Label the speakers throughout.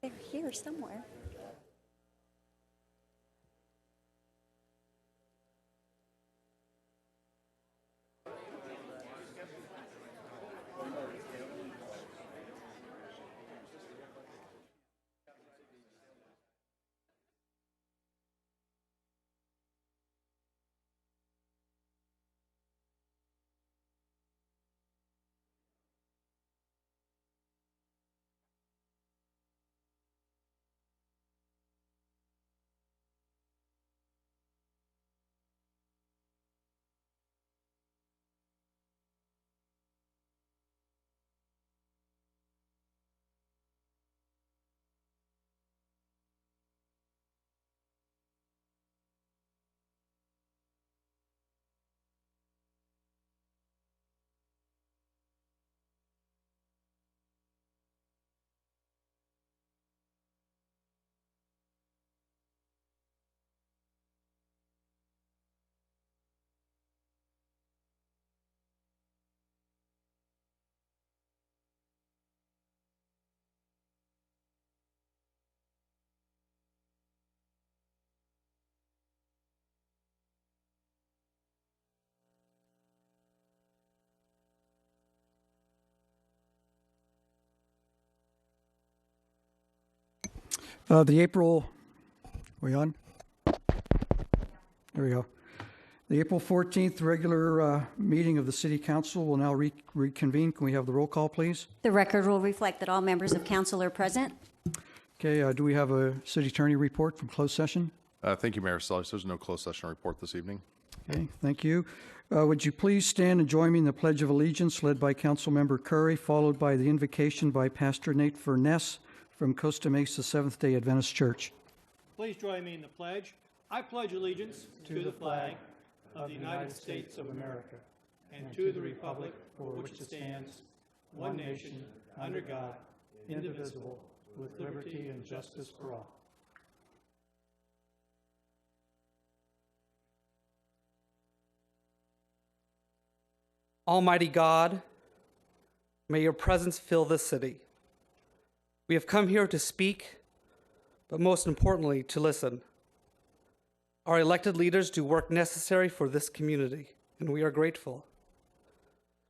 Speaker 1: They're here somewhere.
Speaker 2: The April, are we on? There we go. The April 14th regular meeting of the City Council will now reconvene. Can we have the roll call, please?
Speaker 1: The record will reflect that all members of council are present.
Speaker 2: Okay, do we have a city attorney report from closed session?
Speaker 3: Thank you, Mayor Sellis. There's no closed session report this evening.
Speaker 2: Okay, thank you. Would you please stand and join me in the Pledge of Allegiance led by Councilmember Curry, followed by the invocation by Pastor Nate Furness from Costa Mesa Seventh-day Adventist Church.
Speaker 4: Please join me in the pledge. I pledge allegiance to the flag of the United States of America and to the republic for which it stands, one nation, under God, indivisible, with liberty and justice for all.
Speaker 5: Almighty God, may your presence fill this city. We have come here to speak, but most importantly, to listen. Our elected leaders do work necessary for this community, and we are grateful.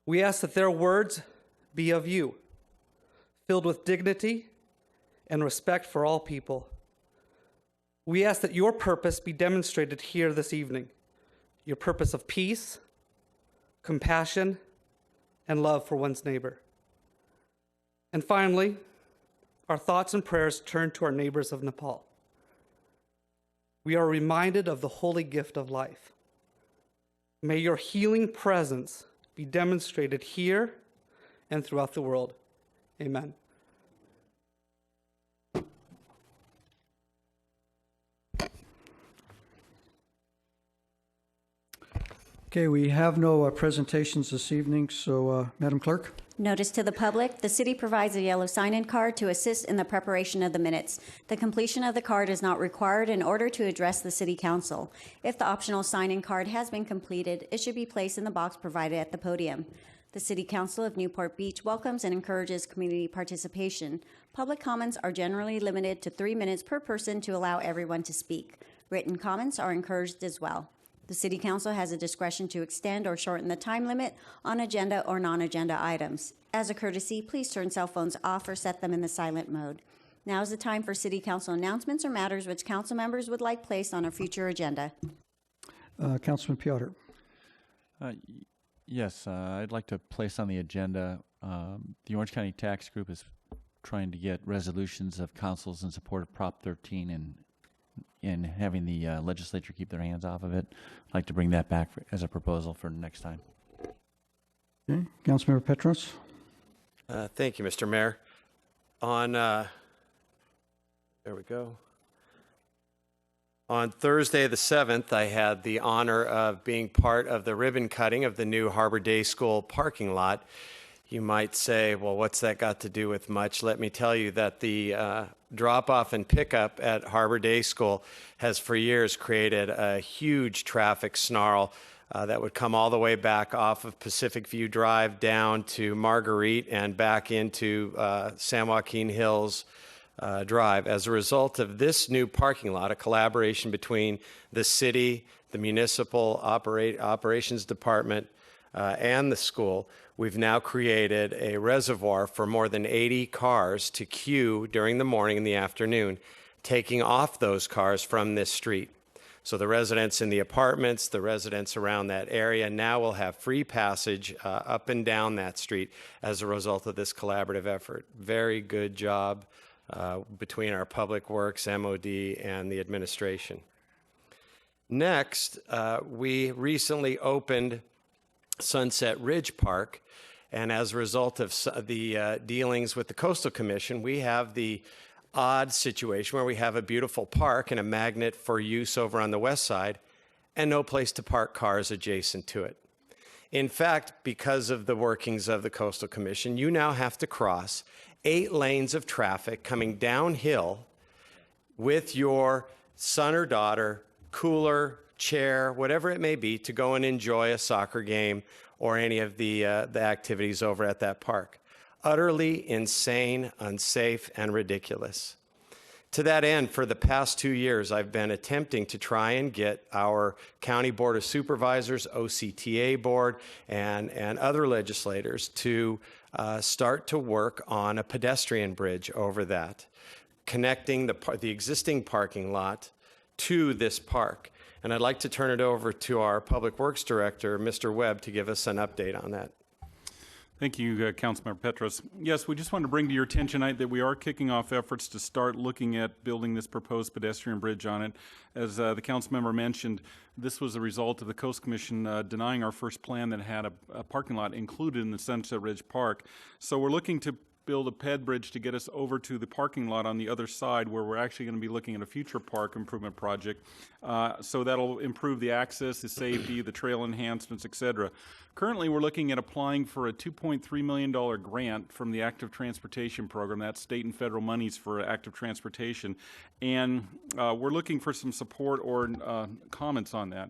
Speaker 5: We ask that their words be of you, filled with dignity and respect for all people. We ask that your purpose be demonstrated here this evening, your purpose of peace, compassion, and love for one's neighbor. And finally, our thoughts and prayers turn to our neighbors of Nepal. We are reminded of the holy gift of life. May your healing presence be demonstrated here and throughout the world. Amen.
Speaker 2: Okay, we have no presentations this evening, so Madam Clerk.
Speaker 1: Notice to the public, the city provides a yellow sign-in card to assist in the preparation of the minutes. The completion of the card is not required in order to address the city council. If the optional sign-in card has been completed, it should be placed in the box provided at the podium. The City Council of Newport Beach welcomes and encourages community participation. Public comments are generally limited to 3 minutes per person to allow everyone to speak. Written comments are encouraged as well. The City Council has a discretion to extend or shorten the time limit on agenda or non-agenda items. As a courtesy, please turn cell phones off or set them in the silent mode. Now is the time for City Council announcements or matters which council members would like placed on a future agenda.
Speaker 2: Councilman Piotr.
Speaker 6: Yes, I'd like to place on the agenda, the Orange County Tax Group is trying to get resolutions of councils in support of Prop 13 and having the legislature keep their hands off of it. I'd like to bring that back as a proposal for next time.
Speaker 2: Okay. Councilmember Petros.
Speaker 7: Thank you, Mr. Mayor. On, there we go. On Thursday the 7th, I had the honor of being part of the ribbon cutting of the new Harbor Day School parking lot. You might say, well, what's that got to do with much? Let me tell you that the drop-off and pickup at Harbor Day School has for years created a huge traffic snarl that would come all the way back off of Pacific View Drive down to Marguerite and back into San Joaquin Hills, Drive. As a result of this new parking lot, a collaboration between the city, the municipal operations department, and the school, we've now created a reservoir for more than 80 cars to queue during the morning and the afternoon, taking off those cars from this street. So the residents in the apartments, the residents around that area now will have free passage up and down that street as a result of this collaborative effort. Very good job between our Public Works, MOD, and the administration. Next, we recently opened Sunset Ridge Park, and as a result of the dealings with the Coastal Commission, we have the odd situation where we have a beautiful park and a magnet for use over on the west side and no place to park cars adjacent to it. In fact, because of the workings of the Coastal Commission, you now have to cross 8 lanes of traffic coming downhill with your son or daughter, cooler, chair, whatever it may be, to go and enjoy a soccer game or any of the activities over at that park. Utterly insane, unsafe, and ridiculous. To that end, for the past 2 years, I've been attempting to try and get our County Board of Supervisors, OCTA Board, and other legislators to start to work on a pedestrian bridge over that, connecting the existing parking lot to this park. And I'd like to turn it over to our Public Works Director, Mr. Webb, to give us an update on that.
Speaker 8: Thank you, Councilmember Petros. Yes, we just wanted to bring to your attention tonight that we are kicking off efforts to start looking at building this proposed pedestrian bridge on it. As the councilmember mentioned, this was a result of the Coast Commission denying our first plan that had a parking lot included in the Sunset Ridge Park. So we're looking to build a ped bridge to get us over to the parking lot on the other side, where we're actually going to be looking at a future park improvement project. So that'll improve the access, the safety, the trail enhancements, etc. Currently, we're looking at applying for a $2.3 million grant from the Active Transportation Program. That's state and federal monies for active transportation. And we're looking for some support or comments on that.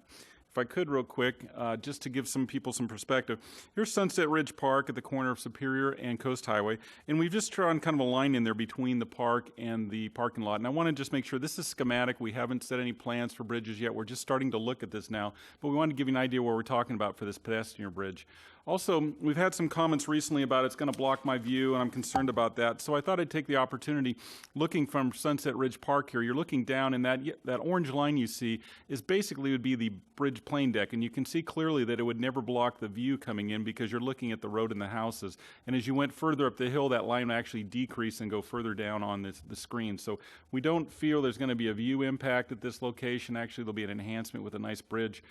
Speaker 8: If I could real quick, just to give some people some perspective, here's Sunset Ridge Park at the corner of Superior and Coast Highway, and we've just drawn kind of a line in there between the park and the parking lot. And I want to just make sure this is schematic. We haven't set any plans for bridges yet. We're just starting to look at this now, but we want to give you an idea what we're talking about for this pedestrian bridge. Also, we've had some comments recently about it's going to block my view, and I'm concerned about that. So I thought I'd take the opportunity, looking from Sunset Ridge Park here, you're looking down, and that orange line you see is basically would be the bridge plane deck, and you can see clearly that it would never block the view coming in because you're looking at the road and the houses. And as you went further up the hill, that line would actually decrease and go further down on the screen. So we don't feel there's going to be a view impact at this location. Actually, there'll be an enhancement with a nice bridge.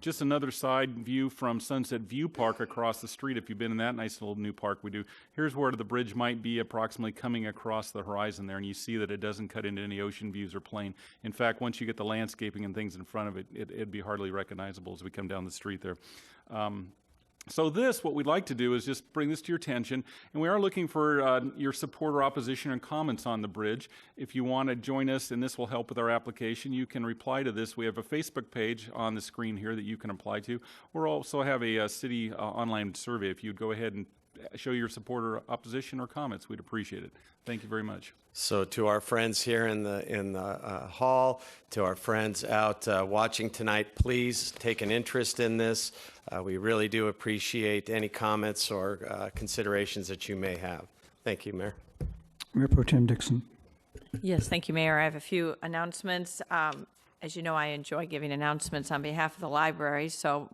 Speaker 8: Just another side view from Sunset View Park across the street. If you've been in that nice little new park we do, here's where the bridge might be approximately coming across the horizon there, and you see that it doesn't cut into any ocean views or plane. In fact, once you get the landscaping and things in front of it, it'd be hardly recognizable as we come down the street there. So what we'd like to do is just bring this to your attention, and we are looking for your support or opposition and comments on the bridge. If you want to join us, and this will help with our application, you can reply to this. We have a Facebook page on the screen here that you can apply to. We'll also have a city online survey. If you'd go ahead and show your support or opposition or comments, we'd appreciate it. Thank you very much.
Speaker 7: So to our friends here in the hall, to our friends out watching tonight, please take an interest in this. We really do appreciate any comments or considerations that you may have. Thank you, Mayor.
Speaker 2: Mayor Pro Tem Dixon.
Speaker 9: Yes, thank you, Mayor. I have a few announcements. As you know, I enjoy giving announcements on behalf of the library, so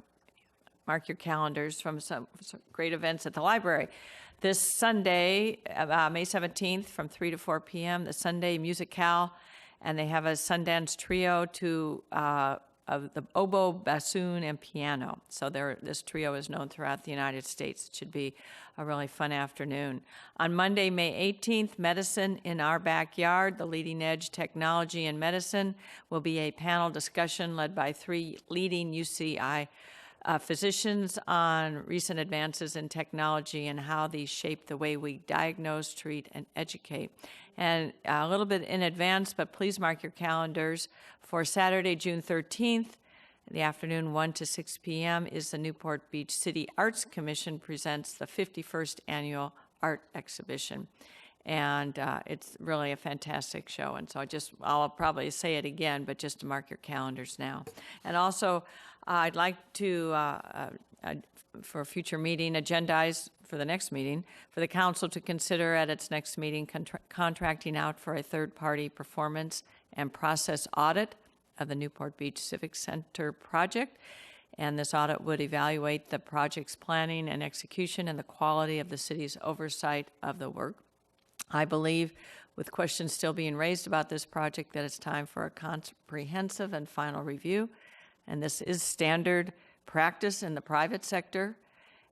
Speaker 9: mark your calendars from some great events at the library. This Sunday, May 17th, from 3 to 4 p.m., the Sunday Musicale, and they have a Sundance trio of the oboe, bassoon, and piano. So this trio is known throughout the United States. It should be a really fun afternoon. On Monday, May 18th, Medicine in Our Backyard, the Leading Edge Technology in Medicine, will be a panel discussion led by 3 leading UCI physicians on recent advances in technology and how these shape the way we diagnose, treat, and educate. And a little bit in advance, but please mark your calendars. For Saturday, June 13th, in the afternoon, 1 to 6 p.m., is the Newport Beach City Arts Commission presents the 51st Annual Art Exhibition. And it's really a fantastic show. And so I'll probably say it again, but just to mark your calendars now. And also, I'd like to, for a future meeting, agendize for the next meeting, for the council to consider at its next meeting contracting out for a third-party performance and process audit of the Newport Beach Civic Center project. And this audit would evaluate the project's planning and execution and the quality of the city's oversight of the work. I believe, with questions still being raised about this project, that it's time for a comprehensive and final review. And this is standard practice in the private sector,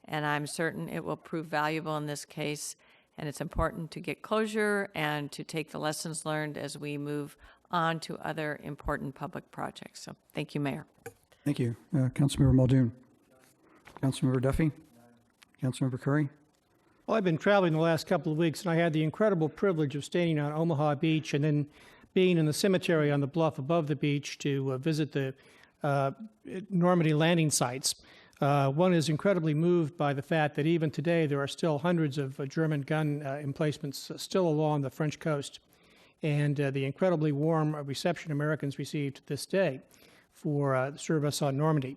Speaker 9: and I'm certain it will prove valuable in this case. And it's important to get closure and to take the lessons learned as we move on to other important public projects. So thank you, Mayor.
Speaker 2: Thank you. Councilmember Muldoon. Councilmember Duffy. Councilmember Curry.
Speaker 4: Well, I've been traveling the last couple of weeks, and I had the incredible privilege of staying on Omaha Beach and then being in the cemetery on the bluff above the beach to visit the Normandy landing sites. One is incredibly moved by the fact that even today there are still hundreds of German gun emplacements still along the French coast, and the incredibly warm reception Americans received to this day for service on Normandy.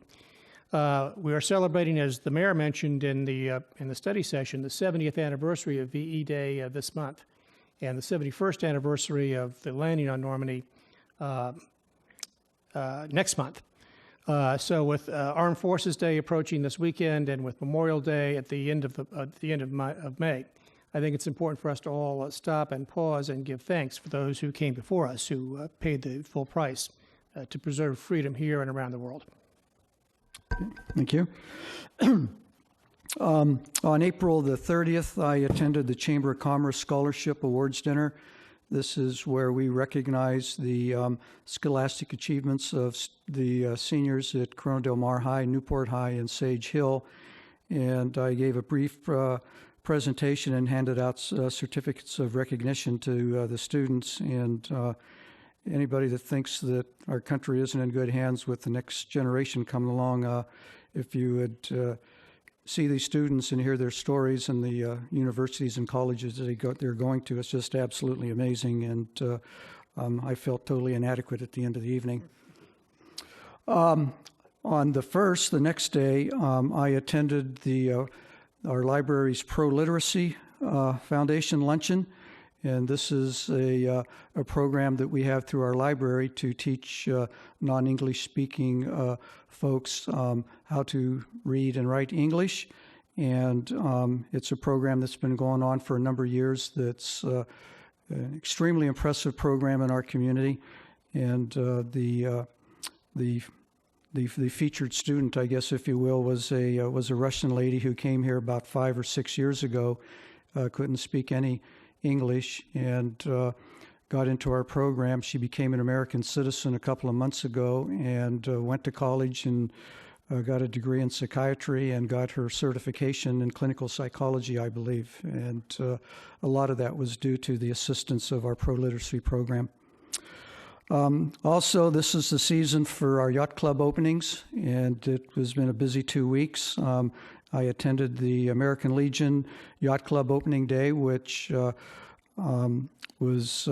Speaker 4: We are celebrating, as the mayor mentioned in the study session, the 70th anniversary of VE Day this month, and the 71st anniversary of the landing on Normandy next month. So, with Armed Forces Day approaching this weekend, and with Memorial Day at the end of May, I think it's important for us to all stop and pause and give thanks for those who came before us, who paid the full price to preserve freedom here and around the world.
Speaker 2: Thank you. On April the 30th, I attended the Chamber of Commerce Scholarship Awards Dinner. This is where we recognize the scholastic achievements of the seniors at Corona Del Mar High, Newport High, and Sage Hill. And I gave a brief presentation and handed out certificates of recognition to the students. And anybody that thinks that our country isn't in good hands with the next generation coming along, if you would see these students and hear their stories and the universities and colleges that they're going to, it's just absolutely amazing. And I felt totally inadequate at the end of the evening. On the 1st, the next day, I attended our library's Pro-Literacy Foundation Luncheon. And this is a program that we have through our library to teach non-English speaking folks how to read and write English. And it's a program that's been going on for a number of years. That's an extremely impressive program in our community. And the featured student, I guess, if you will, was a Russian lady who came here about 5 or 6 years ago, couldn't speak any English, and got into our program. She became an American citizen a couple of months ago and went to college and got a degree in psychiatry and got her certification in clinical psychology, I believe. And a lot of that was due to the assistance of our pro-literacy program. Also, this is the season for our yacht club openings, and it has been a busy 2 weeks. I attended the American Legion Yacht Club opening day, which was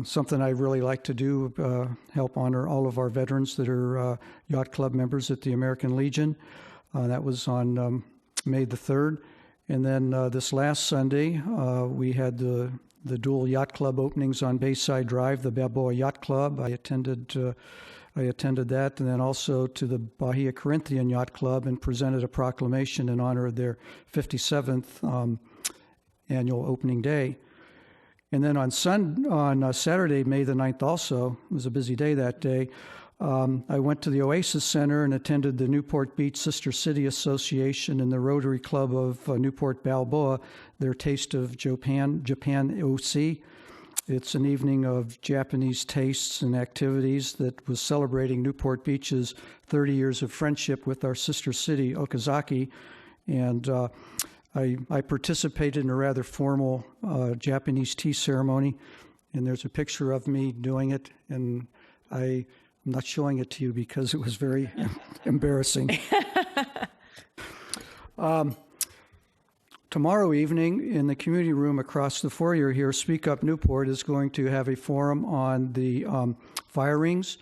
Speaker 2: something I really like to do, help honor all of our veterans that are Yacht Club members at the American Legion. That was on May the 3rd. And then this last Sunday, we had the dual yacht club openings on Bayside Drive, the Balboa Yacht Club. I attended that, and then also to the Bahia Corinthian Yacht Club, and presented a proclamation in honor of their 57th annual opening day. And then on Saturday, May the 9th also, it was a busy day that day, I went to the Oasis Center and attended the Newport Beach Sister City Association and the Rotary Club of Newport Balboa, their Taste of Japan OC. It's an evening of Japanese tastes and activities that was celebrating Newport Beach's 30 years of friendship with our sister city, Okazaki. And I participated in a rather formal Japanese tea ceremony, and there's a picture of me doing it, and I'm not showing it to you because it was very embarrassing. tomorrow evening in the community room across the foyer here, Speak Up Newport is going to have a forum on the fire rings.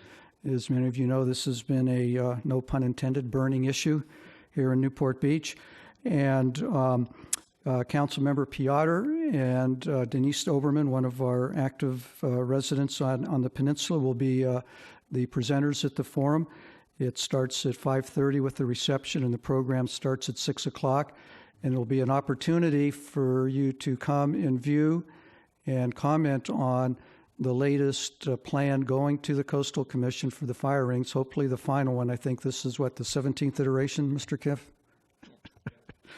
Speaker 2: As many of you know, this has been a, no pun intended, burning issue here in Newport Beach. And Councilmember Piotr and Denise Oberman, one of our active residents on the peninsula, will be the presenters at the forum. It starts at 5:30 with the reception, and the program starts at 6 o'clock. And it'll be an opportunity for you to come and view and comment on the latest plan going to the Coastal Commission for the fire rings, hopefully the final one. I think this is, what, the 17th iteration, Mr. Kiff?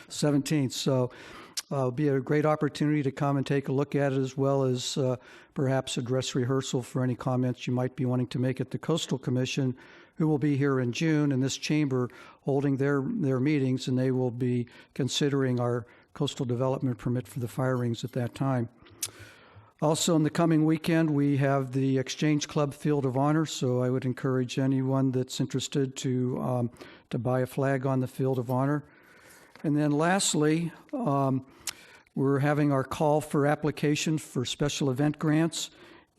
Speaker 2: 17th. So it'll be a great opportunity to come and take a look at it, as well as perhaps a dress rehearsal for any comments you might be wanting to make at the Coastal Commission, who will be here in June in this chamber holding their meetings, and they will be considering our coastal development permit for the fire rings at that time. Also, in the coming weekend, we have the Exchange Club Field of Honor, so I would encourage anyone that's interested to buy a flag on the Field of Honor. And then lastly, we're having our call for applications for special event grants,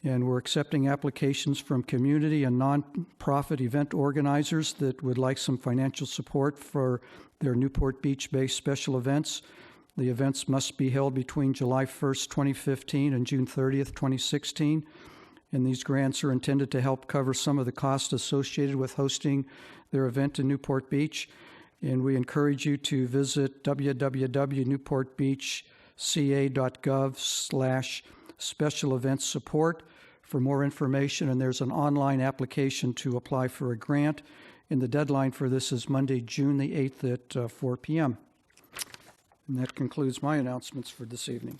Speaker 2: and we're accepting applications from community and nonprofit event organizers that would like some financial support for their Newport Beach-based special events. The events must be held between July 1st, 2015 and June 30th, 2016. And these grants are intended to help cover some of the costs associated with hosting their event in Newport Beach. And we encourage you to visit www.newportbeachca.gov/special events support for more information. And there's an online application to apply for a grant. And the deadline for this is Monday, June the 8th at 4 p.m. And that concludes my announcements for this evening.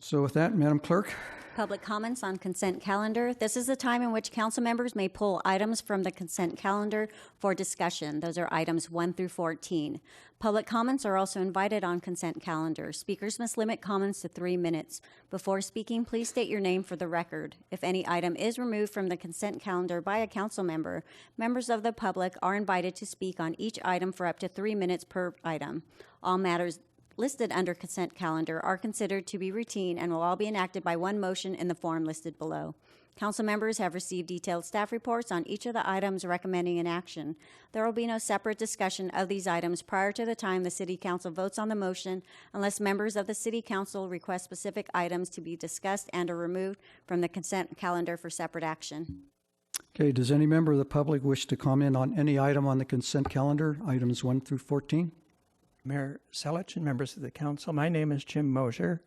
Speaker 2: So with that, Madam Clerk.
Speaker 1: Public comments on consent calendar. This is the time in which council members may pull items from the consent calendar for discussion. Those are items 1 through 14. Public comments are also invited on consent calendar. Speakers must limit comments to 3 minutes. Before speaking, please state your name for the record. If any item is removed from the consent calendar by a council member, members of the public are invited to speak on each item for up to 3 minutes per item. All matters listed under consent calendar are considered to be routine and will all be enacted by one motion in the form listed below. Council members have received detailed staff reports on each of the items recommending an action. There will be no separate discussion of these items prior to the time the City Council votes on the motion unless members of the City Council request specific items to be discussed and or removed from the consent calendar for separate action.
Speaker 2: Okay, does any member of the public wish to comment on any item on the consent calendar, items 1 through 14?
Speaker 10: Mayor Selich and members of the council, my name is Jim Mosier.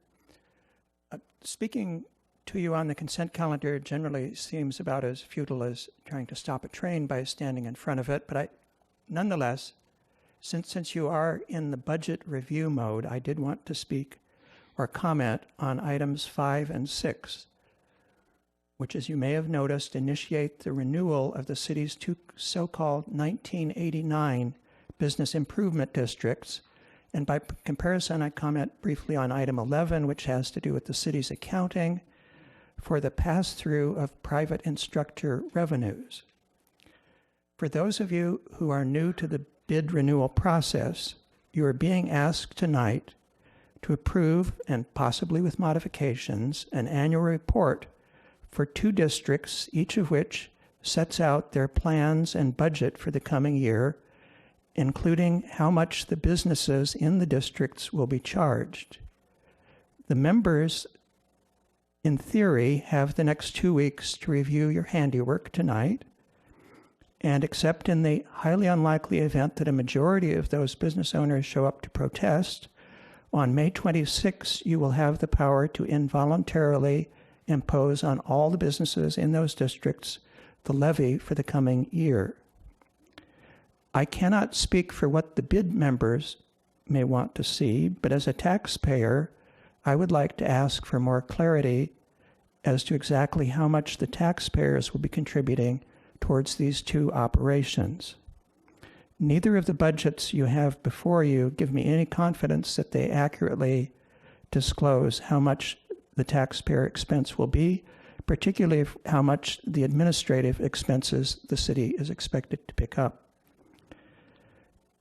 Speaker 10: Speaking to you on the consent calendar generally seems about as futile as trying to stop a train by standing in front of it, but nonetheless, since you are in the budget review mode, I did want to speak or comment on items 5 and 6, which, as you may have noticed, initiate the renewal of the city's two so-called 1989 business improvement districts. And by comparison, I comment briefly on item 11, which has to do with the city's accounting for the pass-through of private instructor revenues. For those of you who are new to the bid renewal process, you are being asked tonight to approve, and possibly with modifications, an annual report for 2 districts, each of which sets out their plans and budget for the coming year, including how much the businesses in the districts will be charged. The members, in theory, have the next 2 weeks to review your handiwork tonight, and except in the highly unlikely event that a majority of those business owners show up to protest, on May 26, you will have the power to involuntarily impose on all the businesses in those districts the levy for the coming year. I cannot speak for what the bid members may want to see, but as a taxpayer, I would like to ask for more clarity as to exactly how much the taxpayers will be contributing towards these 2 operations. Neither of the budgets you have before you give me any confidence that they accurately disclose how much the taxpayer expense will be, particularly how much the administrative expenses the city is expected to pick up.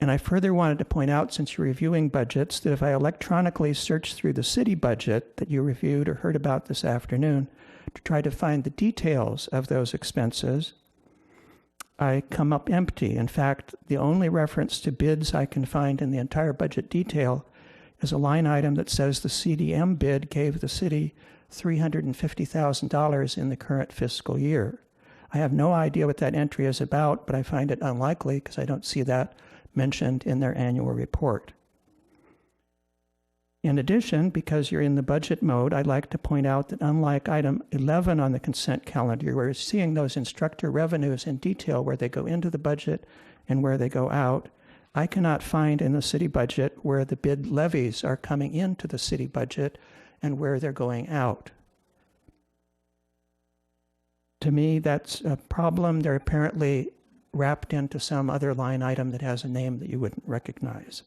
Speaker 10: And I further wanted to point out, since you're reviewing budgets, that if I electronically search through the city budget that you reviewed or heard about this afternoon to try to find the details of those expenses, I come up empty. In fact, the only reference to bids I can find in the entire budget detail is a line item that says the CDM bid gave the city $350,000 in the current fiscal year. I have no idea what that entry is about, but I find it unlikely because I don't see that mentioned in their annual report. In addition, because you're in the budget mode, I'd like to point out that unlike item 11 on the consent calendar, where you're seeing those instructor revenues in detail where they go into the budget and where they go out, I cannot find in the city budget where the bid levies are coming into the city budget and where they're going out. To me, that's a problem. They're apparently wrapped into some other line item that has a name that you wouldn't recognize.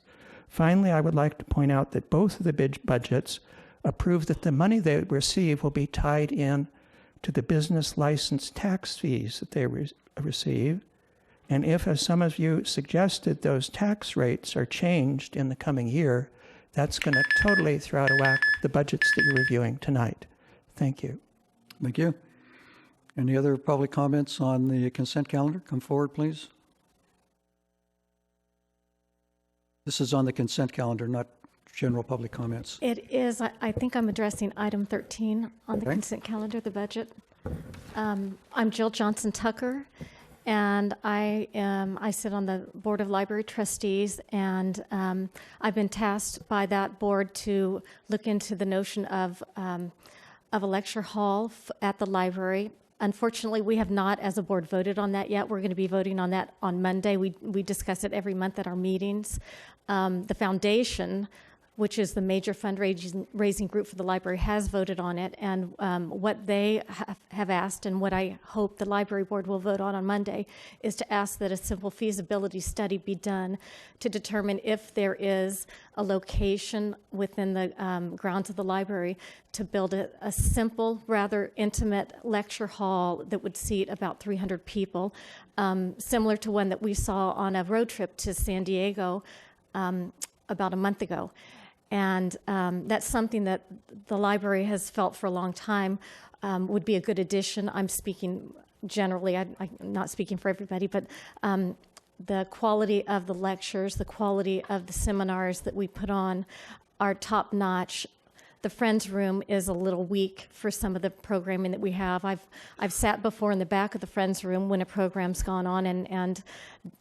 Speaker 10: Finally, I would like to point out that both of the bid budgets approve that the money they receive will be tied in to the business license tax fees that they receive. And if, as some of you suggested, those tax rates are changed in the coming year, that's going to totally throw out of whack the budgets that you're reviewing tonight. Thank you.
Speaker 2: Thank you. Any other public comments on the consent calendar? Come forward, please. This is on the consent calendar, not general public comments.
Speaker 11: It is. I think I'm addressing item 13 on the consent calendar, the budget. I'm Jill Johnson Tucker, and I sit on the Board of Library Trustees, and I've been tasked by that board to look into the notion of a lecture hall at the library. Unfortunately, we have not, as a board, voted on that yet. We're going to be voting on that on Monday. We discuss it every month at our meetings. The foundation, which is the major fundraising group for the library, has voted on it. And what they have asked, and what I hope the library board will vote on Monday, is to ask that a simple feasibility study be done to determine if there is a location within the grounds of the library to build a simple, rather intimate lecture hall that would seat about 300 people, similar to one that we saw on a road trip to San Diego about a month ago. And that's something that the library has felt for a long time would be a good addition. I'm speaking generally, I'm not speaking for everybody, but the quality of the lectures, the quality of the seminars that we put on are top notch. The Friends Room is a little weak for some of the programming that we have. I've sat before in the back of the Friends Room when a program's gone on and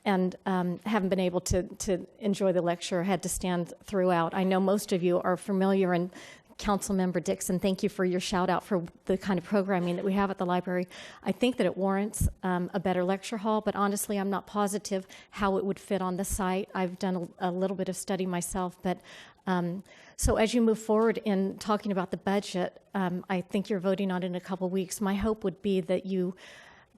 Speaker 11: haven't been able to enjoy the lecture. Had to stand throughout. I know most of you are familiar, and Councilmember Dixon, thank you for your shout out for the kind of programming that we have at the library. I think that it warrants a better lecture hall, but honestly, I'm not positive how it would fit on the site. I've done a little bit of study myself, but so as you move forward in talking about the budget, I think you're voting on it in a couple weeks. My hope would be that you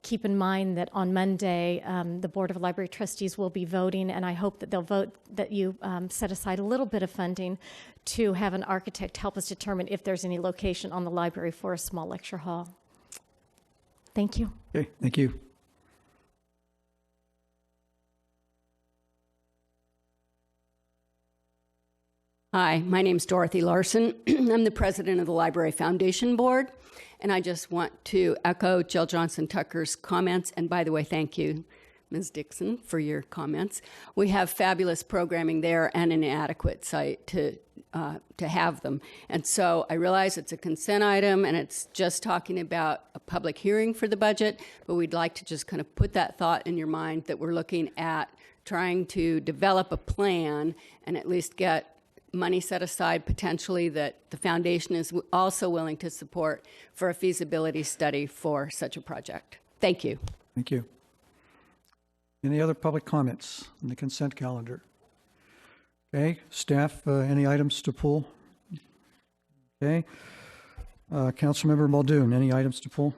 Speaker 11: keep in mind that on Monday, the Board of Library Trustees will be voting, and I hope that they'll vote that you set aside a little bit of funding to have an architect help us determine if there's any location on the library for a small lecture hall. Thank you.
Speaker 2: Okay, thank you.
Speaker 12: Hi, my name's Dorothy Larson. I'm the president of the Library Foundation Board, and I just want to echo Jill Johnson Tucker's comments. And by the way, thank you, Ms. Dixon, for your comments. We have fabulous programming there and an adequate site to have them. And so I realize it's a consent item and it's just talking about a public hearing for the budget, but we'd like to just kind of put that thought in your mind that we're looking at trying to develop a plan and at least get money set aside potentially that the foundation is also willing to support for a feasibility study for such a project. Thank you.
Speaker 2: Thank you. Any other public comments on the consent calendar? Okay, staff, any items to pull? Okay. Councilmember Muldoon, any items to pull?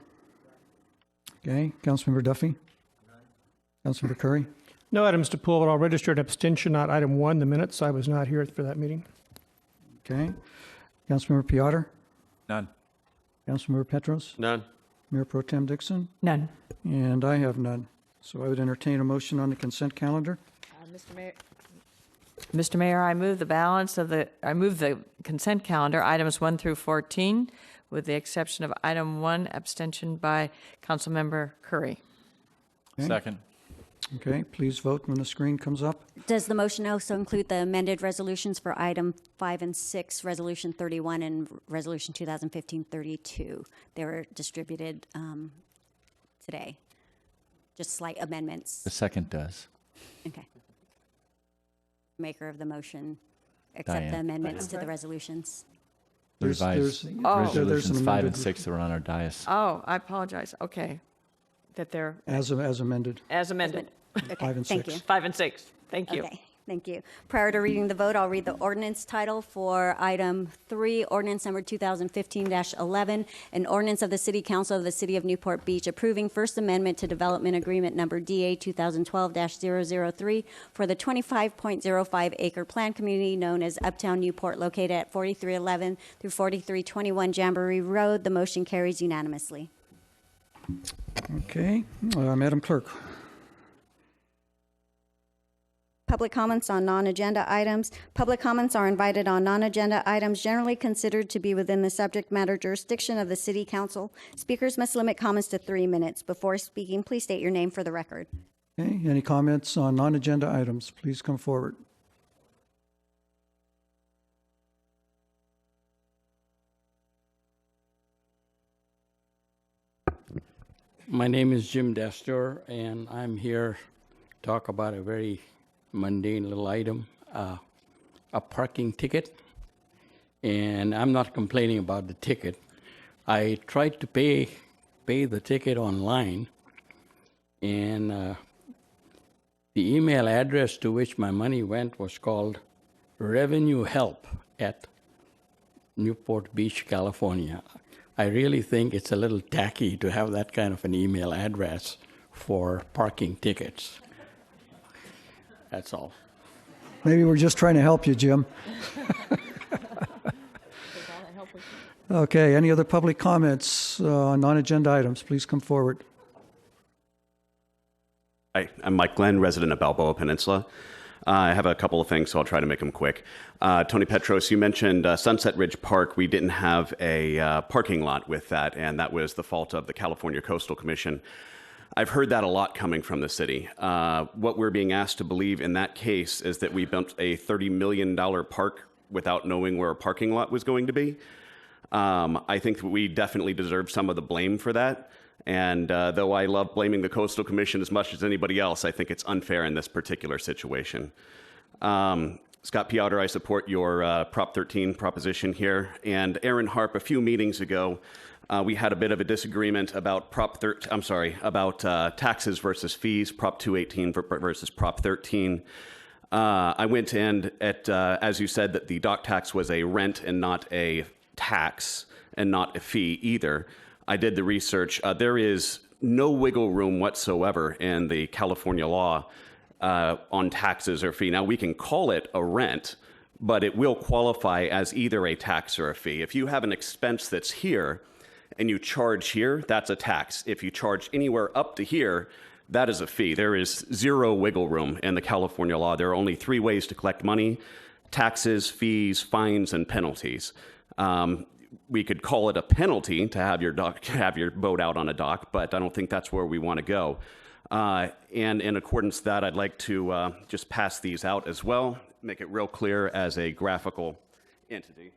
Speaker 2: Okay. Councilmember Duffy? Councilmember Curry?
Speaker 4: No items to pull, but I'll register an abstention on item 1, the minutes. I was not here for that meeting.
Speaker 2: Okay. Councilmember Piotr?
Speaker 6: None.
Speaker 2: Councilmember Petros?
Speaker 7: None.
Speaker 2: Mayor Pro Tem Dixon?
Speaker 9: None.
Speaker 2: And I have none. So I would entertain a motion on the consent calendar.
Speaker 9: Mr. Mayor, Mr. Mayor, I move the consent calendar, items 1 through 14, with the exception of item 1, abstention by Councilmember Curry.
Speaker 2: Okay.
Speaker 6: Second.
Speaker 2: Okay, please vote when the screen comes up.
Speaker 1: Does the motion also include the amended resolutions for item 5 and 6, Resolution 31 and Resolution 2015-32? They were distributed today. Just slight amendments.
Speaker 6: The second does.
Speaker 1: Okay. Maker of the motion, accept the
Speaker 6: Diane.
Speaker 1: amendments to the resolutions.
Speaker 6: The
Speaker 2: There's-
Speaker 6: revised
Speaker 2: there's-
Speaker 6: resolutions
Speaker 2: an
Speaker 6: 5 and
Speaker 2: amended-
Speaker 6: 6 that were on our dais.
Speaker 9: Oh, I apologize. Okay. That they're
Speaker 2: As amended,
Speaker 9: as amended.
Speaker 1: Okay,
Speaker 2: 5 and
Speaker 1: thank
Speaker 2: 6.
Speaker 1: you.
Speaker 9: 5 and 6. Thank you.
Speaker 1: Okay, thank you. Prior to reading the vote, I'll read the ordinance title for item 3, ordinance number 2015-11, an ordinance of the City Council of the City of Newport Beach approving First Amendment to Development Agreement number DA 2012-003 for the 25.05 acre planned community known as Uptown Newport located at 4311 through 4321 Jamboree Road. The motion carries unanimously.
Speaker 2: Okay, Madam Clerk.
Speaker 1: Public comments on non-agenda items. Public comments are invited on non-agenda items generally considered to be within the subject matter jurisdiction of the City Council. Speakers must limit comments to 3 minutes. Before speaking, please state your name for the record.
Speaker 2: Okay, any comments on non-agenda items? Please come forward.
Speaker 13: My name is Jim Destor, and I'm here to talk about a very mundane little item, a parking ticket. And I'm not complaining about the ticket. I tried to pay the ticket online, and the email address to which my money went was called Revenue Help at Newport Beach, California. I really think it's a little tacky to have that kind of an email address for parking tickets. That's all.
Speaker 2: Maybe we're just trying to help you, Jim. Okay, any other public comments on non-agenda items? Please come forward.
Speaker 14: Hi, I'm Mike Glenn, resident of Balboa Peninsula. I have a couple of things, so I'll try to make them quick. Tony Petros, you mentioned Sunset Ridge Park. We didn't have a parking lot with that, and that was the fault of the California Coastal Commission. I've heard that a lot coming from the city. What we're being asked to believe in that case is that we built a $30 million park without knowing where a parking lot was going to be. I think that we definitely deserve some of the blame for that. And though I love blaming the Coastal Commission as much as anybody else, I think it's unfair in this particular situation. Scott Piotr, I support your Prop 13 proposition here. And Aaron Harp, a few meetings ago, we had a bit of a disagreement about taxes versus fees, Prop 218 versus Prop 13. I went and as you said, that the dock tax was a rent and not a tax and not a fee either. I did the research. There is no wiggle room whatsoever in the California law on taxes or fee. Now, we can call it a rent, but it will qualify as either a tax or a fee. If you have an expense that's here and you charge here, that's a tax. If you charge anywhere up to here, that is a fee. There is zero wiggle room in the California law. There are only 3 ways to collect money: taxes, fees, fines, and penalties. We could call it a penalty to have your boat out on a dock, but I don't think that's where we want to go. And in accordance with that, I'd like to just pass these out as well, make it real clear as a graphical entity.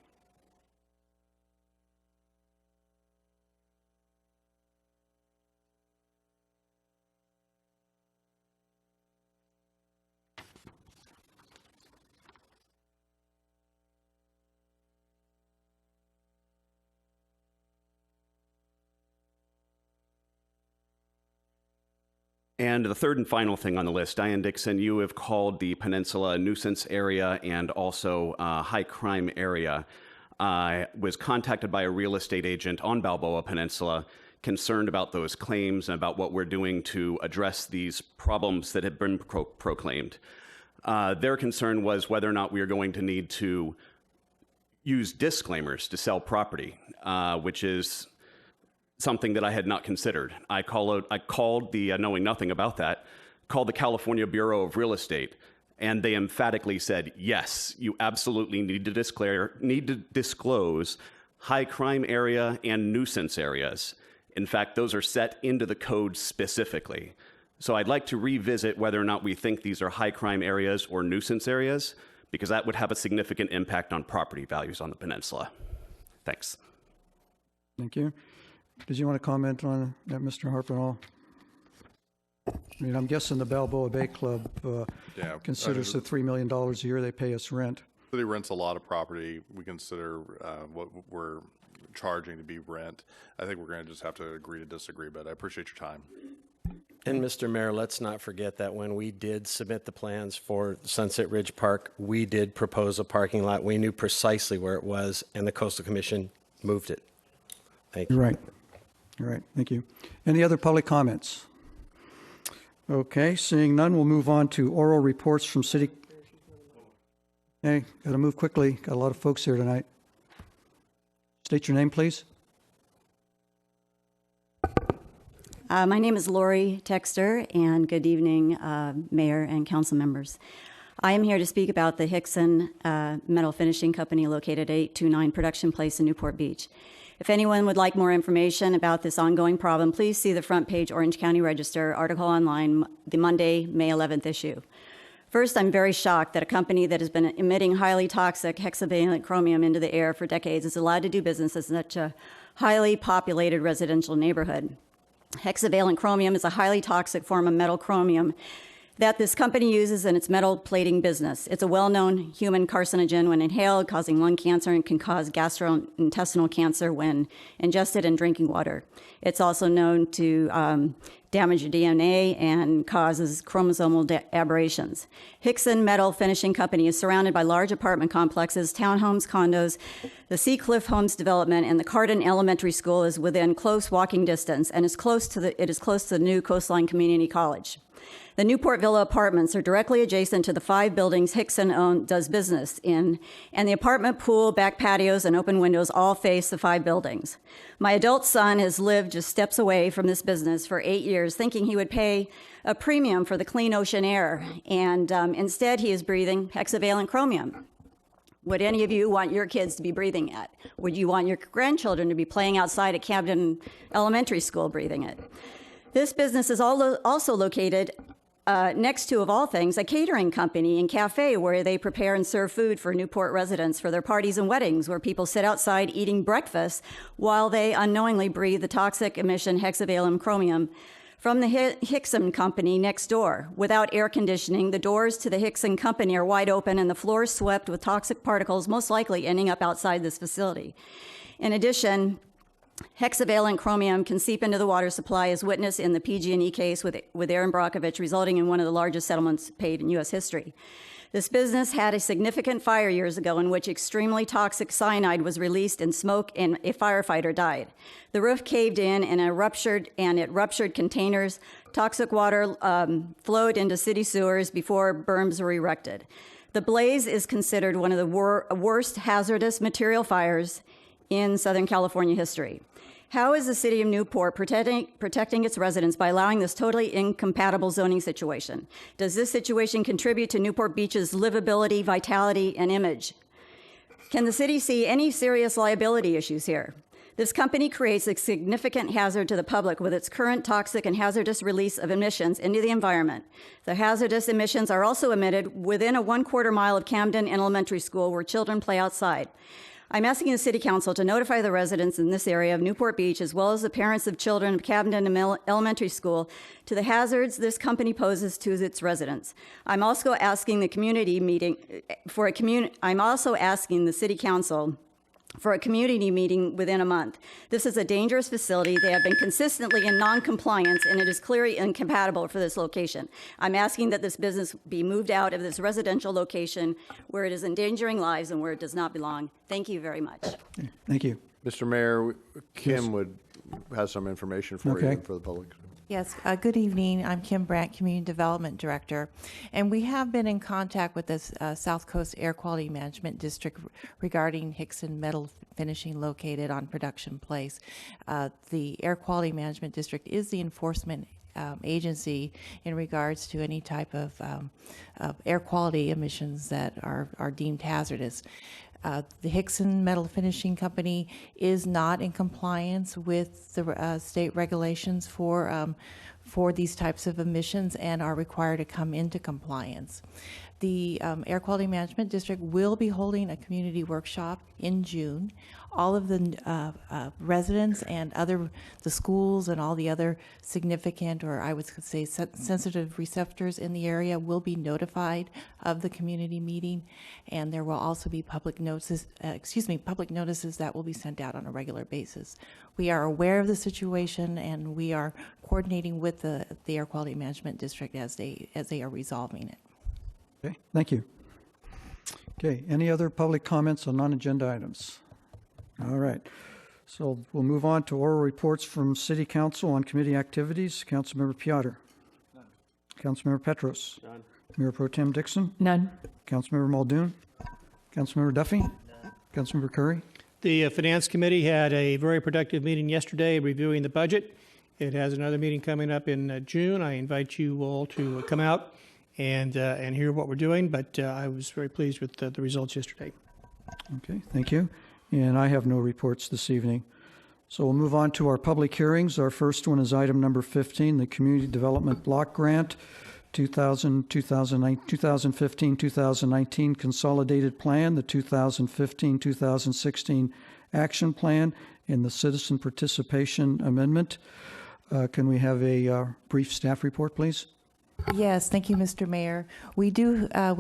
Speaker 14: And the third and final thing on the list, Diane Dixon, you have called the peninsula a nuisance area and also a high crime area. I was contacted by a real estate agent on Balboa Peninsula concerned about those claims and about what we're doing to address these problems that have been proclaimed. Their concern was whether or not we are going to need to use disclaimers to sell property, which is something that I had not considered. I called the, knowing nothing about that, called the California Bureau of Real Estate And they emphatically said, yes, you absolutely need to disclose high crime area and nuisance areas. In fact, those are set into the code specifically. So I'd like to revisit whether or not we think these are high crime areas or nuisance areas, because that would have a significant impact on property values on the peninsula. Thanks.
Speaker 2: Thank you. Did you want to comment on that, Mr. Harper, at all? I mean, I'm guessing the Balboa Bay Club considers the $3 million a year they pay us rent.
Speaker 3: City rents a lot of property. We consider what we're charging to be rent. I think we're going to just have to agree to disagree, but I appreciate your time.
Speaker 7: And Mr. Mayor, let's not forget that when we did submit the plans for Sunset Ridge Park, we did propose a parking lot. We knew precisely where it was, and the Coastal Commission moved it. Thank you.
Speaker 2: You're right. All right. Thank you. Any other public comments? Okay. Seeing none, we'll move on to oral reports from city. Hey, got to move quickly. Got a lot of folks here tonight. State your name, please.
Speaker 1: My name is Lori Texter, and good evening, Mayor and council members. I am here to speak about the Hickson Metal Finishing Company located at 829 Production Place in Newport Beach. If anyone would like more information about this ongoing problem, please see the front page Orange County Register article online, the Monday, May 11th issue. First, I'm very shocked that a company that has been emitting highly toxic hexavalent chromium into the air for decades is allowed to do business in such a highly populated residential neighborhood. Hexavalent chromium is a highly toxic form of metal chromium that this company uses in its metal plating business. It's a well-known human carcinogen when inhaled, causing lung cancer, and can cause gastrointestinal cancer when ingested in drinking water. It's also known to damage your DNA and causes chromosomal aberrations. Hickson Metal Finishing Company is surrounded by large apartment complexes, townhomes, condos. The Seacliff Homes development and the Carden Elementary School is within close walking distance, and it is close to the new Coastline Community College. The Newport Villa apartments are directly adjacent to the 5 buildings Hickson does business in, and the apartment pool, back patios, and open windows all face the 5 buildings. My adult son has lived just steps away from this business for 8 years, thinking he would pay a premium for the clean ocean air, and instead he is breathing hexavalent chromium. Would any of you want your kids to be breathing it? Would you want your grandchildren to be playing outside at Camden Elementary School breathing it? This business is also located next to, of all things, a catering company and cafe where they prepare and serve food for Newport residents for their parties and weddings, where people sit outside eating breakfast while they unknowingly breathe the toxic emission hexavalent chromium from the Hickson Company next door. Without air conditioning, the doors to the Hickson Company are wide open and the floors swept with toxic particles, most likely ending up outside this facility. In addition, hexavalent chromium can seep into the water supply, as witnessed in the PG&E case with Aaron Brockovich, resulting in one of the largest settlements paid in U.S. history. This business had a significant fire years ago in which extremely toxic cyanide was released in smoke and a firefighter died. The roof caved in and it ruptured containers. Toxic water flowed into city sewers before berms were erected. The blaze is considered one of the worst hazardous material fires in Southern California history. How is the city of Newport protecting its residents by allowing this totally incompatible zoning situation? Does this situation contribute to Newport Beach's livability, vitality, and image? Can the city see any serious liability issues here? This company creates a significant hazard to the public with its current toxic and hazardous release of emissions into the environment. The hazardous emissions are also emitted within a 1/4 mile of Camden Elementary School where children play outside. I'm asking the City Council to notify the residents in this area of Newport Beach, as well as the parents of children of Camden Elementary School, to the hazards this company poses to its residents. I'm also asking the City Council for a community meeting within a month. This is a dangerous facility. They have been consistently in non-compliance, and it is clearly incompatible for this location. I'm asking that this business be moved out of this residential location where it is endangering lives and where it does not belong. Thank you very much.
Speaker 2: Thank you.
Speaker 3: Mr. Mayor, Kim has some information for you and for the public.
Speaker 15: Yes, good evening. I'm Kim Brandt, Community Development Director, and we have been in contact with the South Coast Air Quality Management District regarding Hickson Metal Finishing located on Production Place. The Air Quality Management District is the enforcement agency in regards to any type of air quality emissions that are deemed hazardous. The Hickson Metal Finishing Company is not in compliance with the state regulations for these types of emissions and are required to come into compliance. The Air Quality Management District will be holding a community workshop in June. All of the residents and the schools and all the other significant, or I would say sensitive receptors in the area will be notified of the community meeting, and there will also be public notices that will be sent out on a regular basis. We are aware of the situation, and we are coordinating with the Air Quality Management District as they are resolving it.
Speaker 2: Okay, thank you. Okay, any other public comments on non-agenda items? All right, so we'll move on to oral reports from City Council on committee activities. Councilmember Piotr. None. Councilmember Petros. None. Mayor Pro Tem Dixon.
Speaker 9: None.
Speaker 2: Councilmember Muldoon. Councilmember Duffy. None. Councilmember Curry.
Speaker 4: The Finance Committee had a very productive meeting yesterday reviewing the budget. It has another meeting coming up in June. I invite you all to come out and hear what we're doing, but I was very pleased with the results yesterday.
Speaker 2: Okay, thank you. And I have no reports this evening. So we'll move on to our public hearings. Our first one is item number 15, the Community Development Block Grant 2015-2019 Consolidated Plan, the 2015-2016 Action Plan, and the Citizen Participation Amendment. Can we have a brief staff report, please?
Speaker 15: Yes, thank you, Mr. Mayor. We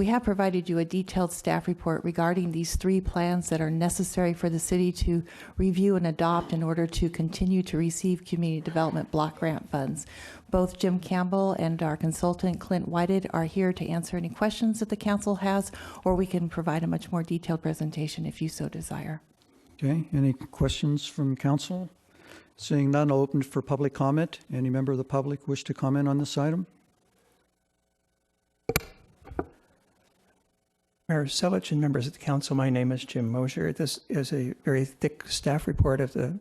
Speaker 15: have provided you a detailed staff report regarding these three plans that are necessary for the city to review and adopt in order to continue to receive community development block grant funds. Both Jim Campbell and our consultant Clint Whited are here to answer any questions that the council has, or we can provide a much more detailed presentation if you so desire.
Speaker 2: Okay, any questions from council? Seeing none, I'll open for public comment. Any member of the public wish to comment on this item?
Speaker 10: Mayor Selich and members of the council, my name is Jim Mosier. This is a very thick staff report of the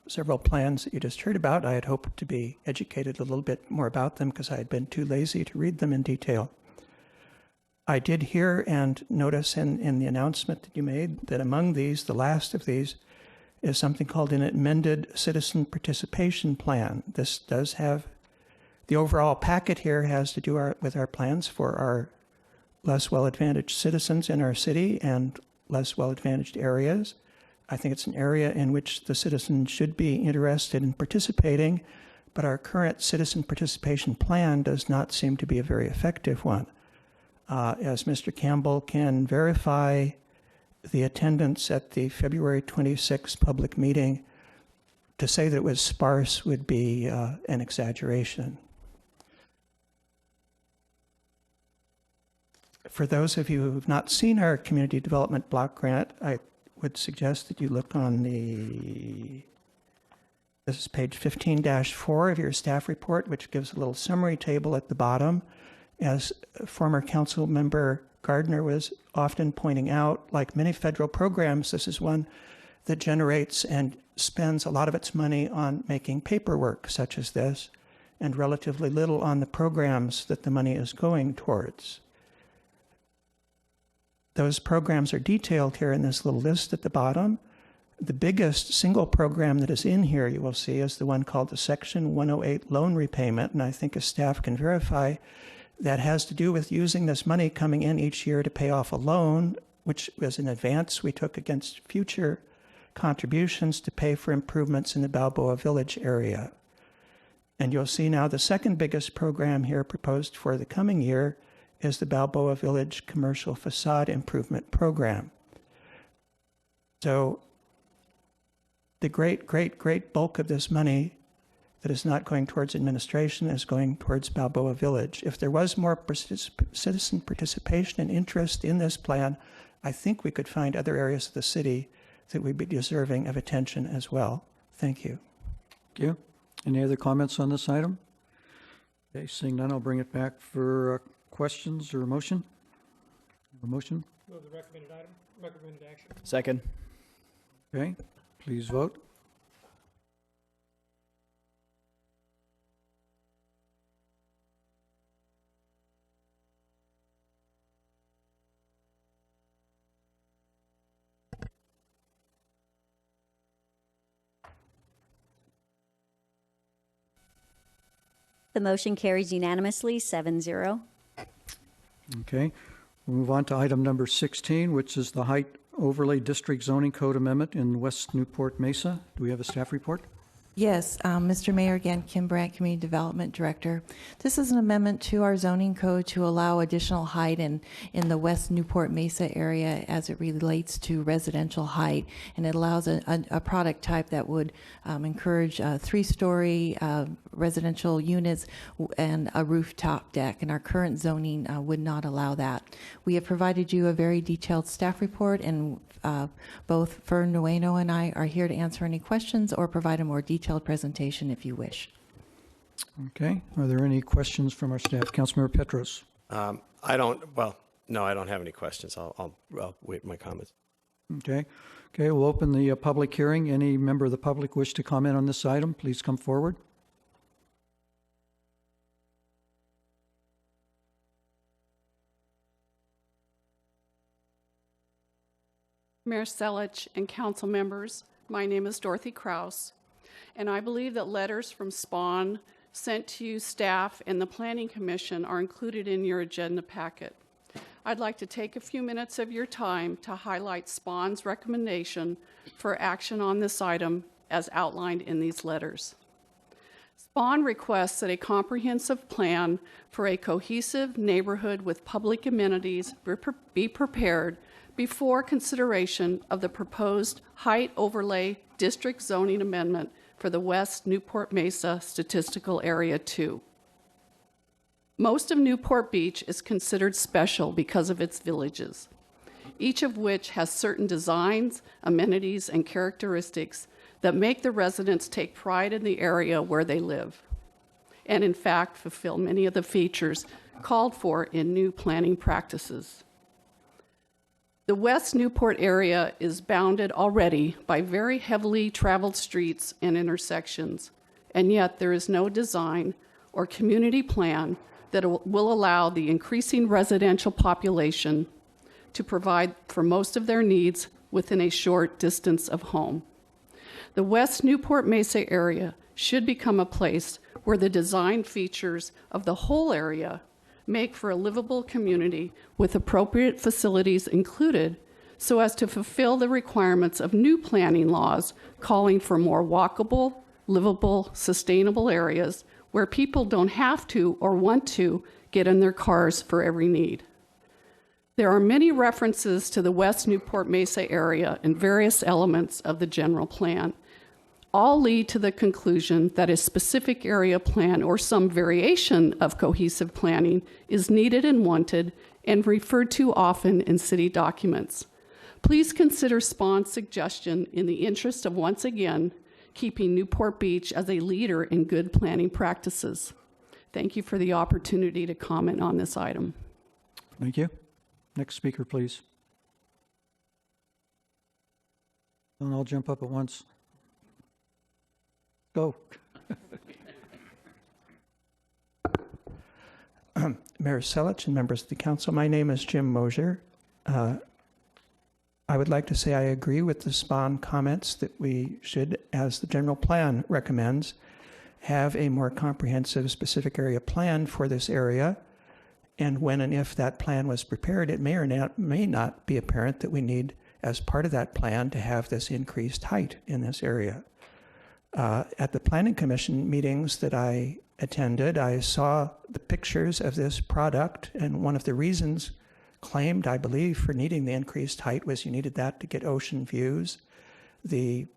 Speaker 10: several plans that you just heard about. I had hoped to be educated a little bit more about them because I had been too lazy to read them in detail. I did hear and notice in the announcement that you made that among these, the last of these, is something called an amended citizen participation plan. This does have, the overall packet here has to do with our plans for our less well-advantaged citizens in our city and less well-advantaged areas. I think it's an area in which the citizens should be interested in participating, but our current citizen participation plan does not seem to be a very effective one. As Mr. Campbell can verify, the attendance at the February 26th public meeting, to say that it was sparse would be an exaggeration. For those of you who have not seen our community development block grant, I would suggest that you look on this is page 15-4 of your staff report, which gives a little summary table at the bottom. As former council member Gardner was often pointing out, like many federal programs, this is one that generates and spends a lot of its money on making paperwork such as this, and relatively little on the programs that the money is going towards. Those programs are detailed here in this little list at the bottom. The biggest single program that is in here, you will see, is the one called the Section 108 loan repayment, and I think as staff can verify, that has to do with using this money coming in each year to pay off a loan, which was an advance we took against future contributions to pay for improvements in the Balboa Village area. And you'll see now the second biggest program here proposed for the coming year is the Balboa Village Commercial Facade Improvement Program. So the great bulk of this money that is not going towards administration is going towards Balboa Village. If there was more citizen participation and interest in this plan, I think we could find other areas of the city that would be deserving of attention as well. Thank you.
Speaker 2: Thank you. Any other comments on this item? Okay, seeing none, I'll bring it back for questions or a motion. A motion?
Speaker 4: Move the recommended item, recommended action.
Speaker 16: Second.
Speaker 2: Okay, please vote.
Speaker 1: The motion carries unanimously, 7-0.
Speaker 2: Okay. We'll move on to item number 16, which is the Height Overlay District Zoning Code Amendment in West Newport Mesa. Do we have a staff report?
Speaker 15: Yes, Mr. Mayor, again, Kim Brandt, Community Development Director. This is an amendment to our zoning code to allow additional height in the West Newport Mesa area as it relates to residential height, and it allows a product type that would encourage 3-story residential units and a rooftop deck, and our current zoning would not allow that. We have provided you a very detailed staff report, and both Fern Nueno and I are here to answer any questions or provide a more detailed presentation if you wish.
Speaker 2: Okay. Are there any questions from our staff? Councilmember Petros.
Speaker 7: No, I don't have any questions. I'll wait my comments.
Speaker 2: Okay. Okay, we'll open the public hearing. Any member of the public wish to comment on this item, please come forward.
Speaker 16: Mayor Selich and council members, my name is Dorothy Kraus, and I believe that letters from SPAWN sent to you, staff, and the Planning Commission are included in your agenda packet. I'd like to take a few minutes of your time to highlight SPAWN's recommendation for action on this item as outlined in these letters. SPAWN requests that a comprehensive plan for a cohesive neighborhood with public amenities be prepared before consideration of the proposed Height Overlay District Zoning Amendment for the West Newport Mesa Statistical Area 2. Most of Newport Beach is considered special because of its villages, each of which has certain designs, amenities, and characteristics that make the residents take pride in the area where they live, and in fact fulfill many of the features called for in new planning practices. The West Newport area is bounded already by very heavily traveled streets and intersections, and yet there is no design or community plan that will allow the increasing residential population to provide for most of their needs within a short distance of home. The West Newport Mesa area should become a place where the design features of the whole area make for a livable community with appropriate facilities included so as to fulfill the requirements of new planning laws calling for more walkable, livable, sustainable areas where people don't have to or want to get in their cars for every need. There are many references to the West Newport Mesa area in various elements of the general plan. All lead to the conclusion that a specific area plan or some variation of cohesive planning is needed and wanted and referred to often in city documents. Please consider SPAWN's suggestion in the interest of, once again, keeping Newport Beach as a leader in good planning practices. Thank you for the opportunity to comment on this item.
Speaker 2: Thank you. Next speaker, please. And I'll jump up at once. Go.
Speaker 10: Mayor Selich and members of the council, my name is Jim Mosier. I would like to say I agree with the SPAWN comments that we should, as the general plan recommends, have a more comprehensive specific area plan for this area. And when and if that plan was prepared, it may or may not be apparent that we need, as part of that plan, to have this increased height in this area. At the Planning Commission meetings that I attended, I saw the pictures of this product, and one of the reasons claimed, I believe, for needing the increased height was you needed that to get ocean views. The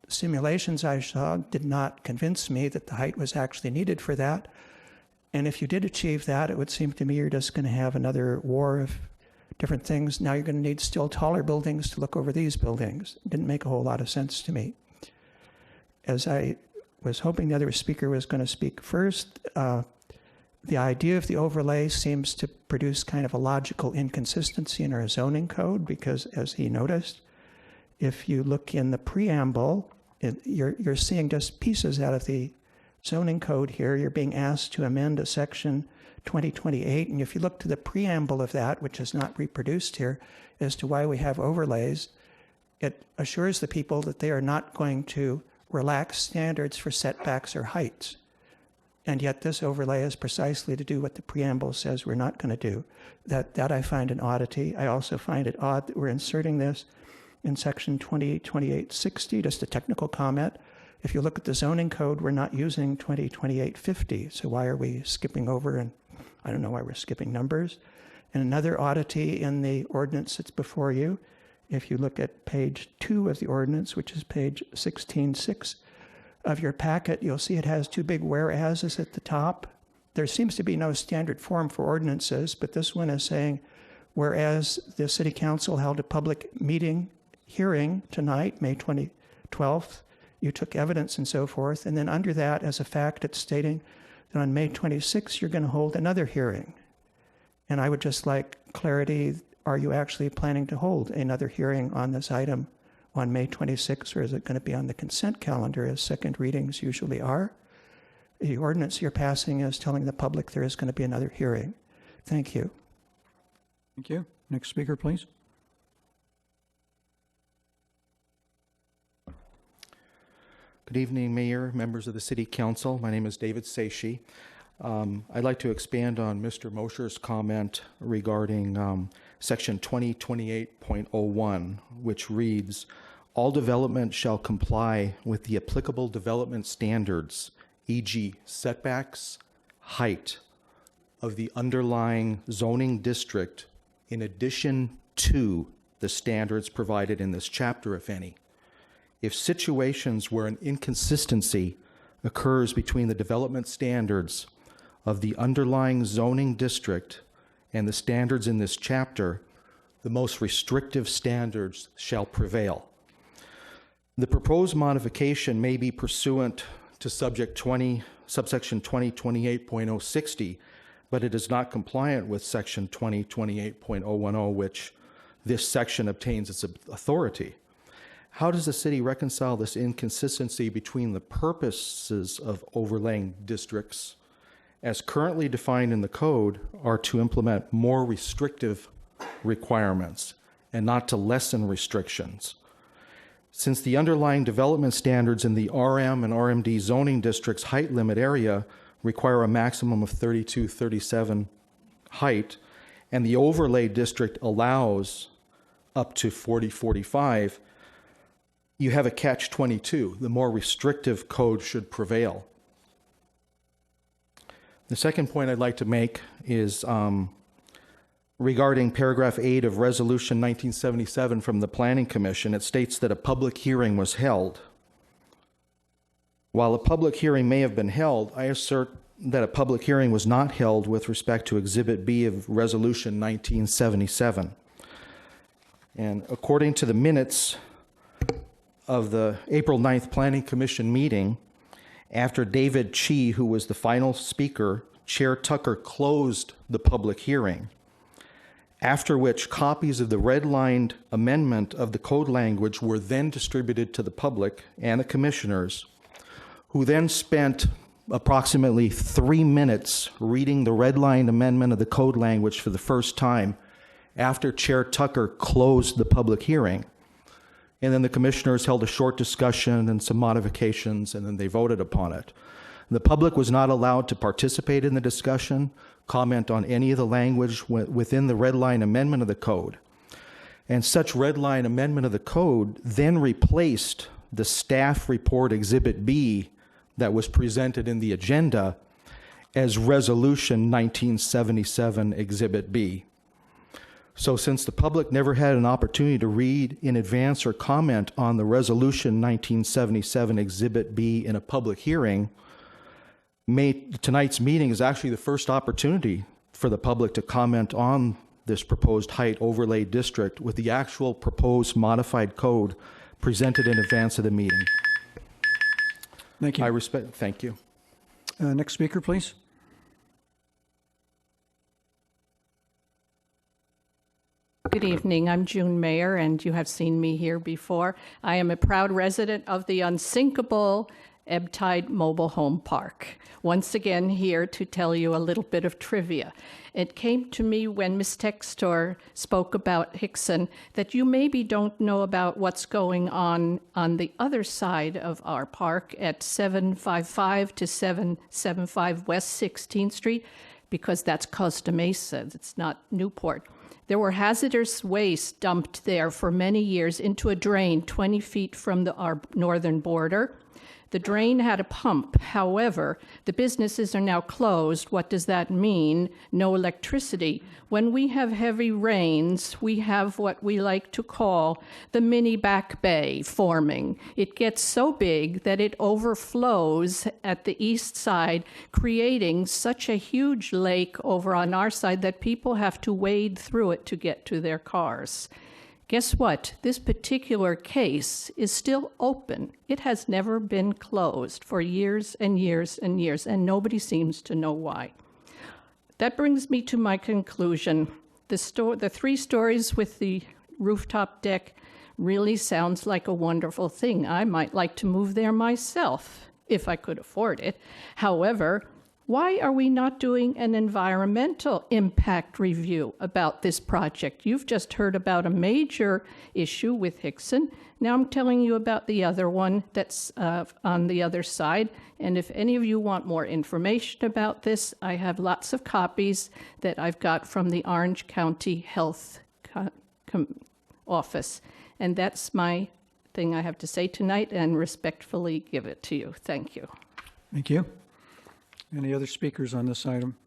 Speaker 10: simulations I saw did not convince me that the height was actually needed for that. And if you did achieve that, it would seem to me you're just going to have another war of different things. Now you're going to need still taller buildings to look over these buildings. It didn't make a whole lot of sense to me. As I was hoping the other speaker was going to speak first, the idea of the overlay seems to produce kind of a logical inconsistency in our zoning code because, as he noticed, if you look in the preamble, you're seeing just pieces out of the zoning code here. You're being asked to amend a section 2028, and if you look to the preamble of that, which is not reproduced here, as to why we have overlays, it assures the people that they are not going to relax standards for setbacks or heights. And yet this overlay is precisely to do what the preamble says we're not going to do. That I find an oddity. I also find it odd that we're inserting this in section 202860, just a technical comment. If you look at the zoning code, we're not using 202850. So why are we skipping over? And I don't know why we're skipping numbers. And another oddity in the ordinance that's before you, if you look at page 2 of the ordinance, which is page 16.6 of your packet, you'll see it has two big whereases at the top. There seems to be no standard form for ordinances, but this one is saying, whereas the City Council held a public hearing tonight, May 12th, you took evidence and so forth, and then under that, as a fact, it's stating that on May 26th, you're going to hold another hearing. And I would just like clarity, are you actually planning to hold another hearing on this item on May 26th, or is it going to be on the consent calendar as second readings usually are? The ordinance you're passing is telling the public there is going to be another hearing. Thank you.
Speaker 2: Thank you. Next speaker, please.
Speaker 17: Good evening, Mayor, members of the City Council. My name is David Seishi. I'd like to expand on Mr. Mosher's comment regarding Section 2028.01, which reads, all development shall comply with the applicable development standards, e.g. setbacks, height of the underlying zoning district, in addition to the standards provided in this chapter, if any. If situations where an inconsistency occurs between the development standards of the underlying zoning district and the standards in this chapter, the most restrictive standards shall prevail. The proposed modification may be pursuant to subsection 2028.060, but it is not compliant with section 2028.010, which this section obtains its authority. How does the city reconcile this inconsistency between the purposes of overlaying districts, as currently defined in the code, are to implement more restrictive requirements and not to lessen restrictions? Since the underlying development standards in the RM and RMD zoning district's height limit area require a maximum of 32-37 height, and the overlay district allows up to 40-45, you have a catch-22. The more restrictive code should prevail. The second point I'd like to make is regarding paragraph 8 of Resolution 1977 from the Planning Commission. It states that a public hearing was held. While a public hearing may have been held, I assert that a public hearing was not held with respect to Exhibit B of Resolution 1977. And according to the minutes of the April 9th Planning Commission meeting, after David Chi, who was the final speaker, Chair Tucker closed the public hearing, after which copies of the redlined amendment of the code language were then distributed to the public and the commissioners, who then spent approximately 3 minutes reading the redlined amendment of the code language for the first time after Chair Tucker closed the public hearing. And then the commissioners held a short discussion and some modifications, and then they voted upon it. The public was not allowed to participate in the discussion, comment on any of the language within the red line amendment of the code. And such red line amendment of the code then replaced the staff report Exhibit B that was presented in the agenda as Resolution 1977 Exhibit B. So since the public never had an opportunity to read in advance or comment on the Resolution 1977 Exhibit B in a public hearing, tonight's meeting is actually the first opportunity for the public to comment on this proposed height overlay district with the actual proposed modified code presented in advance of the meeting.
Speaker 2: Thank you.
Speaker 17: Thank you.
Speaker 2: Next speaker, please.
Speaker 18: Good evening. I'm June Mayer, and you have seen me here before. I am a proud resident of the unsinkable Ebb Tide Mobile Home Park. Once again, here to tell you a little bit of trivia. It came to me when Ms. Textor spoke about Hickson that you maybe don't know about what's going on the other side of our park at 755 to 775 West 16th Street, because that's Costa Mesa. It's not Newport. There were hazardous waste dumped there for many years into a drain 20 feet from our northern border. The drain had a pump. However, the businesses are now closed. What does that mean? No electricity. When we have heavy rains, we have what we like to call the mini back bay forming. It gets so big that it overflows at the east side, creating such a huge lake over on our side that people have to wade through it to get to their cars. Guess what? This particular case is still open. It has never been closed for years and years and years, and nobody seems to know why. That brings me to my conclusion. The 3 stories with the rooftop deck really sounds like a wonderful thing. I might like to move there myself, if I could afford it. However, why are we not doing an environmental impact review about this project? You've just heard about a major issue with Hickson. Now I'm telling you about the other one that's on the other side. And if any of you want more information about this, I have lots of copies that I've got from the Orange County Health Office. And that's my thing I have to say tonight, and respectfully give it to you. Thank you.
Speaker 2: Thank you. Any other speakers on this item?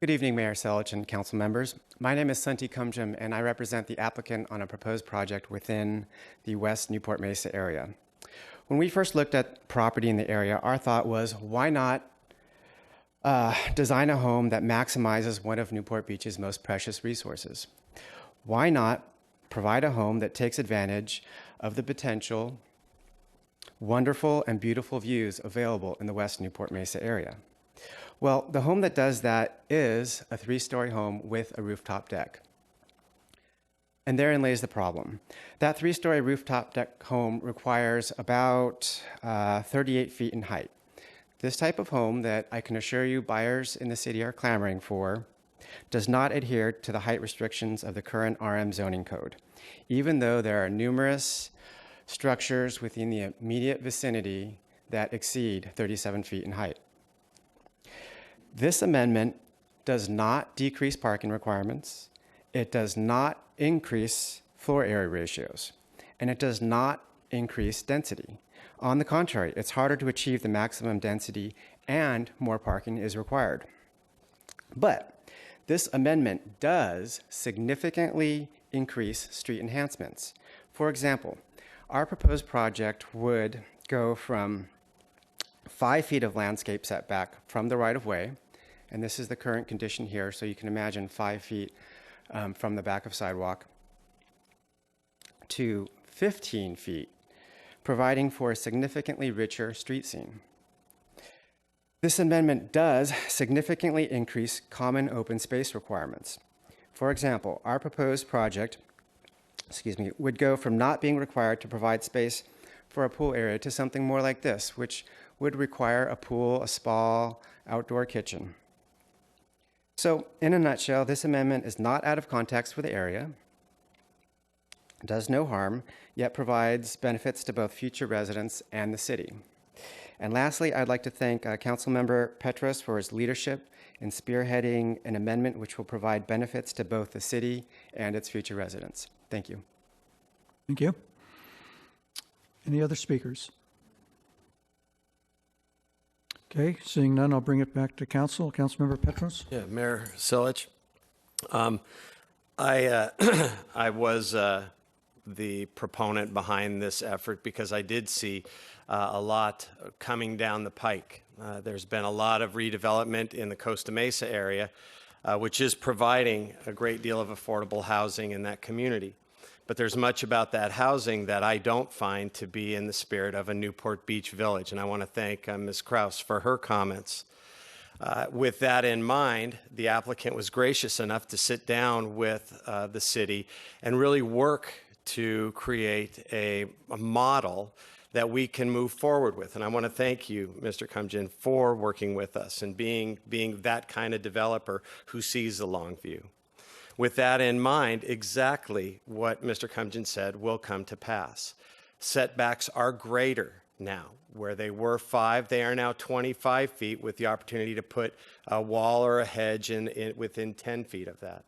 Speaker 19: Good evening, Mayor Selich and council members. My name is Santi Kumjam, and I represent the applicant on a proposed project within the West Newport Mesa area. When we first looked at property in the area, our thought was, why not design a home that maximizes one of Newport Beach's most precious resources? Why not provide a home that takes advantage of the potential wonderful and beautiful views available in the West Newport Mesa area? Well, the home that does that is a 3-story home with a rooftop deck. And therein lays the problem. That 3-story rooftop deck home requires about 38 feet in height. This type of home that I can assure you buyers in the city are clamoring for does not adhere to the height restrictions of the current RM zoning code, even though there are numerous structures within the immediate vicinity that exceed 37 feet in height. This amendment does not decrease parking requirements, it does not increase floor area ratios, and it does not increase density. On the contrary, it's harder to achieve the maximum density and more parking is required. But this amendment does significantly increase street enhancements. For example, our proposed project would go from 5 feet of landscape setback from the right-of-way, and this is the current condition here, so you can imagine 5 feet from the back of sidewalk, to 15 feet, providing for a significantly richer street scene. This amendment does significantly increase common open space requirements. For example, our proposed project, would go from not being required to provide space for a pool area to something more like this, which would require a pool, a spa, outdoor kitchen. So, in a nutshell, this amendment is not out of context for the area, does no harm, yet provides benefits to both future residents and the city. And lastly, I'd like to thank Councilmember Petros for his leadership in spearheading an amendment which will provide benefits to both the city and its future residents. Thank you.
Speaker 2: Thank you. Any other speakers? Okay, seeing none, I'll bring it back to council. Councilmember Petros?
Speaker 7: Yeah, Mayor Selich. I was the proponent behind this effort because I did see a lot coming down the pike. There's been a lot of redevelopment in the Costa Mesa area, which is providing a great deal of affordable housing in that community. But there's much about that housing that I don't find to be in the spirit of a Newport Beach village, and I want to thank Ms. Kraus for her comments. With that in mind, the applicant was gracious enough to sit down with the city and really work to create a model that we can move forward with. And I want to thank you, Mr. Cumgen, for working with us and being that kind of developer who sees the long view. With that in mind, exactly what Mr. Cumgen said will come to pass. Setbacks are greater now. Where they were 5, they are now 25 feet with the opportunity to put a wall or a hedge within 10 feet of that.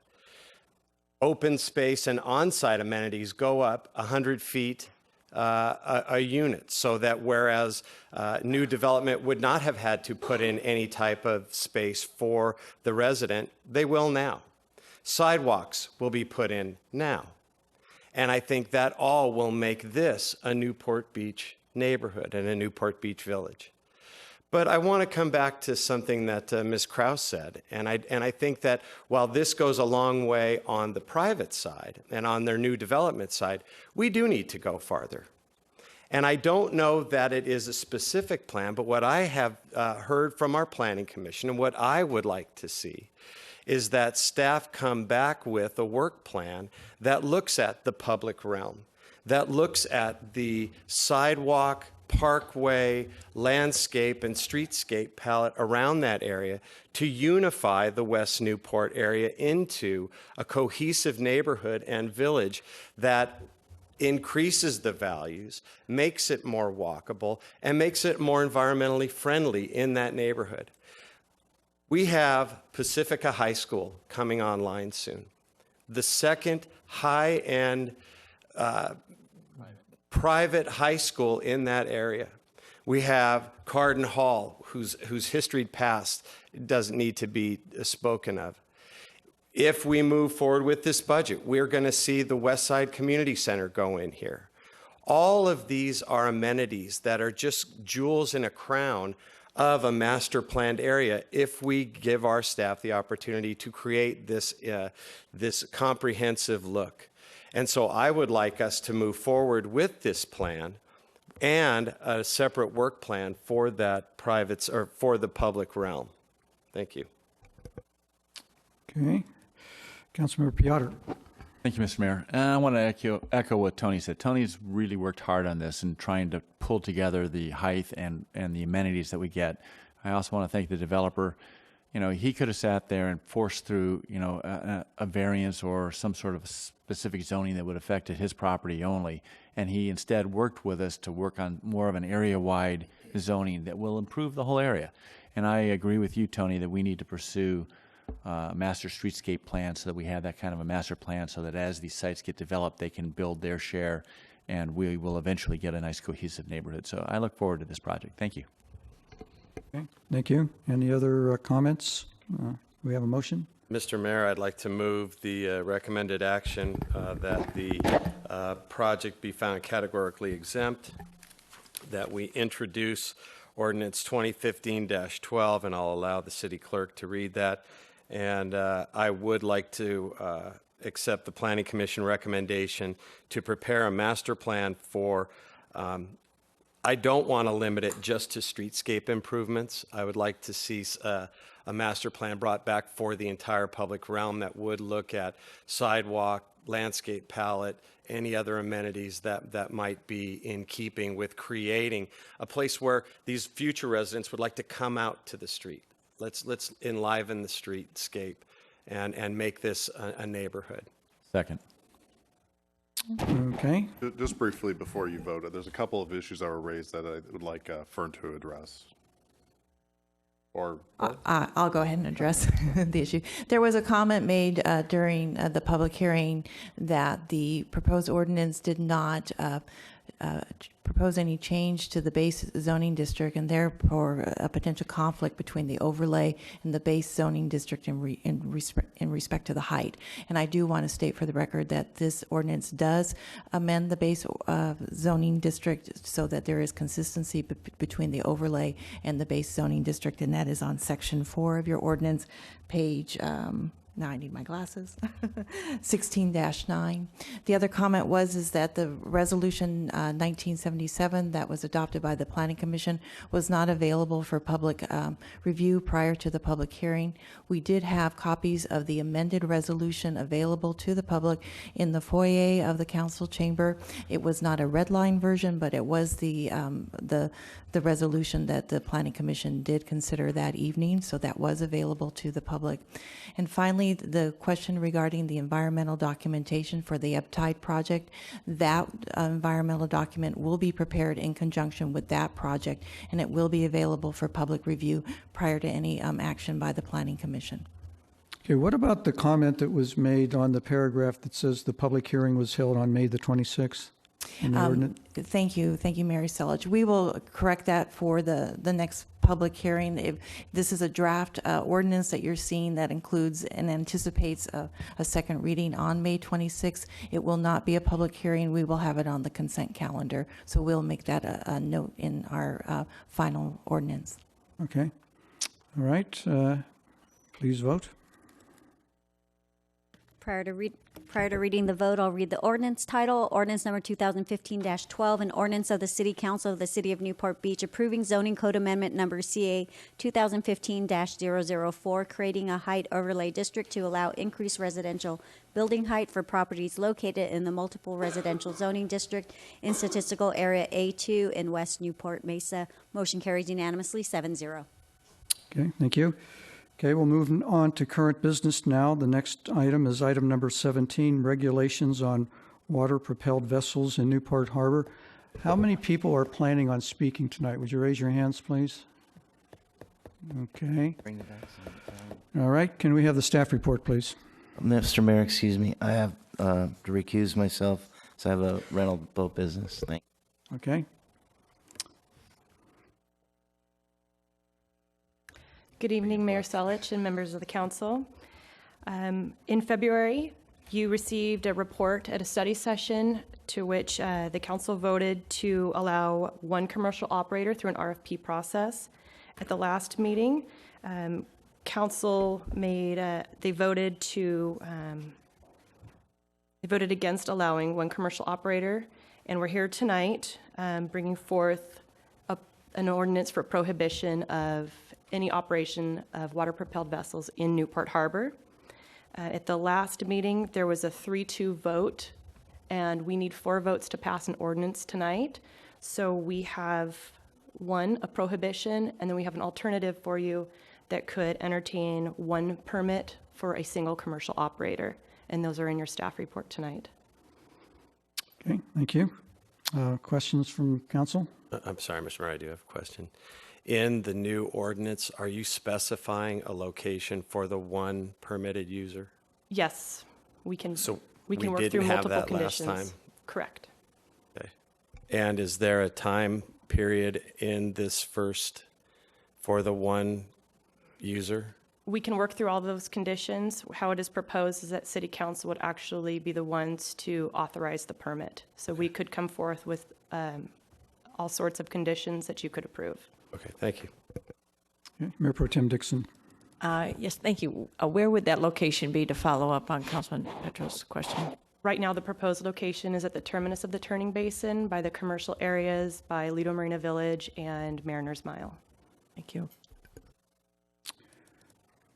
Speaker 7: Open space and on-site amenities go up 100 feet a unit, so that whereas new development would not have had to put in any type of space for the resident, they will now. Sidewalks will be put in now. And I think that all will make this a Newport Beach neighborhood and a Newport Beach village. But I want to come back to something that Ms. Kraus said, and I think that while this goes a long way on the private side and on their new development side, we do need to go farther. And I don't know that it is a specific plan, but what I have heard from our Planning Commission and what I would like to see is that staff come back with a work plan that looks at the public realm, that looks at the sidewalk, parkway, landscape, and streetscape palette around that area to unify the West Newport area into a cohesive neighborhood and village that increases the values, makes it more walkable, and makes it more environmentally friendly in that neighborhood. We have Pacifica High School coming online soon, the second high-end private high school in that area. We have Carden Hall, whose history past doesn't need to be spoken of. If we move forward with this budget, we're going to see the West Side Community Center go in here. All of these are amenities that are just jewels in a crown of a master planned area if we give our staff the opportunity to create this comprehensive look. And so I would like us to move forward with this plan and a separate work plan for that private or for the public realm. Thank you.
Speaker 2: Okay. Councilmember Piotr.
Speaker 6: Thank you, Mr. Mayor. And I want to echo what Tony said. Tony's really worked hard on this and trying to pull together the height and the amenities that we get. I also want to thank the developer. You know, he could have sat there and forced through, you know, a variance or some sort of specific zoning that would have affected his property only. And he instead worked with us to work on more of an area-wide zoning that will improve the whole area. And I agree with you, Tony, that we need to pursue master streetscape plan so that we have that kind of a master plan so that as these sites get developed, they can build their share and we will eventually get a nice cohesive neighborhood. So I look forward to this project. Thank you.
Speaker 2: Okay. Thank you. Any other comments? We have a motion?
Speaker 7: Mr. Mayor, I'd like to move the recommended action that the project be found categorically exempt, that we introduce ordinance 2015-12, and I'll allow the city clerk to read that. And I would like to accept the Planning Commission recommendation to prepare a master plan for, I don't want to limit it just to streetscape improvements. I would like to see a master plan brought back for the entire public realm that would look at sidewalk, landscape palette, any other amenities that might be in keeping with creating a place where these future residents would like to come out to the street. Let's enliven the streetscape and make this a neighborhood.
Speaker 6: Second.
Speaker 2: Okay.
Speaker 3: Just briefly before you vote, there's a couple of issues that were raised that I would like Fern to address.
Speaker 15: I'll go ahead and address the issue. There was a comment made during the public hearing that the proposed ordinance did not propose any change to the base zoning district, and therefore a potential conflict between the overlay and the base zoning district in respect to the height. And I do want to state for the record that this ordinance does amend the base zoning district so that there is consistency between the overlay and the base zoning district, and that is on section 4 of your ordinance, page now I need my glasses, 16-9. The other comment is that the resolution 1977 that was adopted by the Planning Commission was not available for public review prior to the public hearing. We did have copies of the amended resolution available to the public in the foyer of the council chamber. It was not a red line version, but it was the resolution that the Planning Commission did consider that evening, so that was available to the public. And finally, the question regarding the environmental documentation for the Uptide project, that environmental document will be prepared in conjunction with that project, and it will be available for public review prior to any action by the Planning Commission.
Speaker 2: Okay, what about the comment that was made on the paragraph that says the public hearing was held on May the 26th? In the ordinance?
Speaker 15: Thank you, Mary Selich. We will correct that for the next public hearing. If this is a draft ordinance that you're seeing that includes and anticipates a second reading on May 26th, it will not be a public hearing. We will have it on the consent calendar. So we'll make that a note in our final ordinance.
Speaker 2: Okay. All right. Please vote.
Speaker 1: Prior to reading the vote, I'll read the ordinance title, ordinance number 2015-12, an ordinance of the City Council of the City of Newport Beach approving zoning code amendment number CA 2015-004, creating a height overlay district to allow increased residential building height for properties located in the multiple residential zoning district in statistical area A2 in West Newport Mesa. Motion carries unanimously, 7-0.
Speaker 2: Okay, thank you. Okay, we'll move on to current business now. The next item is item number 17, regulations on water-propelled vessels in Newport Harbor. How many people are planning on speaking tonight? Would you raise your hands, please? Okay. All right, can we have the staff report, please?
Speaker 20: Mr. Mayor, excuse me. I have to recuse myself, so I have a rental boat business. Thank you.
Speaker 2: Okay.
Speaker 21: Good evening, Mayor Selich and members of the council. In February, you received a report at a study session to which the council voted to allow one commercial operator through an RFP process. At the last meeting, council they voted against allowing one commercial operator, and we're here tonight bringing forth an ordinance for prohibition of any operation of water-propelled vessels in Newport Harbor. At the last meeting, there was a 3-2 vote, and we need 4 votes to pass an ordinance tonight. So we have a prohibition, and then we have an alternative for you that could entertain 1 permit for a single commercial operator, and those are in your staff report tonight.
Speaker 2: Okay, thank you. Questions from council?
Speaker 7: I'm sorry, Mr. Mayor, I do have a question. In the new ordinance, are you specifying a location for the 1 permitted user?
Speaker 21: Yes, we can.
Speaker 7: So
Speaker 21: we can work through multiple conditions. Last time? Correct.
Speaker 7: Okay. And is there a time period in this first for the 1 user?
Speaker 21: We can work through all those conditions. How it is proposed is that City Council would actually be the ones to authorize the permit. So we could come forth with all sorts of conditions that you could approve.
Speaker 7: Okay, thank you.
Speaker 2: Okay. Mayor Pro Tem Dixon.
Speaker 9: Yes, thank you. Where would that location be, to follow up on Councilman Petro's question?
Speaker 21: Right now, the proposed location is at the terminus of the turning basin, by the commercial areas, by Lido Marina Village and Mariners Mile.
Speaker 9: Thank you.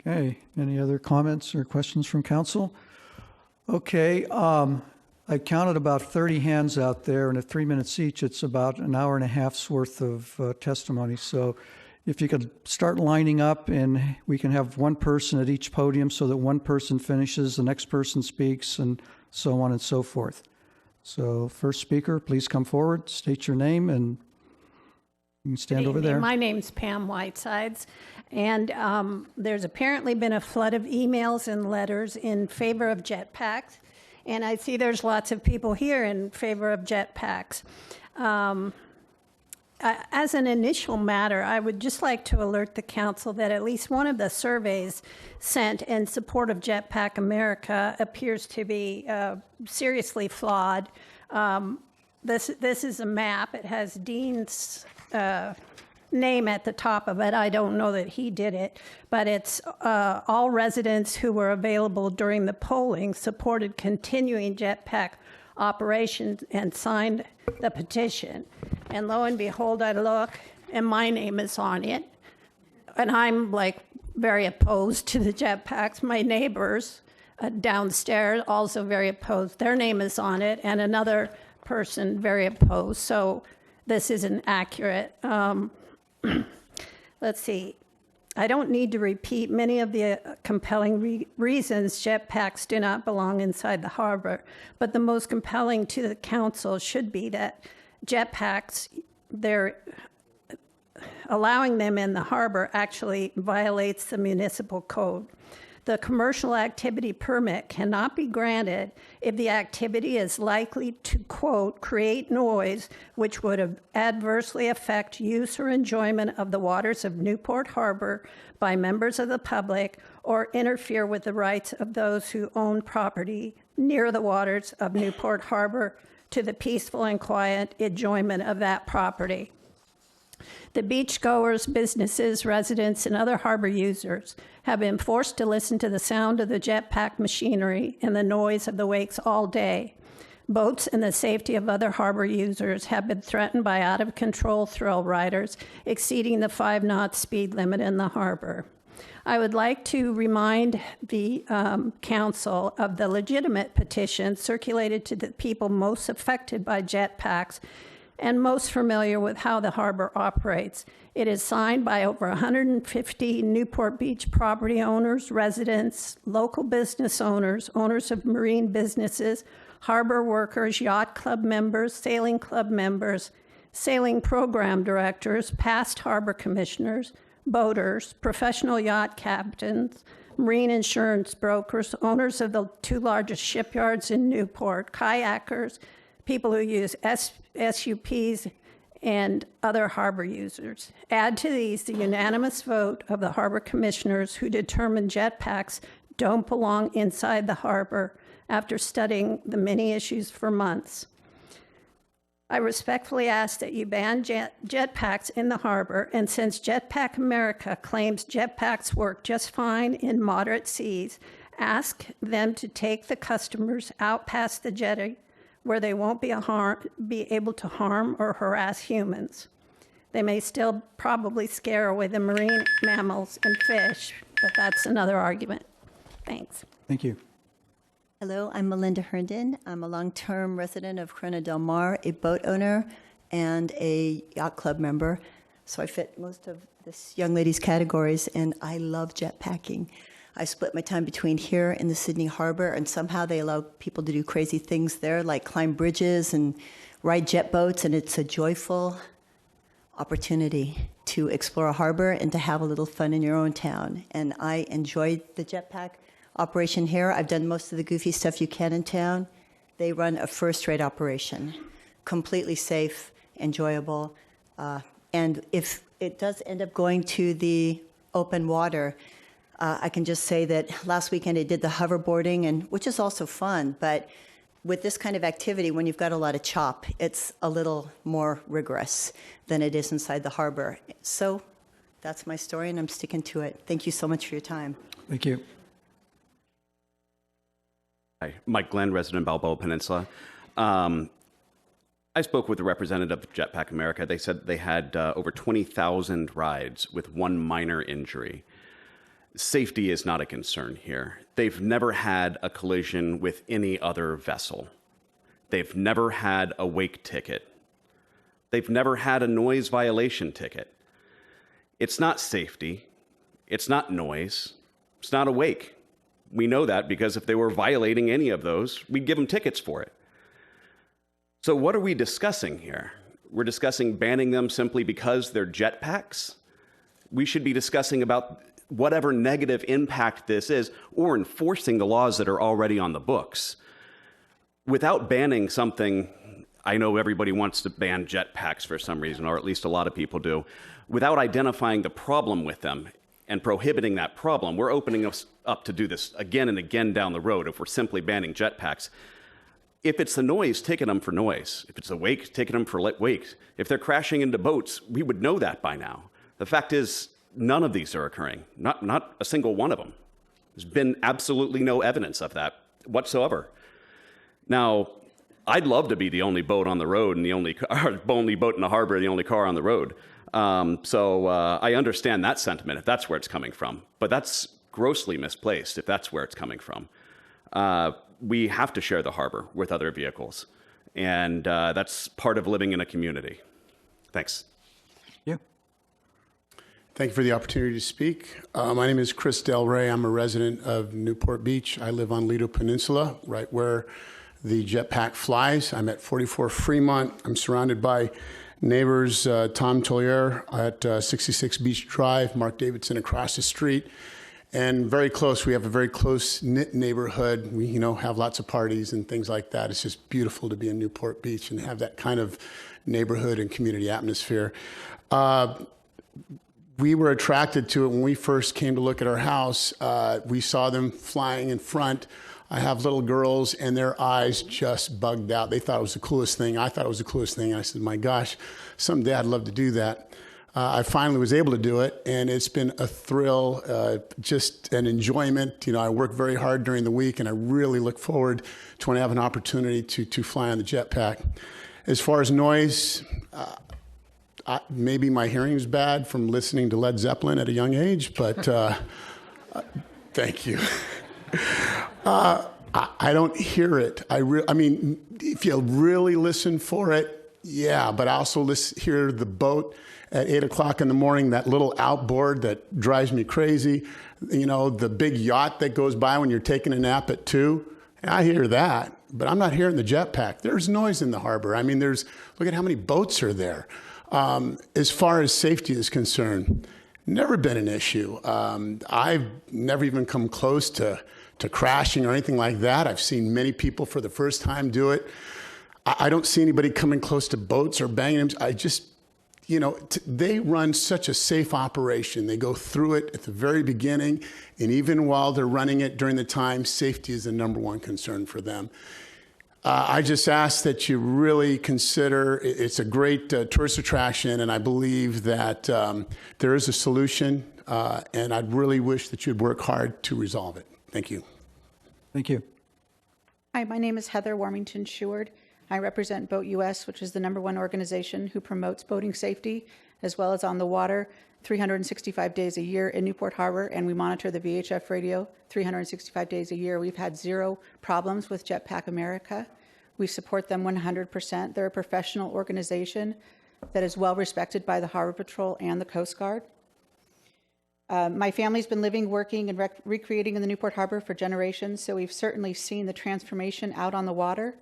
Speaker 2: Okay, any other comments or questions from council? Okay, I counted about 30 hands out there, and at 3 minutes each, it's about an hour and a half's worth of testimony. So if you could start lining up, and we can have 1 person at each podium so that 1 person finishes, the next person speaks, and so on and so forth. So first speaker, please come forward, state your name, and you can stand over there.
Speaker 22: My name's Pam Whitesides, and there's apparently been a flood of emails and letters in favor of jetpacks. And I see there's lots of people here in favor of jetpacks. As an initial matter, I would just like to alert the council that at least one of the surveys sent in support of Jetpack America appears to be seriously flawed. This is a map. It has Dean's name at the top of it. I don't know that he did it, but it's all residents who were available during the polling supported continuing jetpack operations and signed the petition. And lo and behold, I look, and my name is on it. And I'm like very opposed to the jetpacks. My neighbors downstairs also very opposed. Their name is on it, and another person very opposed. So this isn't accurate. Let's see. I don't need to repeat many of the compelling reasons jetpacks do not belong inside the harbor, but the most compelling to the council should be that jetpacks, allowing them in the harbor actually violates the municipal code. The commercial activity permit cannot be granted if the activity is likely to, quote, create noise which would adversely affect use or enjoyment of the waters of Newport Harbor by members of the public or interfere with the rights of those who own property near the waters of Newport Harbor to the peaceful and quiet enjoyment of that property. The beachgoers, businesses, residents, and other harbor users have been forced to listen to the sound of the jetpack machinery and the noise of the wakes all day. Boats and the safety of other harbor users have been threatened by out-of-control thrill riders exceeding the 5-knot speed limit in the harbor. I would like to remind the council of the legitimate petition circulated to the people most affected by jetpacks and most familiar with how the harbor operates. It is signed by over 150 Newport Beach property owners, residents, local business owners, owners of marine businesses, harbor workers, yacht club members, sailing club members, sailing program directors, past harbor commissioners, boaters, professional yacht captains, marine insurance brokers, owners of the 2 largest shipyards in Newport, kayakers, people who use SUPs, and other harbor users. Add to these the unanimous vote of the harbor commissioners who determined jetpacks don't belong inside the harbor after studying the many issues for months. I respectfully ask that you ban jetpacks in the harbor, and since Jetpack America claims jetpacks work just fine in moderate seas, ask them to take the customers out past the jetty where they won't be able to harm or harass humans. They may still probably scare away the marine mammals and fish, but that's another argument. Thanks.
Speaker 2: Thank you.
Speaker 5: Hello, I'm Melinda Herndon. I'm a long-term resident of Corona del Mar, a boat owner, and a yacht club member. So I fit most of this young lady's categories, and I love jetpacking. I split my time between here and the Sydney Harbor, and somehow they allow people to do crazy things there, like climb bridges and ride jet boats, and it's a joyful opportunity to explore a harbor and to have a little fun in your own town. And I enjoyed the jetpack operation here. I've done most of the goofy stuff you can in town. They run a first-rate operation, completely safe, enjoyable, and if it does end up going to the open water, I can just say that last weekend I did the hoverboarding, and which is also fun, but with this kind of activity, when you've got a lot of chop, it's a little more rigorous than it is inside the harbor. So that's my story, and I'm sticking to it. Thank you so much for your time.
Speaker 2: Thank you.
Speaker 14: Hi, Mike Glenn, resident of Balboa Peninsula. I spoke with the representative of Jetpack America. They said they had over 20,000 rides with one minor injury. Safety is not a concern here. They've never had a collision with any other vessel. They've never had a wake ticket. They've never had a noise violation ticket. It's not safety. It's not noise. It's not a wake. We know that because if they were violating any of those, we'd give them tickets for it. So what are we discussing here? We're discussing banning them simply because they're jetpacks? We should be discussing about whatever negative impact this is, or enforcing the laws that are already on the books. without banning something, I know everybody wants to ban jetpacks for some reason, or at least a lot of people do, without identifying the problem with them and prohibiting that problem, we're opening us up to do this again and again down the road if we're simply banning jetpacks. If it's the noise, ticket them for noise. If it's the wake, ticket them for wake. If they're crashing into boats, we would know that by now. The fact is, none of these are occurring, not a single one of them. There's been absolutely no evidence of that whatsoever. Now, I'd love to be the only boat on the road and the only boat in the harbor, the only car on the road. So I understand that sentiment if that's where it's coming from, but that's grossly misplaced if that's where it's coming from. We have to share the harbor with other vehicles, and that's part of living in a community. Thanks.
Speaker 2: Yeah.
Speaker 8: Thank you for the opportunity to speak. My name is Chris Del Rey. I'm a resident of Newport Beach. I live on Lido Peninsula, right where the jetpack flies. I'm at 44 Fremont. I'm surrounded by neighbors, Tom Tollier at 66 Beach Drive, Mark Davidson across the street, and very close. We have a very close-knit neighborhood. We, have lots of parties and things like that. It's just beautiful to be in Newport Beach and have that kind of neighborhood and community atmosphere. We were attracted to it when we first came to look at our house. We saw them flying in front. I have little girls, and their eyes just bugged out. They thought it was the coolest thing. I thought it was the coolest thing. I said, my gosh, someday I'd love to do that. I finally was able to do it, and it's been a thrill, just an enjoyment. I work very hard during the week, and I really look forward to when I have an opportunity to fly on the jetpack. As far as noise, maybe my hearing is bad from listening to Led Zeppelin at a young age, but thank you. I don't hear it. I mean, if you really listen for it, yeah, but I also hear the boat at 8 o'clock in the morning, that little outboard that drives me crazy. The big yacht that goes by when you're taking a nap at 2. I hear that, but I'm not hearing the jetpack. There's noise in the harbor. I mean, look at how many boats are there. As far as safety is concerned, never been an issue. I've never even come close to crashing or anything like that. I've seen many people for the first time do it. I don't see anybody coming close to boats or banging them. I just, they run such a safe operation. They go through it at the very beginning, and even while they're running it during the time, safety is the number one concern for them. I just ask that you really consider, it's a great tourist attraction, and I believe that there is a solution, and I'd really wish that you'd work hard to resolve it. Thank you.
Speaker 2: Thank you.
Speaker 11: Hi, my name is Heather Warmington Sheward. I represent Boat US, which is the #1 organization who promotes boating safety, as well as on the water, 365 days a year in Newport Harbor, and we monitor the VHF radio 365 days a year. We've had 0 problems with Jetpack America. We support them 100%. They're a professional organization that is well respected by the Harbor Patrol and the Coast Guard. My family's been living, working, and recreating in the Newport Harbor for generations, so we've certainly seen the transformation out on the water.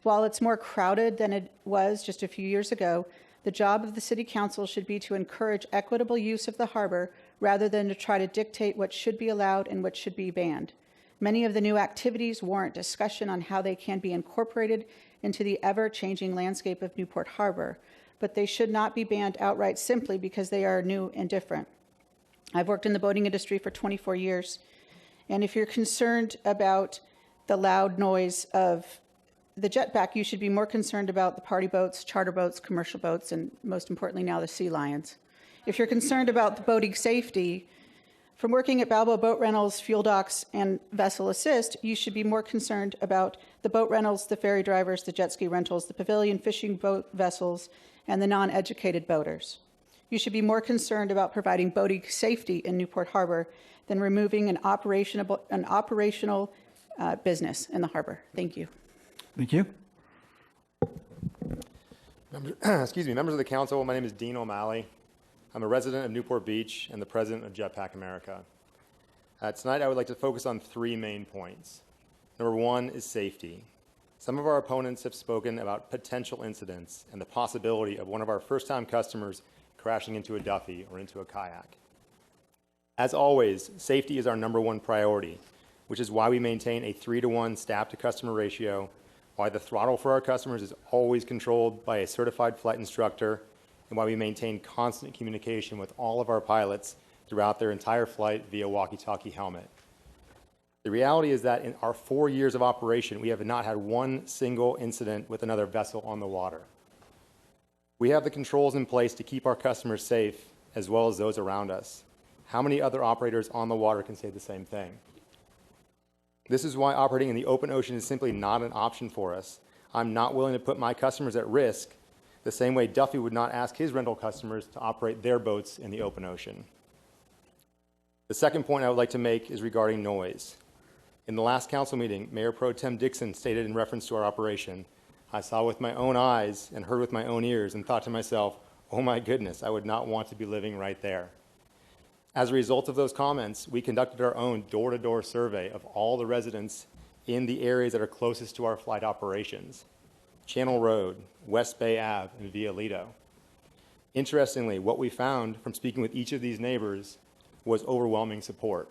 Speaker 11: While it's more crowded than it was just a few years ago, the job of the City Council should be to encourage equitable use of the harbor rather than to try to dictate what should be allowed and what should be banned. Many of the new activities warrant discussion on how they can be incorporated into the ever-changing landscape of Newport Harbor, but they should not be banned outright simply because they are new and different. I've worked in the boating industry for 24 years, and if you're concerned about the loud noise of the jetpack, you should be more concerned about the party boats, charter boats, commercial boats, and most importantly now the Sea Lions. If you're concerned about the boating safety, from working at Balboa Boat Rentals, Fuel Docks, and Vessel Assist, you should be more concerned about the boat rentals, the ferry drivers, the jet ski rentals, the pavilion fishing boat vessels, and the non-educated boaters. You should be more concerned about providing boating safety in Newport Harbor than removing an operational business in the harbor. Thank you.
Speaker 2: Thank you.
Speaker 23: Excuse me, members of the council, my name is Dean O'Malley. I'm a resident of Newport Beach and the president of Jetpack America. Tonight I would like to focus on 3 main points. Number 1 is safety. Some of our opponents have spoken about potential incidents and the possibility of one of our first-time customers crashing into a Duffy or into a kayak. As always, safety is our number 1 priority, which is why we maintain a 3-to-1 staff-to-customer ratio why the throttle for our customers is always controlled by a certified flight instructor, and why we maintain constant communication with all of our pilots throughout their entire flight via walkie-talkie helmet. The reality is that in our 4 years of operation, we have not had one single incident with another vessel on the water. We have the controls in place to keep our customers safe as well as those around us. How many other operators on the water can say the same thing? This is why operating in the open ocean is simply not an option for us. I'm not willing to put my customers at risk the same way Duffy would not ask his rental customers to operate their boats in the open ocean. The second point I would like to make is regarding noise. In the last council meeting, Mayor Pro Tem Dixon stated in reference to our operation, I saw with my own eyes and heard with my own ears and thought to myself, oh my goodness, I would not want to be living right there. As a result of those comments, we conducted our own door-to-door survey of all the residents in the areas that are closest to our flight operations: Channel Road, West Bay Ave, and Via Lido. Interestingly, what we found from speaking with each of these neighbors was overwhelming support.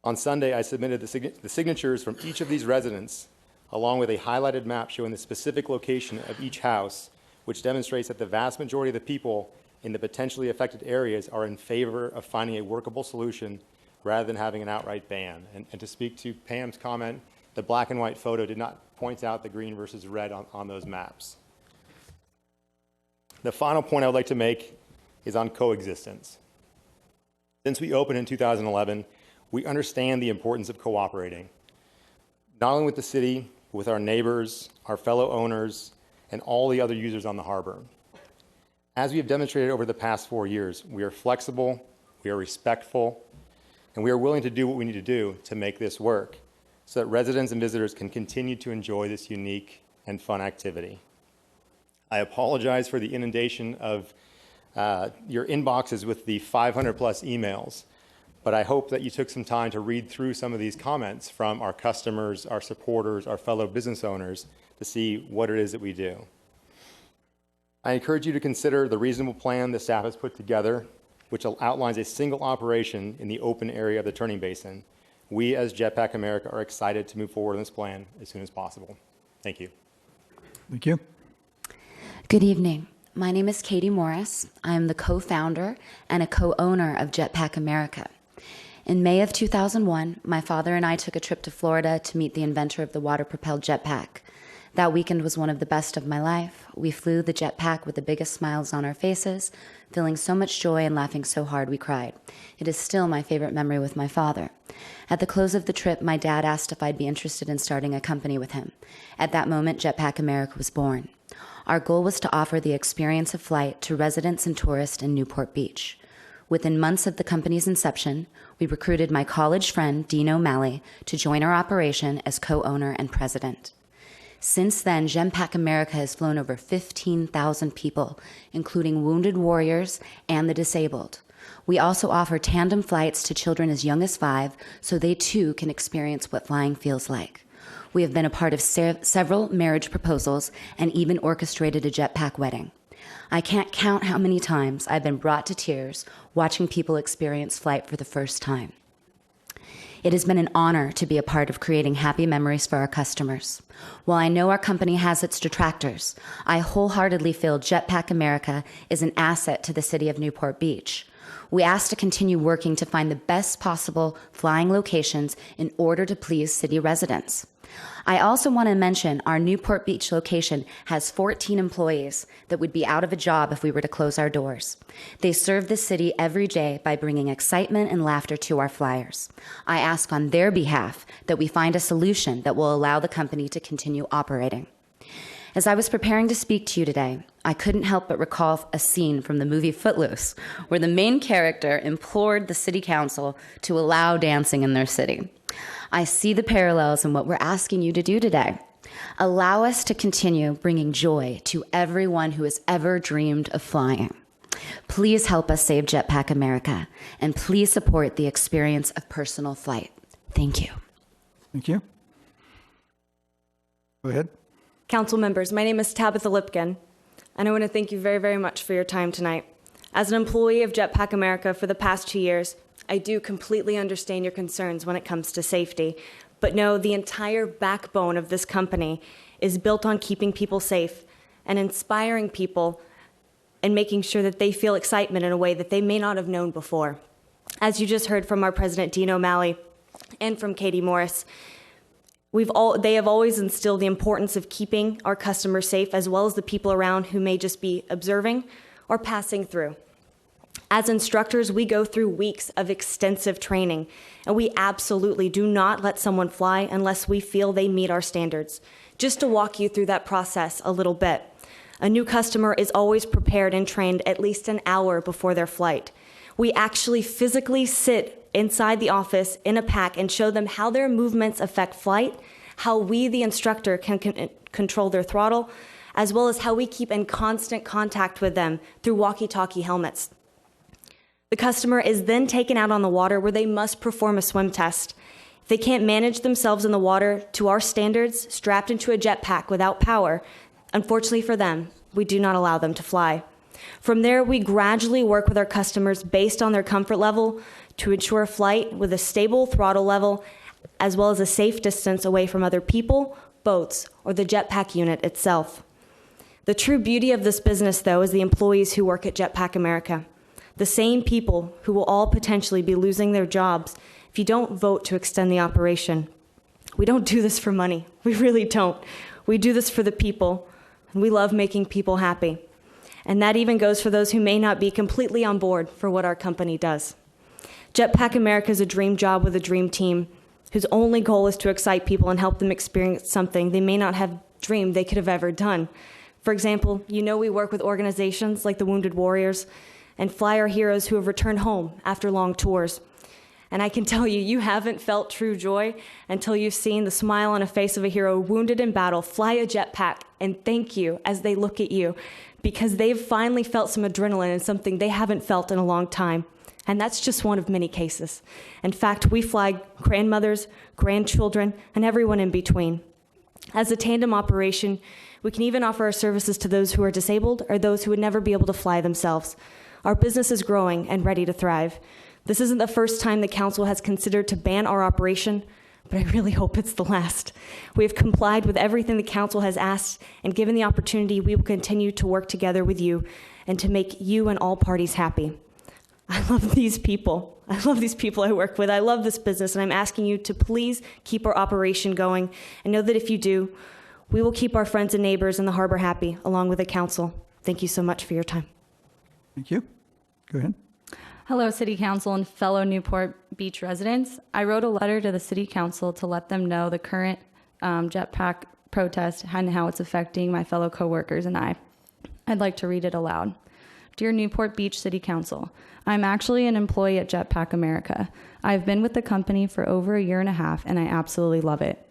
Speaker 23: On Sunday, I submitted the signatures from each of these residents, along with a highlighted map showing the specific location of each house, which demonstrates that the vast majority of the people in the potentially affected areas are in favor of finding a workable solution rather than having an outright ban. And to speak to Pam's comment, the black and white photo did not point out the green versus red on those maps. The final point I would like to make is on coexistence. Since we opened in 2011, we understand the importance of cooperating, not only with the city, but with our neighbors, our fellow owners, and all the other users on the harbor. As we have demonstrated over the past 4 years, we are flexible, we are respectful, and we are willing to do what we need to do to make this work so that residents and visitors can continue to enjoy this unique and fun activity. I apologize for the inundation of your inboxes with the 500 plus emails, but I hope that you took some time to read through some of these comments from our customers, our supporters, our fellow business owners to see what it is that we do. I encourage you to consider the reasonable plan the staff has put together, which outlines a single operation in the open area of the turning basin. We, as Jetpack America, are excited to move forward on this plan as soon as possible. Thank you.
Speaker 2: Thank you.
Speaker 4: Good evening. My name is Katie Morris. I am the co-founder and a co-owner of Jetpack America. In May of 2001, my father and I took a trip to Florida to meet the inventor of the water-propelled jetpack. That weekend was one of the best of my life. We flew the jetpack with the biggest smiles on our faces, feeling so much joy and laughing so hard we cried. It is still my favorite memory with my father. At the close of the trip, my dad asked if I'd be interested in starting a company with him. At that moment, Jetpack America was born. Our goal was to offer the experience of flight to residents and tourists in Newport Beach. Within months of the company's inception, we recruited my college friend, Dean O'Malley, to join our operation as co-owner and president. Since then, Jetpack America has flown over 15,000 people, including wounded warriors and the disabled. We also offer tandem flights to children as young as 5, so they too can experience what flying feels like. We have been a part of several marriage proposals and even orchestrated a jetpack wedding. I can't count how many times I've been brought to tears watching people experience flight for the first time. It has been an honor to be a part of creating happy memories for our customers. While I know our company has its detractors, I wholeheartedly feel Jetpack America is an asset to the city of Newport Beach. We ask to continue working to find the best possible flying locations in order to please city residents. I also want to mention our Newport Beach location has 14 employees that would be out of a job if we were to close our doors. They serve the city every day by bringing excitement and laughter to our flyers. I ask on their behalf that we find a solution that will allow the company to continue operating. As I was preparing to speak to you today, I couldn't help but recall a scene from the movie Footloose, where the main character implored the city council to allow dancing in their city. I see the parallels in what we're asking you to do today. Allow us to continue bringing joy to everyone who has ever dreamed of flying. Please help us save Jetpack America, and please support the experience of personal flight. Thank you.
Speaker 2: Thank you. Go ahead.
Speaker 12: Council members, my name is Tabitha Lipkin, and I want to thank you very, very much for your time tonight. As an employee of Jetpack America for the past 2 years, I do completely understand your concerns when it comes to safety, But no, the entire backbone of this company is built on keeping people safe and inspiring people and making sure that they feel excitement in a way that they may not have known before. As you just heard from our president, Dean O'Malley, and from Katie Morris, they have always instilled the importance of keeping our customers safe, as well as the people around who may just be observing or passing through. As instructors, we go through weeks of extensive training, and we absolutely do not let someone fly unless we feel they meet our standards. Just to walk you through that process a little bit, a new customer is always prepared and trained at least an hour before their flight. We actually physically sit inside the office in a pack and show them how their movements affect flight, how we, the instructor, can control their throttle, as well as how we keep in constant contact with them through walkie-talkie helmets. The customer is then taken out on the water where they must perform a swim test. If they can't manage themselves in the water to our standards, strapped into a jetpack without power, unfortunately for them, we do not allow them to fly. From there, we gradually work with our customers based on their comfort level to ensure flight with a stable throttle level, as well as a safe distance away from other people, boats, or the jetpack unit itself. The true beauty of this business, though, is the employees who work at Jetpack America. The same people who will all potentially be losing their jobs if you don't vote to extend the operation. We don't do this for money. We really don't. We do this for the people, and we love making people happy. And that even goes for those who may not be completely on board for what our company does. Jetpack America is a dream job with a dream team whose only goal is to excite people and help them experience something they may not have dreamed they could have ever done. For example, we work with organizations like the Wounded Warriors and fly our heroes who have returned home after long tours. And I can tell you, you haven't felt true joy until you've seen the smile on a face of a hero wounded in battle fly a jetpack and thank you as they look at you, because they've finally felt some adrenaline and something they haven't felt in a long time. And that's just one of many cases. In fact, we fly grandmothers, grandchildren, and everyone in between. As a tandem operation, we can even offer our services to those who are disabled or those who would never be able to fly themselves. Our business is growing and ready to thrive. This isn't the first time the council has considered to ban our operation, but I really hope it's the last. We have complied with everything the council has asked, and given the opportunity, we will continue to work together with you and to make you and all parties happy. I love these people. I love these people I work with. I love this business, and I'm asking you to please keep our operation going, and know that if you do, we will keep our friends and neighbors in the harbor happy, along with the council. Thank you so much for your time.
Speaker 2: Thank you. Go ahead.
Speaker 10: Hello, City Council and fellow Newport Beach residents. I wrote a letter to the City Council to let them know the current jetpack protest and how it's affecting my fellow coworkers and I. I'd like to read it aloud. Dear Newport Beach City Council, I'm actually an employee at Jetpack America. I've been with the company for over a year and a half, and I absolutely love it.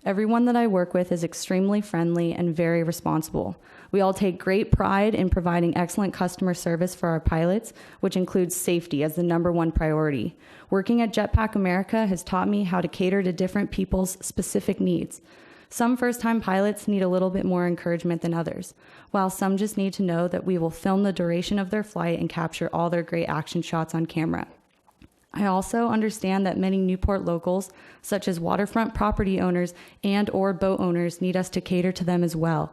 Speaker 10: Everyone that I work with is extremely friendly and very responsible. We all take great pride in providing excellent customer service for our pilots, which includes safety as the #1 priority. Working at Jetpack America has taught me how to cater to different people's specific needs. Some first-time pilots need a little bit more encouragement than others, while some just need to know that we will film the duration of their flight and capture all their great action shots on camera. I also understand that many Newport locals, such as waterfront property owners and/or boat owners, need us to cater to them as well.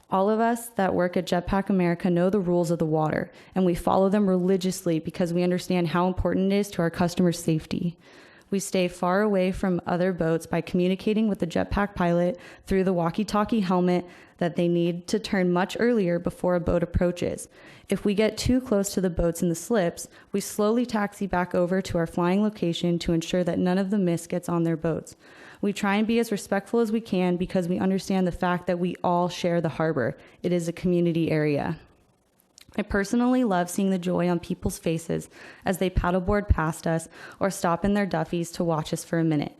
Speaker 10: All of us that work at Jetpack America know the rules of the water, and we follow them religiously because we understand how important it is to our customers' safety. We stay far away from other boats by communicating with the jetpack pilot through the walkie-talkie helmet that they need to turn much earlier before a boat approaches. If we get too close to the boats in the slips, we slowly taxi back over to our flying location to ensure that none of the mist gets on their boats. We try and be as respectful as we can because we understand the fact that we all share the harbor. It is a community area. I personally love seeing the joy on people's faces as they paddleboard past us or stop in their Duffies to watch us for a minute.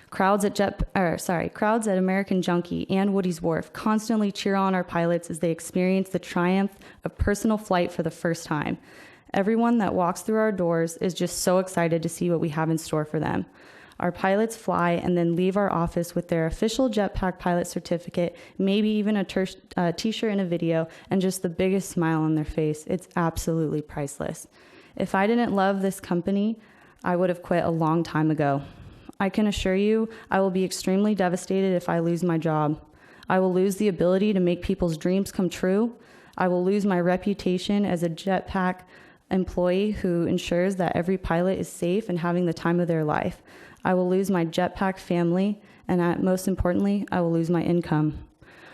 Speaker 10: Crowds at American Junkie and Woody's Wharf constantly cheer on our pilots as they experience the triumph of personal flight for the first time. Everyone that walks through our doors is just so excited to see what we have in store for them. Our pilots fly and then leave our office with their official jetpack pilot certificate, maybe even a t-shirt and a video, and just the biggest smile on their face. It's absolutely priceless. If I didn't love this company, I would have quit a long time ago. I can assure you I will be extremely devastated if I lose my job. I will lose the ability to make people's dreams come true. I will lose my reputation as a jetpack employee who ensures that every pilot is safe and having the time of their life. I will lose my jetpack family, and most importantly, I will lose my income.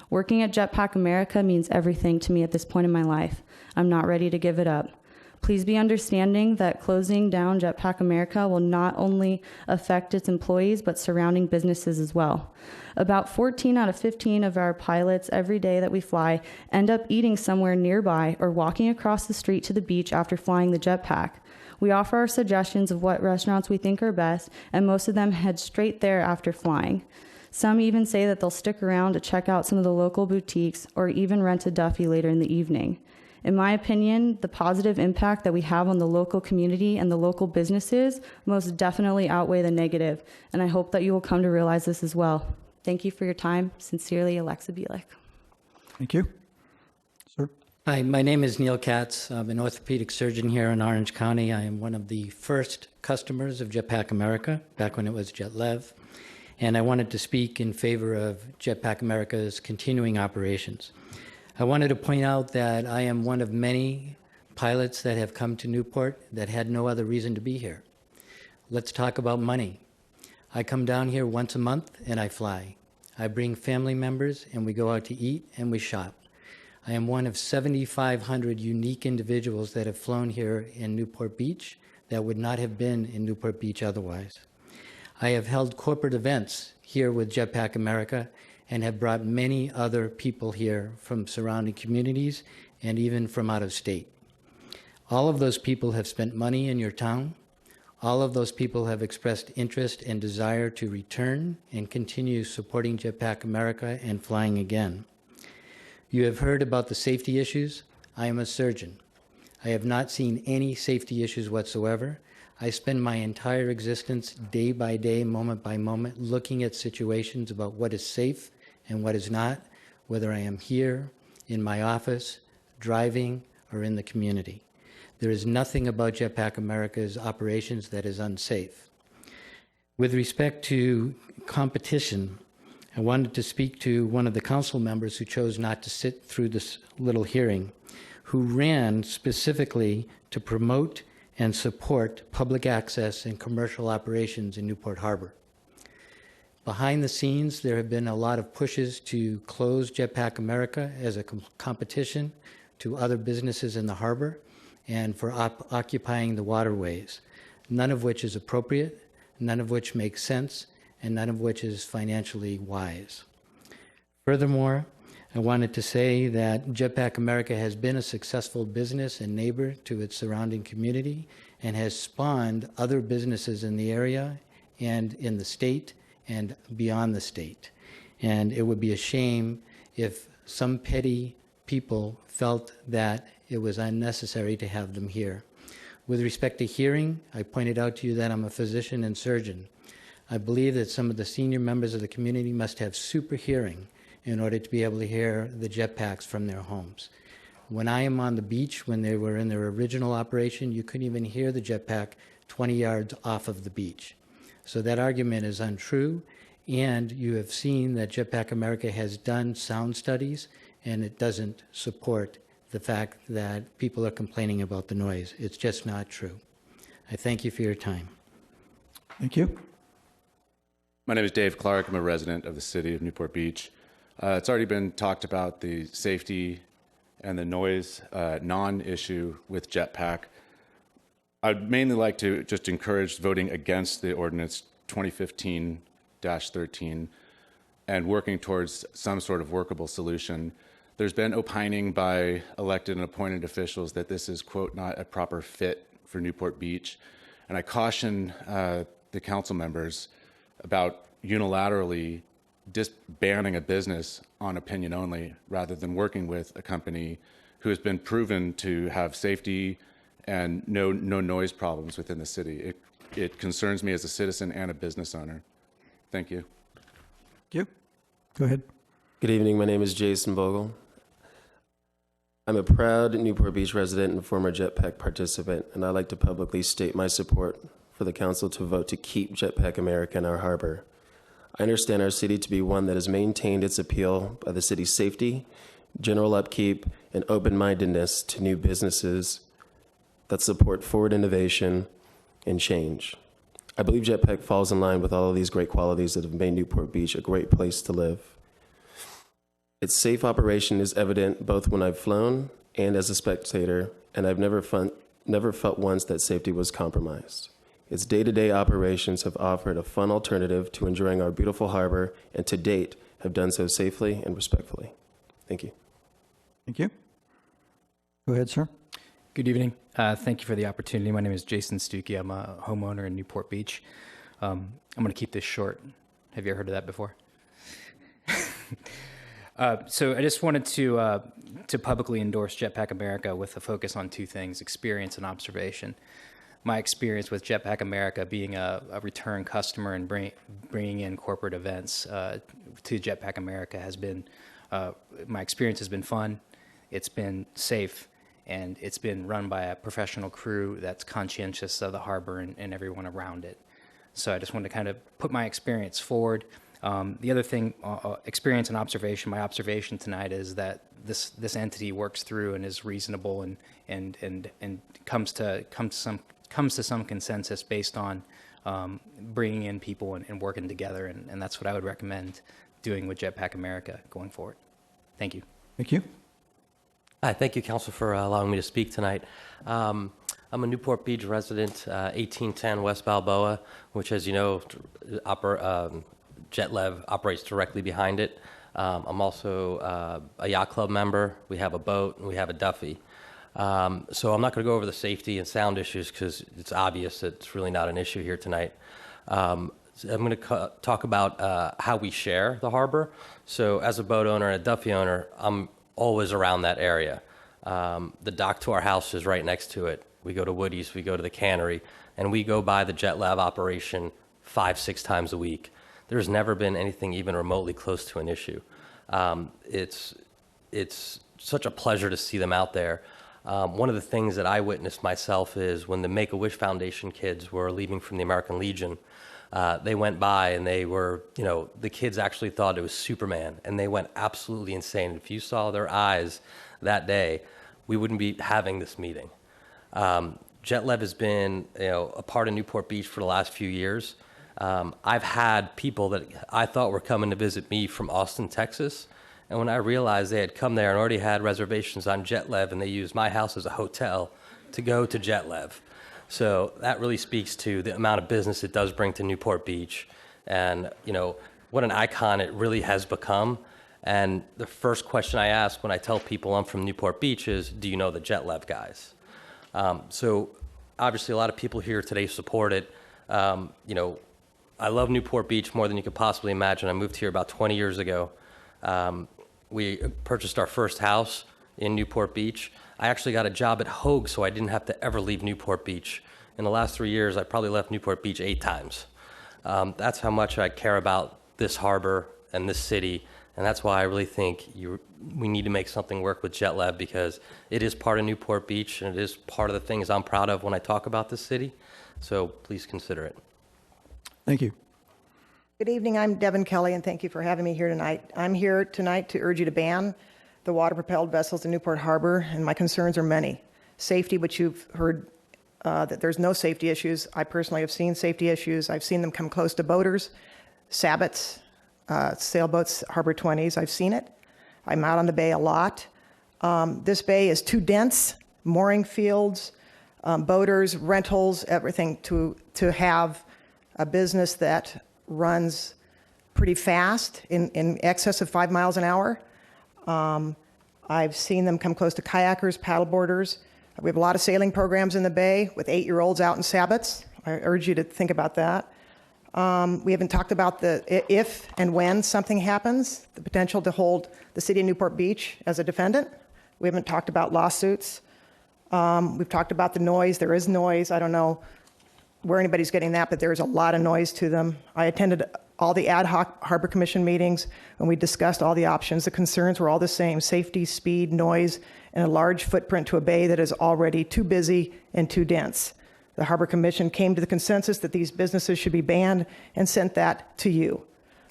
Speaker 10: Working at Jetpack America means everything to me at this point in my life. I'm not ready to give it up. Please be understanding that closing down Jetpack America will not only affect its employees, but surrounding businesses as well. About 14 out of 15 of our pilots every day that we fly end up eating somewhere nearby or walking across the street to the beach after flying the jetpack. We offer our suggestions of what restaurants we think are best, and most of them head straight there after flying. Some even say that they'll stick around to check out some of the local boutiques or even rent a Duffy later in the evening. In my opinion, the positive impact that we have on the local community and the local businesses most definitely outweigh the negative, and I hope that you will come to realize this as well. Thank you for your time. Sincerely, Alexa Bielik.
Speaker 2: Thank you. Sir?
Speaker 13: Hi, my name is Neil Katz. I'm an orthopedic surgeon here in Orange County. I am one of the first customers of Jetpack America, back when it was JetLev, and I wanted to speak in favor of Jetpack America's continuing operations. I wanted to point out that I am one of many pilots that have come to Newport that had no other reason to be here. Let's talk about money. I come down here once a month and I fly. I bring family members and we go out to eat and we shop. I am one of 7,500 unique individuals that have flown here in Newport Beach that would not have been in Newport Beach otherwise. I have held corporate events here with Jetpack America and have brought many other people here from surrounding communities and even from out of state. All of those people have spent money in your town. All of those people have expressed interest and desire to return and continue supporting Jetpack America and flying again. You have heard about the safety issues. I am a surgeon. I have not seen any safety issues whatsoever. I spend my entire existence, day by day, moment by moment, looking at situations about what is safe and what is not, whether I am here, in my office, driving, or in the community. There is nothing about Jetpack America's operations that is unsafe. With respect to competition, I wanted to speak to one of the council members who chose not to sit through this little hearing, who ran specifically to promote and support public access and commercial operations in Newport Harbor. Behind the scenes, there have been a lot of pushes to close Jetpack America as a competition to other businesses in the harbor and for occupying the waterways, none of which is appropriate, none of which makes sense, and none of which is financially wise. Furthermore, I wanted to say that Jetpack America has been a successful business and neighbor to its surrounding community and has spawned other businesses in the area and in the state and beyond the state. And it would be a shame if some petty people felt that it was unnecessary to have them here. With respect to hearing, I pointed out to you that I'm a physician and surgeon. I believe that some of the senior members of the community must have super hearing in order to be able to hear the jetpacks from their homes. When I am on the beach, when they were in their original operation, you couldn't even hear the jetpack 20 yards off of the beach. So that argument is untrue, and you have seen that Jetpack America has done sound studies, and it doesn't support the fact that people are complaining about the noise. It's just not true. I thank you for your time.
Speaker 2: Thank you.
Speaker 16: My name is Dave Clark. I'm a resident of the city of Newport Beach. It's already been talked about the safety and the noise non-issue with Jetpack. I'd mainly like to just encourage voting against the ordinance 2015-13 and working towards some sort of workable solution. There's been opining by elected and appointed officials that this is, quote, not a proper fit for Newport Beach. And I caution the council members about unilaterally disbanding a business on opinion only rather than working with a company who has been proven to have safety and no noise problems within the city. It concerns me as a citizen and a business owner. Thank you.
Speaker 2: Thank you. Go ahead.
Speaker 17: Good evening. My name is Jason Vogel. I'm a proud Newport Beach resident and former Jetpack participant, and I'd like to publicly state my support for the council to vote to keep Jetpack America in our harbor. I understand our city to be one that has maintained its appeal by the city's safety, general upkeep, and open-mindedness to new businesses that support forward innovation and change. I believe Jetpack falls in line with all of these great qualities that have made Newport Beach a great place to live. Its safe operation is evident both when I've flown and as a spectator, and I've never felt once that safety was compromised. Its day-to-day operations have offered a fun alternative to enjoying our beautiful harbor, and to date have done so safely and respectfully. Thank you.
Speaker 2: Thank you. Go ahead, sir.
Speaker 6: Good evening. Thank you for the opportunity. My name is Jason Stuckey. I'm a homeowner in Newport Beach. I'm going to keep this short. Have you ever heard of that before? So I just wanted to publicly endorse Jetpack America with a focus on two things: experience and observation. My experience with Jetpack America, being a return customer and bringing in corporate events to Jetpack America, has been my experience has been fun. It's been safe, and it's been run by a professional crew that's conscientious of the harbor and everyone around it. So I just wanted to kind of put my experience forward. The other thing, experience and observation. My observation tonight is that this entity works through and is reasonable and comes to some consensus based on bringing in people and working together, and that's what I would recommend doing with Jetpack America going forward. Thank you.
Speaker 2: Thank you.
Speaker 18: Hi, thank you, Council, for allowing me to speak tonight. I'm a Newport Beach resident, 1810 West Balboa, which, as you know, JetLev operates directly behind it. I'm also a yacht club member. We have a boat and we have a Duffy. So I'm not going to go over the safety and sound issues because it's obvious that it's really not an issue here tonight. I'm going to talk about how we share the harbor. So as a boat owner and a Duffy owner, I'm always around that area. The dock to our house is right next to it. We go to Woody's, we go to the cannery, and we go by the JetLab operation 5-6 times a week. There's never been anything even remotely close to an issue. It's such a pleasure to see them out there. One of the things that I witnessed myself is when the Make-A-Wish Foundation kids were leaving from the American Legion, they went by and they were, the kids actually thought it was Superman, and they went absolutely insane. If you saw their eyes that day, we wouldn't be having this meeting. JetLev has been, a part of Newport Beach for the last few years. I've had people that I thought were coming to visit me from Austin, Texas, and when I realized they had come there and already had reservations on JetLev, and they used my house as a hotel to go to JetLev. So that really speaks to the amount of business it does bring to Newport Beach, and what an icon it really has become. And the first question I ask when I tell people I'm from Newport Beach is, do you know the JetLev guys? So obviously a lot of people here today support it. I love Newport Beach more than you could possibly imagine. I moved here about 20 years ago. We purchased our first house in Newport Beach. I actually got a job at Hogue, so I didn't have to ever leave Newport Beach. In the last 3 years, I probably left Newport Beach 8 times. That's how much I care about this harbor and this city, and that's why I really think we need to make something work with JetLab, because it is part of Newport Beach, and it is part of the things I'm proud of when I talk about this city. So please consider it.
Speaker 2: Thank you.
Speaker 19: Good evening. I'm Devin Kelly, and thank you for having me here tonight. I'm here tonight to urge you to ban the water-propelled vessels in Newport Harbor, and my concerns are many. Safety, which you've heard that there's no safety issues. I personally have seen safety issues. I've seen them come close to boaters, sabots, sailboats, Harbor 20s. I've seen it. I'm out on the bay a lot. This bay is too dense, mooring fields, boaters, rentals, everything to have a business that runs pretty fast, in excess of 5 miles an hour. I've seen them come close to kayakers, paddleboarders. We have a lot of sailing programs in the bay with 8-year-olds out in sabots. I urge you to think about that. We haven't talked about the if and when something happens, the potential to hold the city of Newport Beach as a defendant. We haven't talked about lawsuits. We've talked about the noise. There is noise. I don't know where anybody's getting that, but there is a lot of noise to them. I attended all the ad hoc Harbor Commission meetings, and we discussed all the options. The concerns were all the same: safety, speed, noise, and a large footprint to a bay that is already too busy and too dense. The Harbor Commission came to the consensus that these businesses should be banned and sent that to you.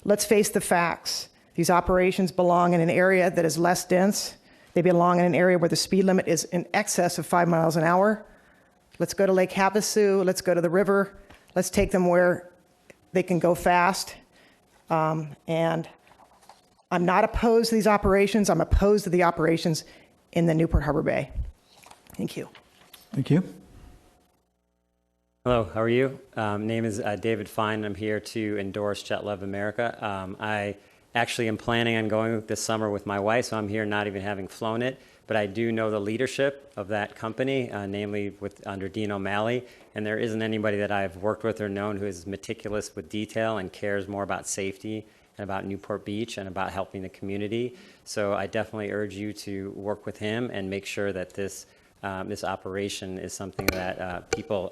Speaker 19: Let's face the facts. These operations belong in an area that is less dense. They belong in an area where the speed limit is in excess of 5 miles an hour. Let's go to Lake Havasu. Let's go to the river. Let's take them where they can go fast. And I'm not opposed to these operations. I'm opposed to the operations in the Newport Harbor Bay. Thank you.
Speaker 2: Thank you.
Speaker 1: Hello, how are you? Name is David Fine. I'm here to endorse Jet Love America. I actually am planning on going this summer with my wife, so I'm here not even having flown it. But I do know the leadership of that company, namely under Dean O'Malley, and there isn't anybody that I've worked with or known who is meticulous with detail and cares more about safety and about Newport Beach and about helping the community. So I definitely urge you to work with him and make sure that this operation is something that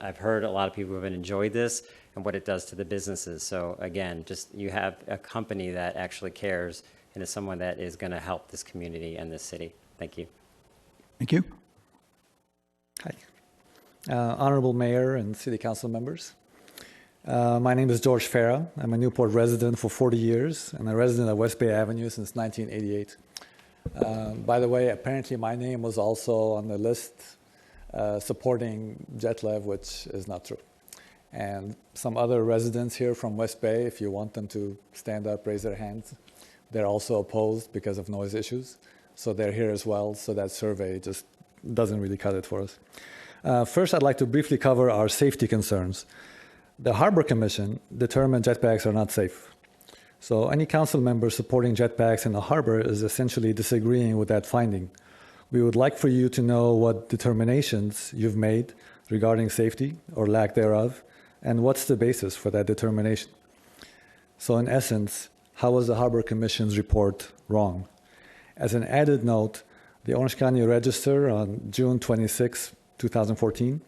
Speaker 1: I've heard a lot of people have enjoyed this and what it does to the businesses. So again, just you have a company that actually cares and is someone that is going to help this community and this city. Thank you.
Speaker 2: Thank you.
Speaker 3: Hi. Honorable Mayor and City Council members. My name is George Farah. I'm a Newport resident for 40 years and a resident of West Bay Avenue since 1988. By the way, apparently my name was also on the list supporting JetLev, which is not true. And some other residents here from West Bay, if you want them to stand up, raise their hands. They're also opposed because of noise issues. So they're here as well. So that survey just doesn't really cut it for us. First, I'd like to briefly cover our safety concerns. The Harbor Commission determined jetpacks are not safe. So any council member supporting jetpacks in the harbor is essentially disagreeing with that finding. We would like for you to know what determinations you've made regarding safety or lack thereof, and what's the basis for that determination. So in essence, how was the Harbor Commission's report wrong? As an added note, the Orange County Register on June 26, 2014,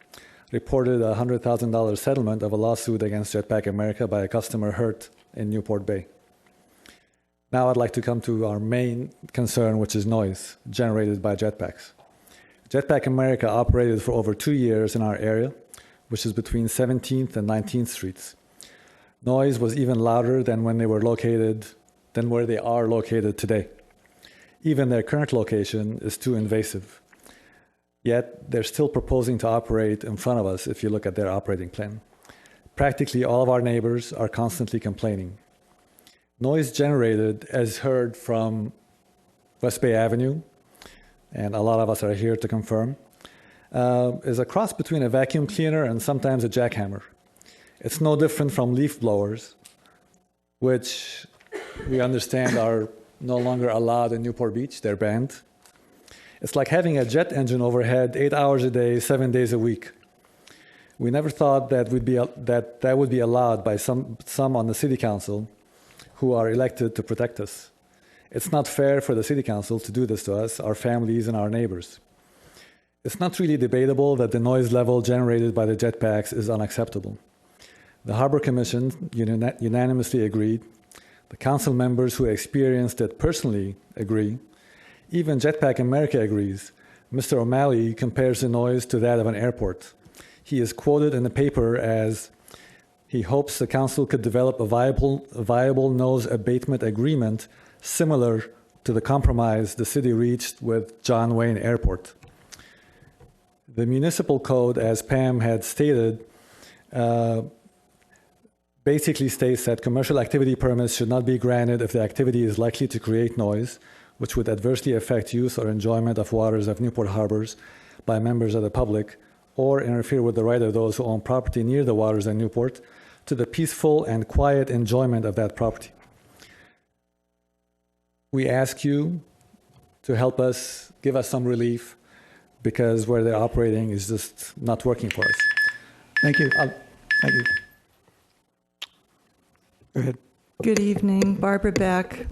Speaker 3: reported a $100,000 settlement of a lawsuit against Jetpack America by a customer hurt in Newport Bay. Now I'd like to come to our main concern, which is noise generated by jetpacks. Jetpack America operated for over 2 years in our area, which is between 17th and 19th Streets. Noise was even louder than where they are located today. Even their current location is too invasive. Yet they're still proposing to operate in front of us if you look at their operating plan. Practically all of our neighbors are constantly complaining. Noise generated, as heard from West Bay Avenue, and a lot of us are here to confirm, is a cross between a vacuum cleaner and sometimes a jackhammer. It's no different from leaf blowers, which we understand are no longer allowed in Newport Beach. They're banned. It's like having a jet engine overhead 8 hours a day, 7 days a week. We never thought that would be allowed by some on the city council who are elected to protect us. It's not fair for the city council to do this to us, our families, and our neighbors. It's not really debatable that the noise level generated by the jetpacks is unacceptable. The Harbor Commission unanimously agreed. The council members who experienced it personally agree. Even Jetpack America agrees. Mr. O'Malley compares the noise to that of an airport. He is quoted in the paper as, he hopes the council could develop a viable noise abatement agreement similar to the compromise the city reached with John Wayne Airport. The municipal code, as Pam had stated, basically states that commercial activity permits should not be granted if the activity is likely to create noise, which would adversely affect use or enjoyment of waters of Newport harbors by members of the public, or interfere with the right of those who own property near the waters of Newport to the peaceful and quiet enjoyment of that property. We ask you to help us, give us some relief, because where they're operating is just not working for us.
Speaker 2: Thank you. Thank you. Go ahead.
Speaker 15: Good evening, Barbara Beck.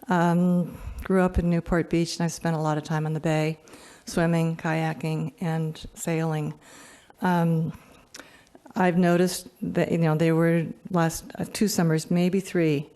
Speaker 15: Grew up in Newport Beach, and I've spent a lot of time on the bay, swimming, kayaking, and sailing. I've noticed that, they were last 2 summers, maybe 3.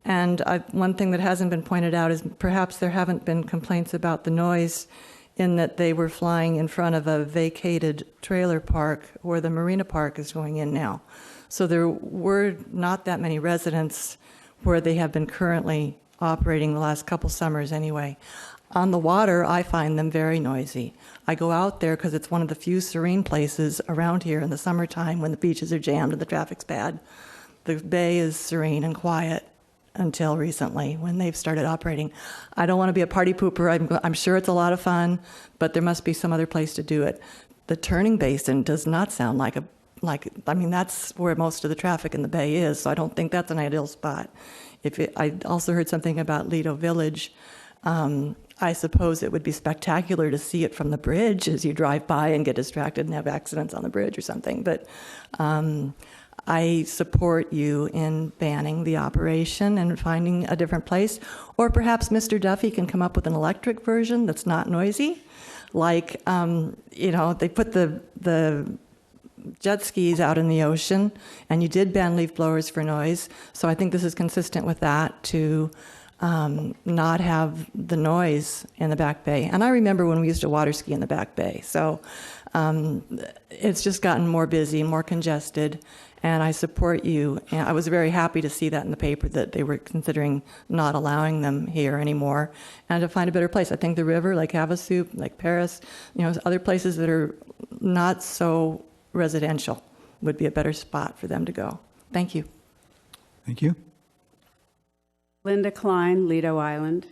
Speaker 15: And one thing that hasn't been pointed out is perhaps there haven't been complaints about the noise in that they were flying in front of a vacated trailer park where the Marina Park is going in now. So there were not that many residents where they have been currently operating the last couple summers anyway. On the water, I find them very noisy. I go out there because it's one of the few serene places around here in the summertime when the beaches are jammed and the traffic's bad. The bay is serene and quiet until recently when they've started operating. I don't want to be a party pooper. I'm sure it's a lot of fun, but there must be some other place to do it. The turning basin does not sound like that's where most of the traffic in the bay is, so I don't think that's an ideal spot. I also heard something about Lido Village. I suppose it would be spectacular to see it from the bridge as you drive by and get distracted and have accidents on the bridge or something. But I support you in banning the operation and finding a different place. Or perhaps Mr. Duffy can come up with an electric version that's not noisy. Like, they put the jet skis out in the ocean, and you did ban leaf blowers for noise. So I think this is consistent with that to not have the noise in the back bay. And I remember when we used to water ski in the back bay. So it's just gotten more busy, more congested, and I support you. And I was very happy to see that in the paper that they were considering not allowing them here anymore and to find a better place. I think the river, like Havasu, like Paris, other places that are not so residential would be a better spot for them to go. Thank you.
Speaker 2: Thank you.
Speaker 7: Linda Klein, Lido Island.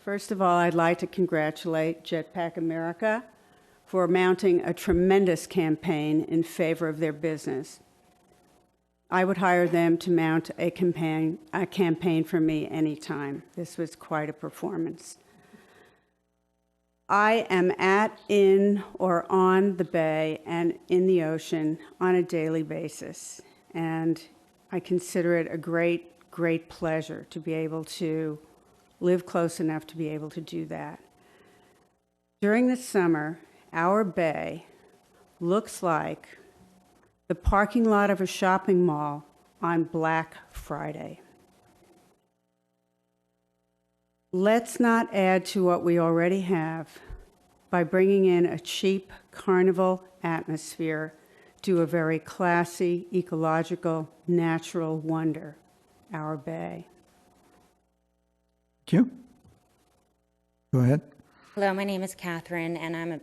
Speaker 7: First of all, I'd like to congratulate Jetpack America for mounting a tremendous campaign in favor of their business. I would hire them to mount a campaign for me anytime. This was quite a performance. I am at, in, or on the bay and in the ocean on a daily basis, and I consider it a great pleasure to be able to live close enough to be able to do that. During the summer, our bay looks like the parking lot of a shopping mall on Black Friday. Let's not add to what we already have by bringing in a cheap carnival atmosphere to a very classy, ecological, natural wonder, our bay.
Speaker 2: Thank you. Go ahead.
Speaker 20: Hello, my name is Catherine, and I'm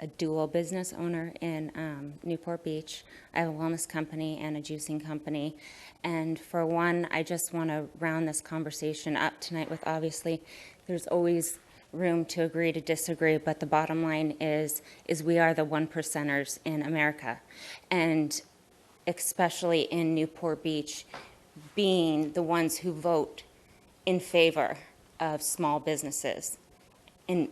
Speaker 20: a dual business owner in Newport Beach. I have a wellness company and a juicing company. And for one, I just want to round this conversation up tonight with, obviously, there's always room to agree to disagree, but the bottom line is we are the 1%ers in America. And especially in Newport Beach, being the ones who vote in favor of small businesses in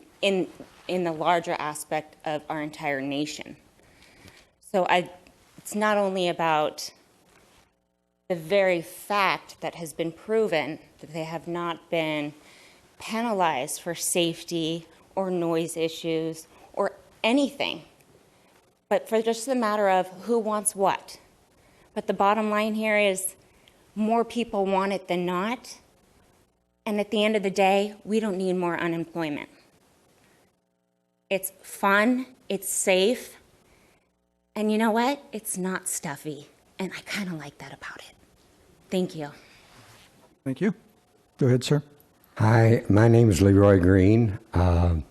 Speaker 20: the larger aspect of our entire nation. So it's not only about the very fact that has been proven that they have not been penalized for safety or noise issues or anything, but for just the matter of who wants what. But the bottom line here is more people want it than not. And at the end of the day, we don't need more unemployment. It's fun, it's safe, and you know what? It's not stuffy. And I kind of like that about it. Thank you.
Speaker 2: Thank you. Go ahead, sir.
Speaker 21: Hi, my name is Leroy Green. I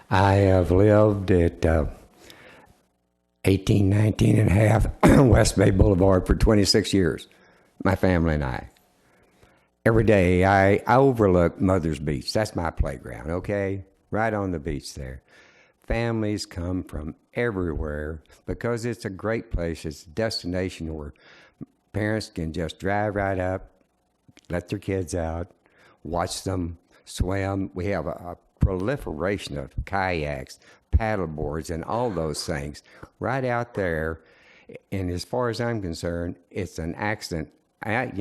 Speaker 21: have lived at 1819 and a half West Bay Boulevard for 26 years, my family and I. Every day I overlook Mother's Beach. That's my playground, okay? Right on the beach there. Families come from everywhere because it's a great place. It's a destination where parents can just drive right up, let their kids out, watch them swim. We have a proliferation of kayaks, paddle boards, and all those things right out there. And as far as I'm concerned, it's an accident. I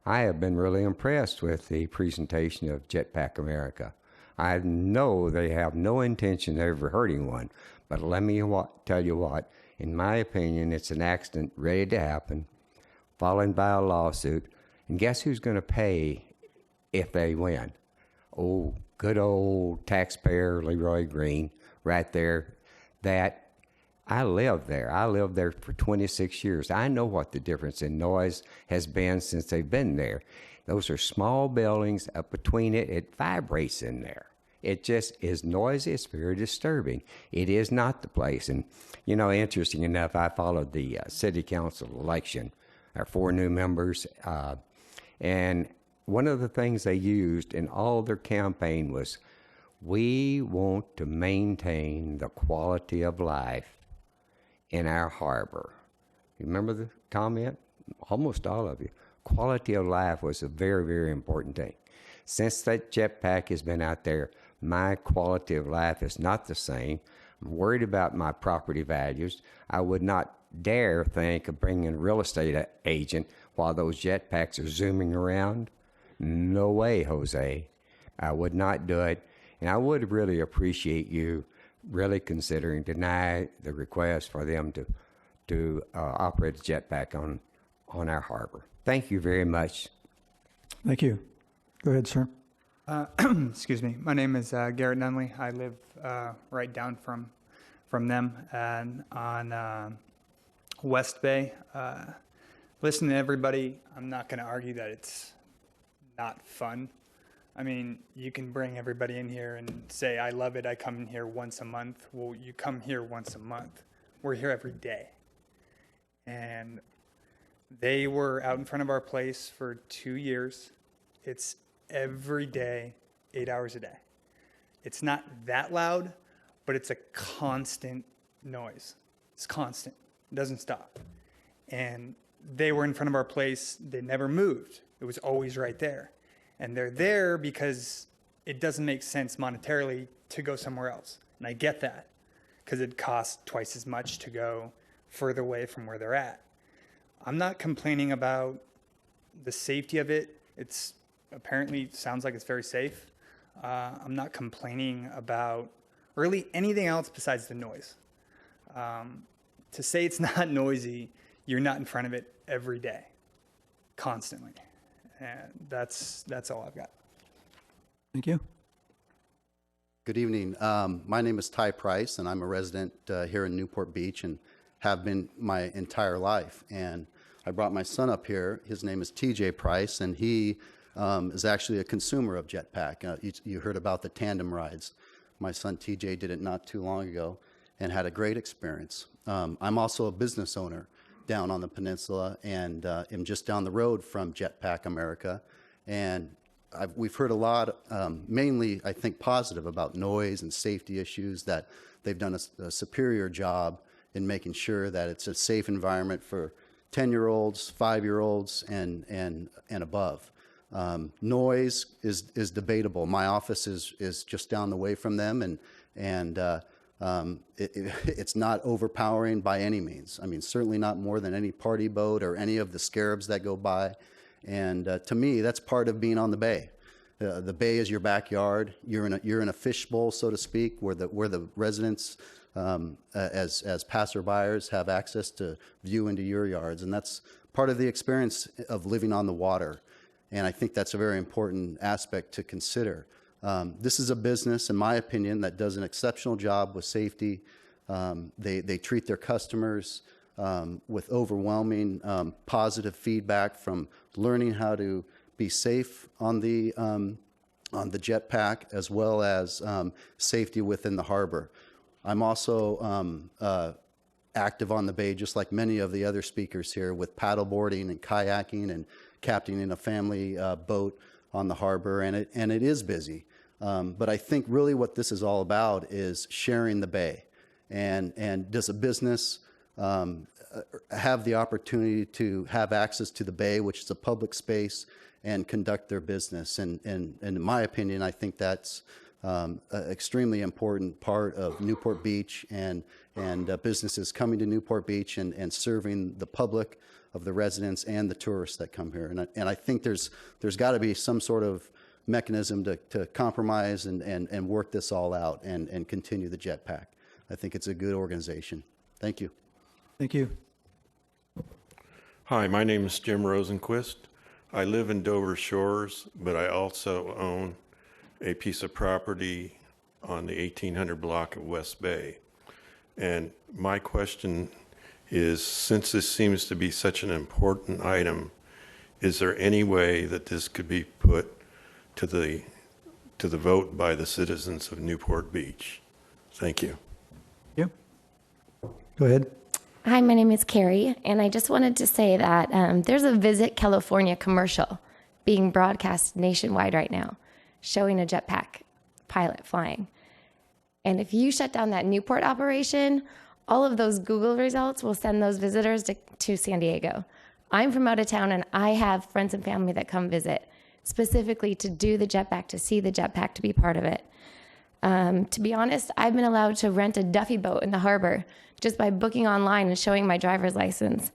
Speaker 21: have been really impressed with the presentation of Jetpack America. I know they have no intention of ever hurting one, but let me tell you what, in my opinion, it's an accident ready to happen, followed by a lawsuit. And guess who's going to pay if they win? Oh, good old taxpayer Leroy Green right there. That I lived there. I lived there for 26 years. I know what the difference in noise has been since they've been there. Those are small buildings. Up between it vibrates in there. It just is noisy. It's very disturbing. It is not the place. And, you know, interesting enough, I followed the city council election, our 4 new members, and one of the things they used in all their campaign was, we want to maintain the quality of life in our harbor. You remember the comment? Almost all of you. Quality of life was a very, very important thing. Since that jetpack has been out there, my quality of life is not the same. I'm worried about my property values. I would not dare think of bringing a real estate agent while those jetpacks are zooming around. No way, Jose. I would not do it. And I would really appreciate you really considering deny the request for them to operate a jetpack on our harbor. Thank you very much.
Speaker 2: Thank you. Go ahead, sir.
Speaker 5: Excuse me. My name is Garrett Nunley. I live right down from them and on West Bay. Listen to everybody. I'm not going to argue that it's not fun. I mean, you can bring everybody in here and say, I love it. I come in here once a month. Well, you come here once a month. We're here every day. And they were out in front of our place for 2 years. It's every day, 8 hours a day. It's not that loud, but it's a constant noise. It's constant. It doesn't stop. And they were in front of our place. They never moved. It was always right there. And they're there because it doesn't make sense monetarily to go somewhere else. And I get that because it costs twice as much to go further away from where they're at. I'm not complaining about the safety of it. It's apparently sounds like it's very safe. I'm not complaining about really anything else besides the noise. To say it's not noisy, you're not in front of it every day, constantly. And that's all I've got.
Speaker 2: Thank you.
Speaker 9: Good evening. My name is Ty Price, and I'm a resident here in Newport Beach and have been my entire life. And I brought my son up here. His name is TJ Price, and he is actually a consumer of Jetpack. You heard about the tandem rides. My son TJ did it not too long ago and had a great experience. I'm also a business owner down on the peninsula and am just down the road from Jetpack America. And we've heard a lot, mainly I think positive about noise and safety issues, that they've done a superior job in making sure that it's a safe environment for 10-year-olds, 5-year-olds, and above. Noise is debatable. My office is just down the way from them, and it's not overpowering by any means. I mean, certainly not more than any party boat or any of the scarabs that go by. And to me, that's part of being on the bay. The bay is your backyard. You're in a fishbowl, so to speak, where the residents, as passerbyers, have access to view into your yards, and that's part of the experience of living on the water. And I think that's a very important aspect to consider. This is a business, in my opinion, that does an exceptional job with safety. They treat their customers with overwhelming positive feedback from learning how to be safe on the jetpack, as well as safety within the harbor. I'm also active on the bay, just like many of the other speakers here, with paddleboarding and kayaking and captaining a family boat on the harbor, and it is busy. But I think really what this is all about is sharing the bay. And does a business have the opportunity to have access to the bay, which is a public space, and conduct their business? And in my opinion, I think that's an extremely important part of Newport Beach and businesses coming to Newport Beach and serving the public of the residents and the tourists that come here. And I think there's got to be some sort of mechanism to compromise and work this all out and continue the jetpack. I think it's a good organization. Thank you.
Speaker 2: Thank you.
Speaker 22: Hi, my name is Jim Rosenquist. I live in Dover Shores, but I also own
Speaker 8: a piece of property on the 1800 block of West Bay. And my question is, since this seems to be such an important item, is there any way that this could be put to the vote by the citizens of Newport Beach? Thank you.
Speaker 2: Yeah. Go ahead.
Speaker 14: Hi, my name is Carrie, and I just wanted to say that there's a Visit California commercial being broadcast nationwide right now, showing a jetpack pilot flying. And if you shut down that Newport operation, all of those Google results will send those visitors to San Diego. I'm from out of town, and I have friends and family that come visit, specifically to do the jetpack, to see the jetpack, to be part of it. To be honest, I've been allowed to rent a Duffy boat in the harbor just by booking online and showing my driver's license.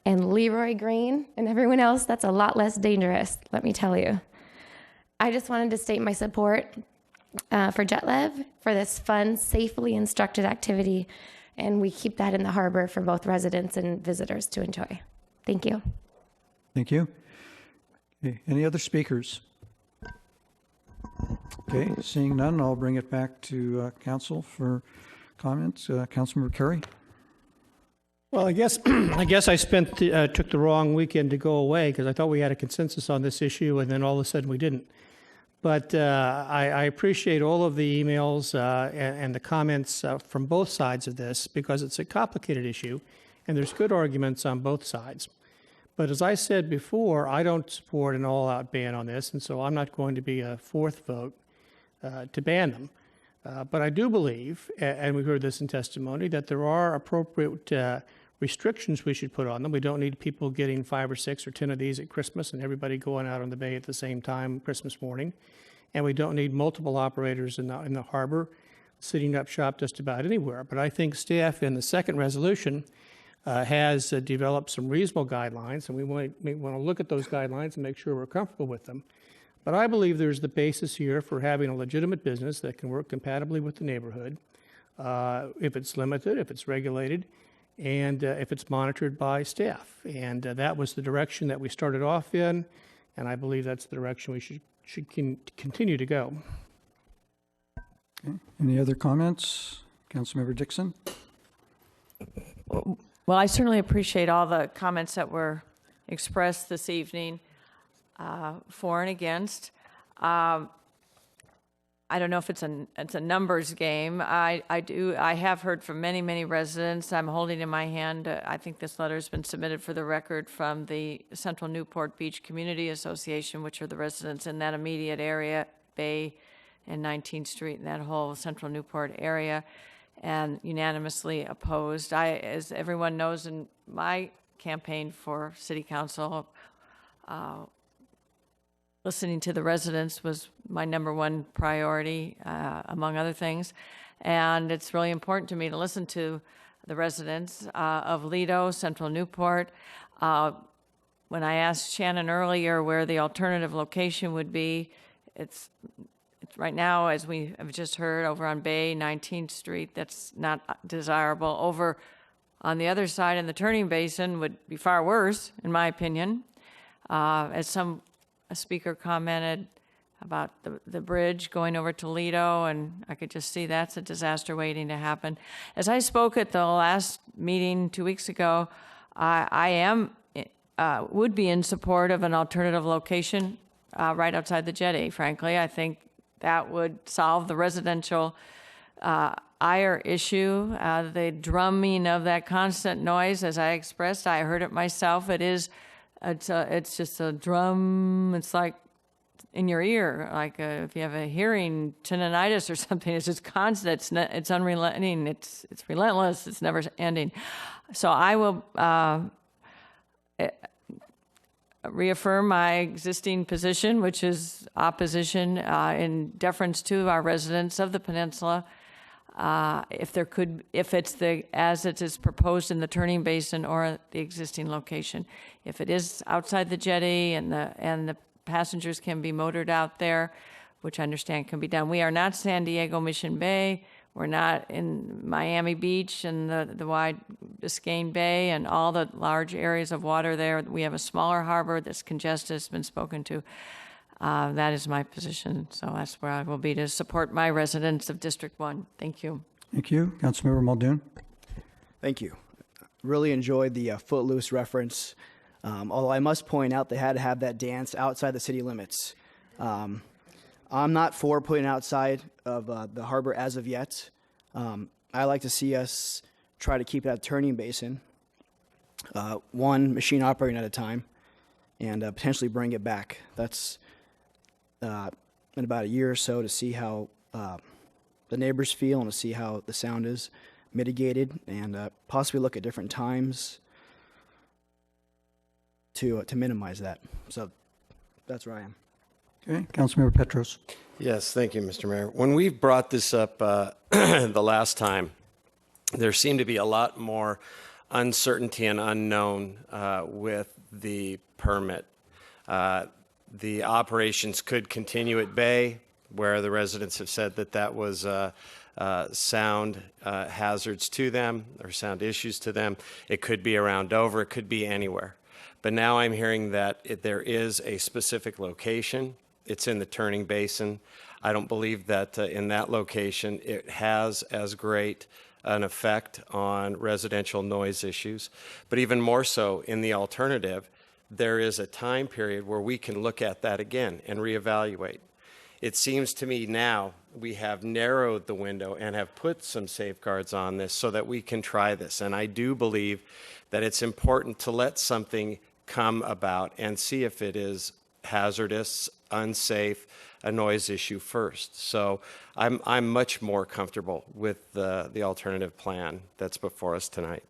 Speaker 14: And Leroy Green and everyone else, that's a lot less dangerous, let me tell you. I just wanted to state my support for JetLev for this fun, safely instructed activity, and we keep that in the harbor for both residents and visitors to enjoy. Thank you.
Speaker 2: Thank you. Okay. Any other speakers? Okay, seeing none, I'll bring it back to council for comments. Councilmember Curry.
Speaker 22: Well, I guess I took the wrong weekend to go away because I thought we had a consensus on this issue, and then all of a sudden we didn't. But I appreciate all of the emails and the comments from both sides of this, because it's a complicated issue, and there's good arguments on both sides. But as I said before, I don't support an all-out ban on this, and so I'm not going to be a fourth vote to ban them. But I do believe, and we heard this in testimony, that there are appropriate restrictions we should put on them. We don't need people getting 5 or 6 or 10 of these at Christmas and everybody going out on the bay at the same time Christmas morning. And we don't need multiple operators in the harbor sitting up shop just about anywhere. But I think staff in the second resolution has developed some reasonable guidelines, and we want to look at those guidelines and make sure we're comfortable with them. But I believe there's the basis here for having a legitimate business that can work compatibly with the neighborhood, if it's limited, if it's regulated, and if it's monitored by staff. And that was the direction that we started off in, and I believe that's the direction we should continue to go.
Speaker 2: Okay. Any other comments? Councilmember Dixon.
Speaker 24: Well, I certainly appreciate all the comments that were expressed this evening, for and against. I don't know if it's a numbers game. I have heard from many residents. I'm holding in my hand, I think this letter has been submitted for the record from the Central Newport Beach Community Association, which are the residents in that immediate area, Bay and 19th Street, and that whole Central Newport area, and unanimously opposed. As everyone knows, in my campaign for city council, listening to the residents was my #1 priority, among other things. And it's really important to me to listen to the residents of Lido, Central Newport. When I asked Shannon earlier where the alternative location would be, it's right now, as we have just heard, over on Bay, 19th Street. That's not desirable. Over on the other side in the turning basin would be far worse, in my opinion. As a speaker commented about the bridge going over to Lido, and I could just see that's a disaster waiting to happen. As I spoke at the last meeting 2 weeks ago, I would be in support of an alternative location right outside the jetty, frankly. I think that would solve the residential ire issue, the drumming of that constant noise. As I expressed, I heard it myself. It's just a drum. It's like in your ear, like if you have a hearing tinnitus or something. It's just constant. It's unrelenting. It's relentless. It's never ending. So I will reaffirm my existing position, which is opposition in deference to our residents of the peninsula. If it's as it is proposed in the turning basin or the existing location. If it is outside the jetty and the passengers can be motored out there, which I understand can be done. We are not San Diego Mission Bay. We're not in Miami Beach and the wide Biscayne Bay and all the large areas of water there. We have a smaller harbor that's congested, it's been spoken to. That is my position, so that's where I will be to support my residents of District 1. Thank you.
Speaker 2: Thank you. Councilmember Muldoon.
Speaker 4: Thank you. Really enjoyed the Footloose reference, although I must point out they had to have that dance outside the city limits. I'm not for putting outside of the harbor as of yet. I like to see us try to keep that turning basin, one machine operating at a time, and potentially bring it back. That's in about a year or so to see how the neighbors feel and to see how the sound is mitigated, and possibly look at different times to minimize that. So that's where I am.
Speaker 2: Okay. Councilmember Petros.
Speaker 11: Yes, thank you, Mr. Mayor. When we've brought this up the last time, there seemed to be a lot more uncertainty and unknown with the permit. The operations could continue at bay, where the residents have said that that was sound hazards to them or sound issues to them. It could be around Dover, it could be anywhere. But now I'm hearing that there is a specific location. It's in the turning basin. I don't believe that in that location it has as great an effect on residential noise issues. But even more so in the alternative, there is a time period where we can look at that again and reevaluate. It seems to me now we have narrowed the window and have put some safeguards on this so that we can try this. And I do believe that it's important to let something come about and see if it is hazardous, unsafe, a noise issue first. So I'm much more comfortable with the alternative plan that's before us tonight.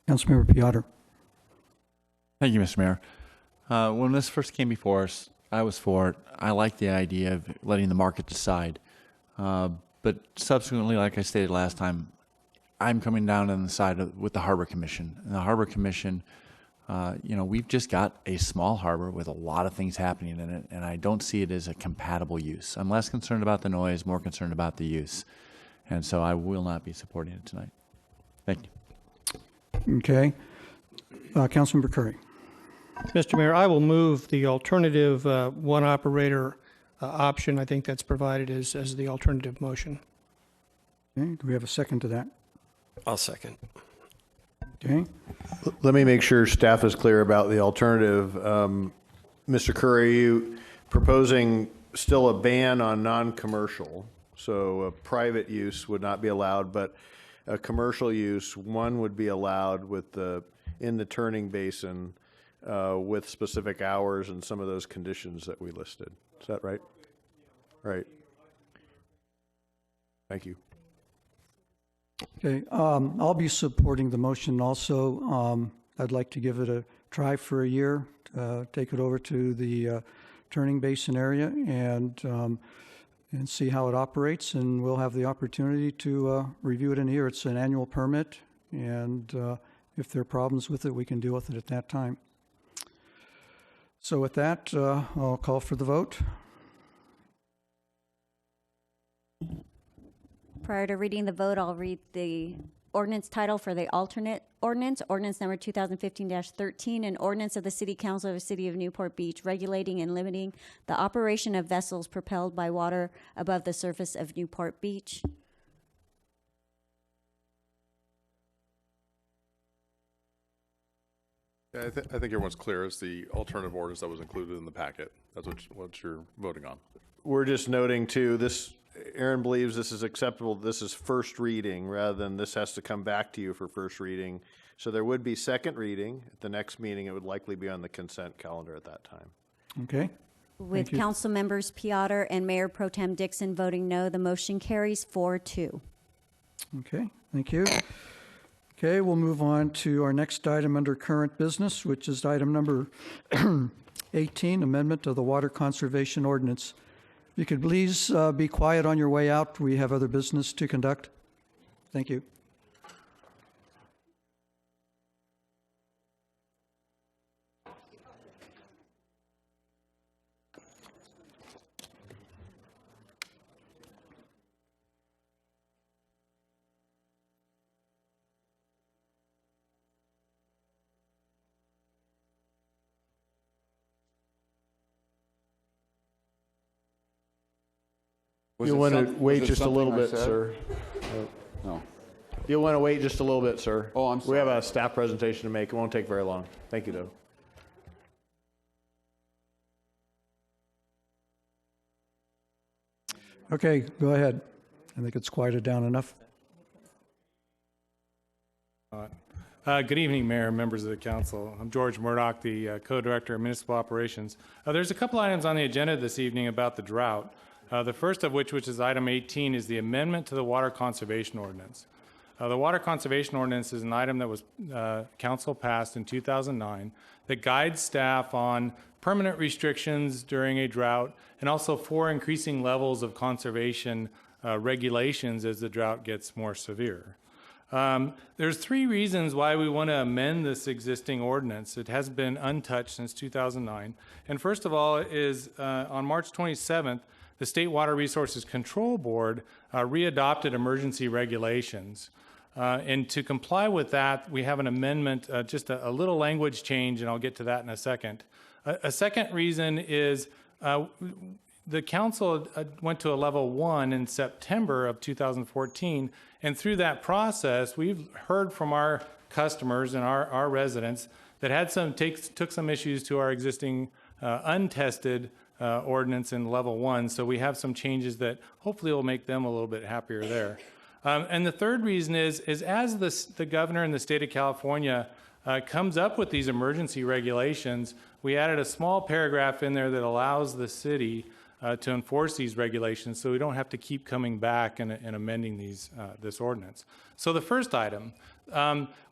Speaker 2: Councilmember Piotr.
Speaker 12: Thank you, Mr. Mayor. When this first came before us, I was for it. I like the idea of letting the market decide. But subsequently, like I stated last time, I'm coming down on the side with the Harbor Commission. And the Harbor Commission, we've just got a small harbor with a lot of things happening in it, and I don't see it as a compatible use. I'm less concerned about the noise, more concerned about the use. And so I will not be supporting it tonight. Thank you.
Speaker 2: Okay. Councilmember Curry.
Speaker 22: Mr. Mayor, I will move the alternative one operator option. I think that's provided as the alternative motion.
Speaker 2: Okay. Do we have a second to that?
Speaker 11: I'll second.
Speaker 2: Okay.
Speaker 23: Let me make sure staff is clear about the alternative. Mr. Curry, you proposing still a ban on non-commercial, so a private use would not be allowed, but a commercial use, one would be allowed with in the turning basin with specific hours and some of those conditions that we listed. Is that right? Right. Thank you.
Speaker 2: Okay. I'll be supporting the motion also. I'd like to give it a try for a year, take it over to the turning basin area and see how it operates, and we'll have the opportunity to review it in here. It's an annual permit, and if there are problems with it, we can deal with it at that time. So with that, I'll call for the vote.
Speaker 25: Prior to reading the vote, I'll read the ordinance title for the alternate ordinance, ordinance number 2015-13, an ordinance of the City Council of the City of Newport Beach regulating and limiting the operation of vessels propelled by water above the surface of Newport Beach.
Speaker 26: Yeah, I think everyone's clear. It's the alternative orders that was included in the packet. That's what you're voting on.
Speaker 23: We're just noting too, Aaron believes this is acceptable. This is first reading rather than this has to come back to you for first reading. So there would be second reading. At the next meeting, it would likely be on the consent calendar at that time.
Speaker 2: Okay.
Speaker 25: With Council Members Piotr and Mayor Pro Tem Dixon voting no, the motion carries 4-2.
Speaker 2: Okay, thank you. Okay, we'll move on to our next item under current business, which is item number 18, amendment of the Water Conservation Ordinance. If you could please be quiet on your way out. We have other business to conduct. Thank you.
Speaker 23: You'll want to wait just a little bit, sir.
Speaker 6: No.
Speaker 23: You'll want to wait just a little bit, sir.
Speaker 6: Oh, I'm
Speaker 23: We have
Speaker 6: sorry.
Speaker 23: a staff presentation to make. It won't take very long. Thank you, though.
Speaker 2: Okay, go ahead. I think it's quieted down enough.
Speaker 10: Good evening, Mayor and members of the council. I'm George Murdoch, the co-director of municipal operations. There's a couple items on the agenda this evening about the drought. The first of which is item 18, is the amendment to the water conservation ordinance. The water conservation ordinance is an item that was council passed in 2009 that guides staff on permanent restrictions during a drought and also for increasing levels of conservation regulations as the drought gets more severe. There's three reasons why we want to amend this existing ordinance. It has been untouched since 2009. And first of all is on March 27th, the State Water Resources Control Board readopted emergency regulations. And to comply with that, we have an amendment, just a little language change, and I'll get to that in a second. A second reason is the council went to a level 1 in September of 2014, and through that process, we've heard from our customers and our residents that had took some issues to our existing untested ordinance in level 1. So we have some changes that hopefully will make them a little bit happier there. And the third reason is as the governor in the state of California comes up with these emergency regulations, we added a small paragraph in there that allows the city to enforce these regulations, so we don't have to keep coming back and amending this ordinance. So the first item,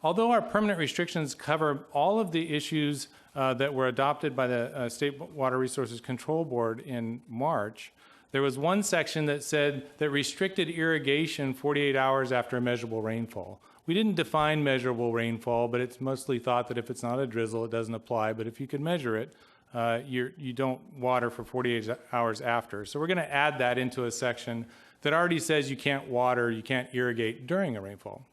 Speaker 10: although our permanent restrictions cover all of the issues that were adopted by the State Water Resources Control Board in March, there was one section that said that restricted irrigation 48 hours after a measurable rainfall. We didn't define measurable rainfall, but it's mostly thought that if it's not a drizzle, it doesn't apply. But if you can measure it, you don't water for 48 hours after. So we're going to add that into a section that already says you can't water, you can't irrigate during a rainfall.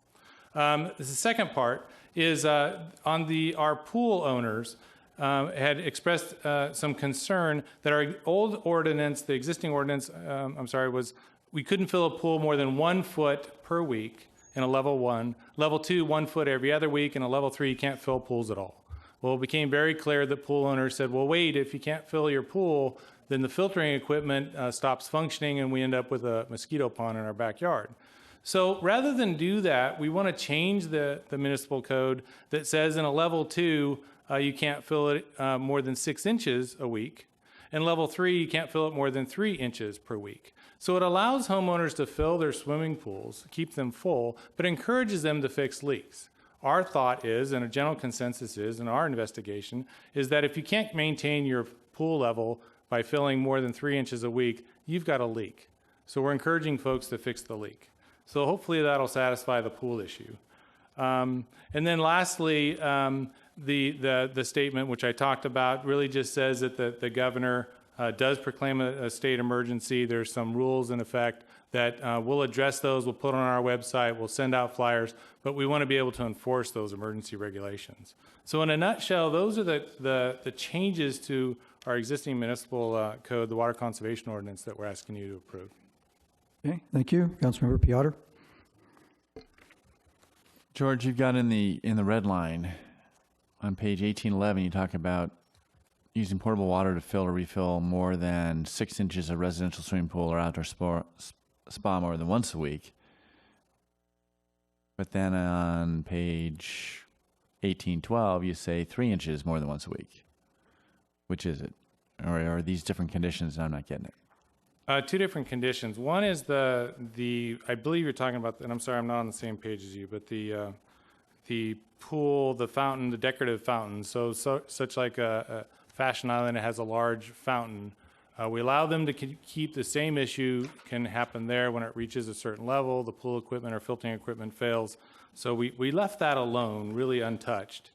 Speaker 10: The second part is our pool owners had expressed some concern that our old ordinance, the existing ordinance, was we couldn't fill a pool more than 1 foot per week in a level 1. Level 2, 1 foot every other week, and a level 3, you can't fill pools at all. Well, it became very clear that pool owners said, well, wait, if you can't fill your pool, then the filtering equipment stops functioning and we end up with a mosquito pond in our backyard. So rather than do that, we want to change the municipal code that says in a level 2, you can't fill it more than 6 inches a week. And level 3, you can't fill it more than 3 inches per week. So it allows homeowners to fill their swimming pools, keep them full, but encourages them to fix leaks. Our thought is, and a general consensus is in our investigation, is that if you can't maintain your pool level by filling more than 3 inches a week, you've got a leak. So we're encouraging folks to fix the leak. So hopefully that'll satisfy the pool issue. And then lastly, the statement which I talked about really just says that the governor does proclaim a state emergency. There's some rules in effect that we'll address those, we'll put on our website, we'll send out flyers, but we want to be able to enforce those emergency regulations. So in a nutshell, those are the changes to our existing municipal code, the Water Conservation Ordinance, that we're asking you to approve.
Speaker 2: Okay, thank you. Councilmember Piotr.
Speaker 12: George, you've got in the red line on page 1811, you talk about using portable water to fill or refill more than 6 inches of residential swimming pool or outdoor spa more than once a week. But then on page 1812, you say 3 inches more than once a week. Which is it? Or are these different conditions and I'm not getting it?
Speaker 10: Two different conditions. One is the I believe you're talking about, and I'm sorry, I'm not on the same page as you, but the pool, the fountain, the decorative fountain. So such like a Fashion Island, it has a large fountain. We allow them to keep the same issue can happen there when it reaches a certain level, the pool equipment or filtering equipment fails. So we left that alone, really untouched.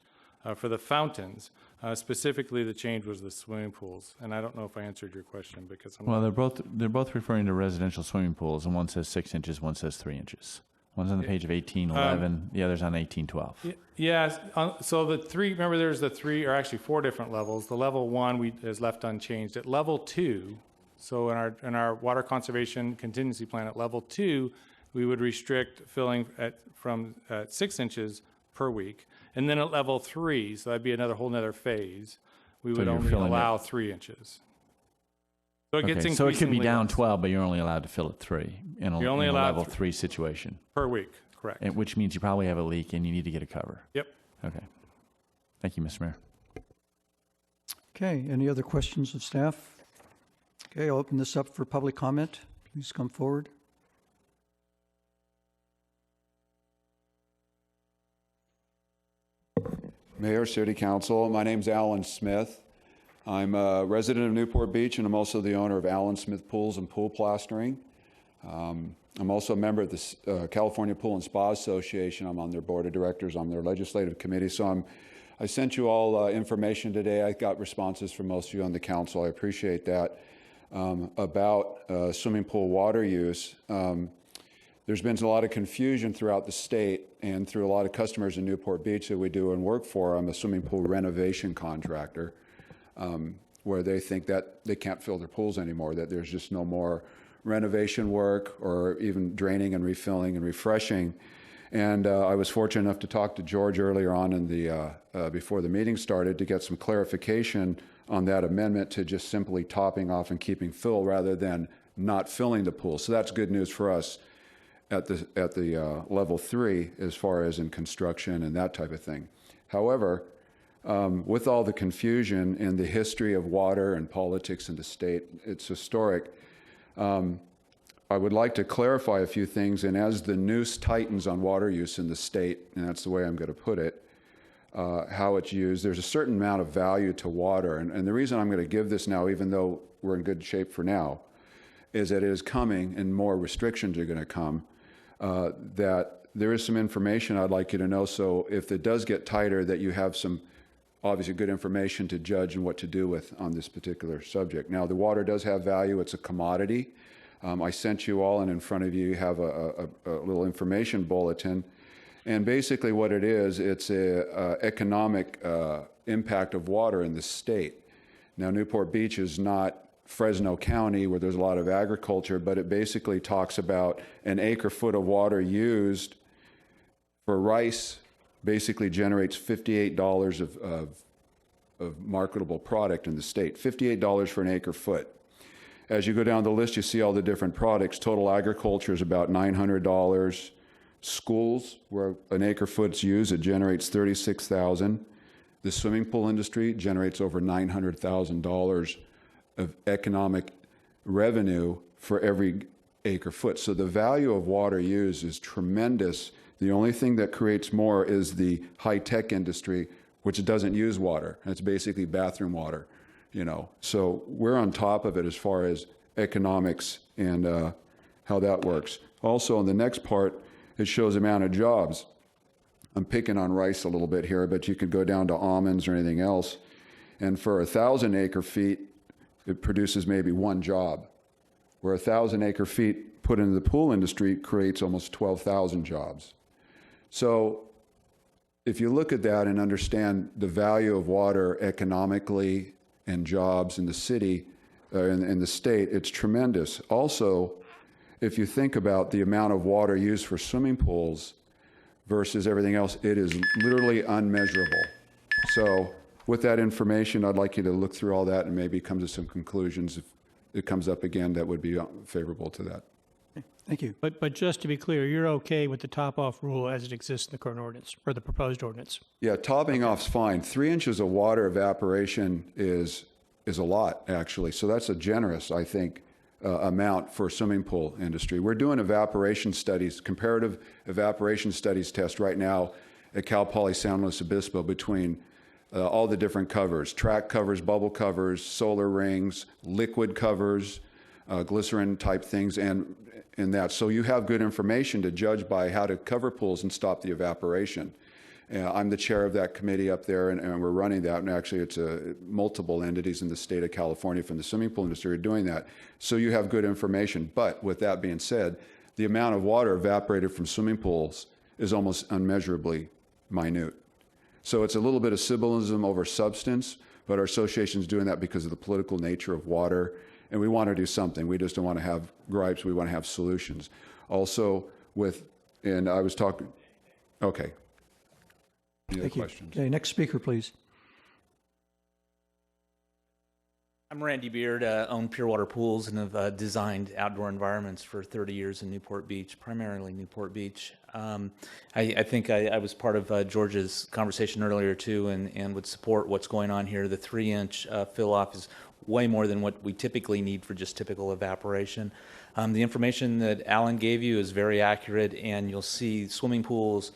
Speaker 10: For the fountains, specifically the change was the swimming pools. And I don't know if I answered your question because I'm
Speaker 12: Well, they're both referring to residential swimming pools, and one says 6 inches, one says 3 inches. One's on the page of 1811, the other's on 1812.
Speaker 10: Yeah, so the three, remember there's the three, or actually 4 different levels. The level 1 is left unchanged. At level 2, So in our water conservation contingency plan at level 2, we would restrict filling from 6 inches per week. And then at level 3, so that'd be whole nother phase, we would
Speaker 12: you're
Speaker 10: only
Speaker 12: filling
Speaker 10: allow 3 inches. So it gets
Speaker 12: Okay, so it could be
Speaker 10: increasingly
Speaker 12: down
Speaker 10: less
Speaker 12: 12, but you're only allowed to fill at 3 in
Speaker 10: You're only
Speaker 12: a
Speaker 10: allowed
Speaker 12: level 3 situation.
Speaker 10: per week, correct.
Speaker 12: And which means you probably have a leak and you need to get a cover.
Speaker 10: Yep.
Speaker 12: Okay. Thank you, Mr. Mayor.
Speaker 2: Okay, any other questions of staff? Okay, I'll open this up for public comment. Please come forward.
Speaker 6: Mayor, City Council, my name's Alan Smith. I'm a resident of Newport Beach, and I'm also the owner of Alan Smith Pools and Pool Plastering. I'm also a member of the California Pool and Spa Association. I'm on their board of directors, on their legislative committee. So I sent you all information today. I got responses from most of you on the council. I appreciate that. About swimming pool water use. There's been a lot of confusion throughout the state and through a lot of customers in Newport Beach that we do and work for. I'm a swimming pool renovation contractor, where they think that they can't fill their pools anymore, that there's just no more renovation work or even draining and refilling and refreshing. And I was fortunate enough to talk to George earlier on in the before the meeting started to get some clarification on that amendment to just simply topping off and keeping fill rather than not filling the pool. So that's good news for us at the level 3 as far as in construction and that type of thing. However, with all the confusion and the history of water and politics in the state, it's historic. I would like to clarify a few things, and as the noose tightens on water use in the state, and that's the way I'm going to put it, how it's used, there's a certain amount of value to water. And the reason I'm going to give this now, even though we're in good shape for now, is that it is coming and more restrictions are going to come, that there is some information I'd like you to know. So if it does get tighter, that you have some obviously good information to judge and what to do with on this particular subject. Now, the water does have value. It's a commodity. I sent you all, and in front of you have a little information bulletin. And basically what it is, it's a economic impact of water in the state. Now, Newport Beach is not Fresno County where there's a lot of agriculture, but it basically talks about an acre-foot of water used for rice basically generates $58 of marketable product in the state, $58 for an acre foot. As you go down the list, you see all the different products. Total agriculture is about $900. Schools, where an acre foot's used, it generates $36,000. The swimming pool industry generates over $900,000 of economic revenue for every acre foot. So the value of water used is tremendous. The only thing that creates more is the high-tech industry, which doesn't use water. It's basically bathroom water, you know. So we're on top of it as far as economics and how that works. Also, on the next part, it shows the amount of jobs. I'm picking on rice a little bit here, but you could go down to almonds or anything else. And for 1,000 acre feet, it produces maybe one job, where 1,000 acre feet put into the pool industry creates almost 12,000 jobs. So if you look at that and understand the value of water economically and jobs in the city, in the state, it's tremendous. Also, if you think about the amount of water used for swimming pools versus everything else, it is literally unmeasurable. So with that information, I'd like you to look through all that and maybe come to some conclusions if it comes up again that would be favorable to that.
Speaker 2: Thank you.
Speaker 22: But just to be clear, you're okay with the top-off rule as it exists in the current ordinance, or the proposed ordinance?
Speaker 6: Yeah, topping off's fine. 3 inches of water evaporation is a lot, actually. So that's a generous, I think, amount for swimming pool industry. We're doing evaporation studies, comparative evaporation studies test right now at Cal Poly San Luis Obispo between all the different covers, track covers, bubble covers, solar rings, liquid covers, glycerin type things, and that. So you have good information to judge by how to cover pools and stop the evaporation. I'm the chair of that committee up there, and we're running that. And actually, it's multiple entities in the state of California from the swimming pool industry are doing that. So you have good information. But with that being said, the amount of water evaporated from swimming pools is almost unmeasurably minute. So it's a little bit of symbolism over substance, but our association is doing that because of the political nature of water and we want to do something. We just don't want to have gripes. We want to have solutions. Also, and I was talking, okay. Any other
Speaker 2: Thank you.
Speaker 6: questions?
Speaker 2: Okay, next speaker, please.
Speaker 1: I'm Randy Beard, own Pure Water Pools and have designed outdoor environments for 30 years in Newport Beach, primarily Newport Beach. I think I was part of George's conversation earlier too, and would support what's going on here. The 3-inch fill-off is way more than what we typically need for just typical evaporation. The information that Alan gave you is very accurate, and you'll see swimming pools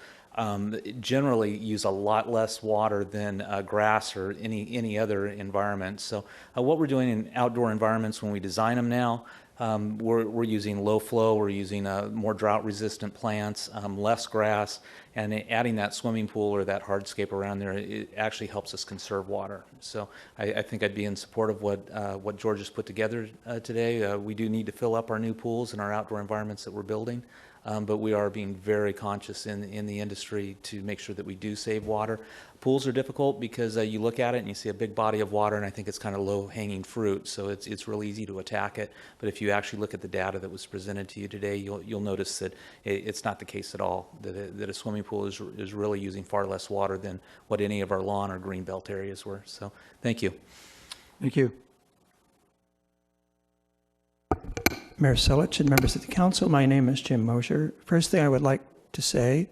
Speaker 1: generally use a lot less water than grass or any other environment. So what we're doing in outdoor environments when we design them now, we're using low flow, we're using more drought resistant plants, less grass, and adding that swimming pool or that hardscape around there, it actually helps us conserve water. So I think I'd be in support of what George has put together today. We do need to fill up our new pools and our outdoor environments that we're building. But we are being very conscious in the industry to make sure that we do save water. Pools are difficult because you look at it and you see a big body of water, and I think it's kind of low-hanging fruit, so it's real easy to attack it. But if you actually look at the data that was presented to you today, you'll notice that it's not the case at all, that a swimming pool is really using far less water than what any of our lawn or green belt areas were. So thank you.
Speaker 2: Thank you.
Speaker 13: Mayor Selich and members of the council, my name is Jim Mosher. First thing I would like to say,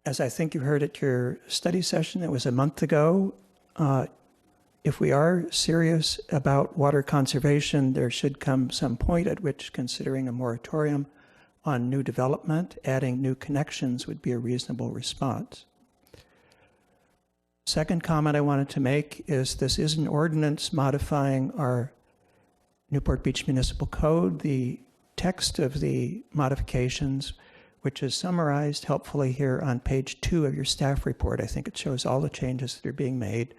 Speaker 13: as I think you heard at your study session that was a month ago, if we are serious about water conservation, there should come some point at which considering a moratorium on new development, adding new connections would be a reasonable response. Second comment I wanted to make is this is an ordinance modifying our Newport Beach Municipal Code. The text of the modifications, which is summarized helpfully here on page 2 of your staff report. I think it shows all the changes that are being made.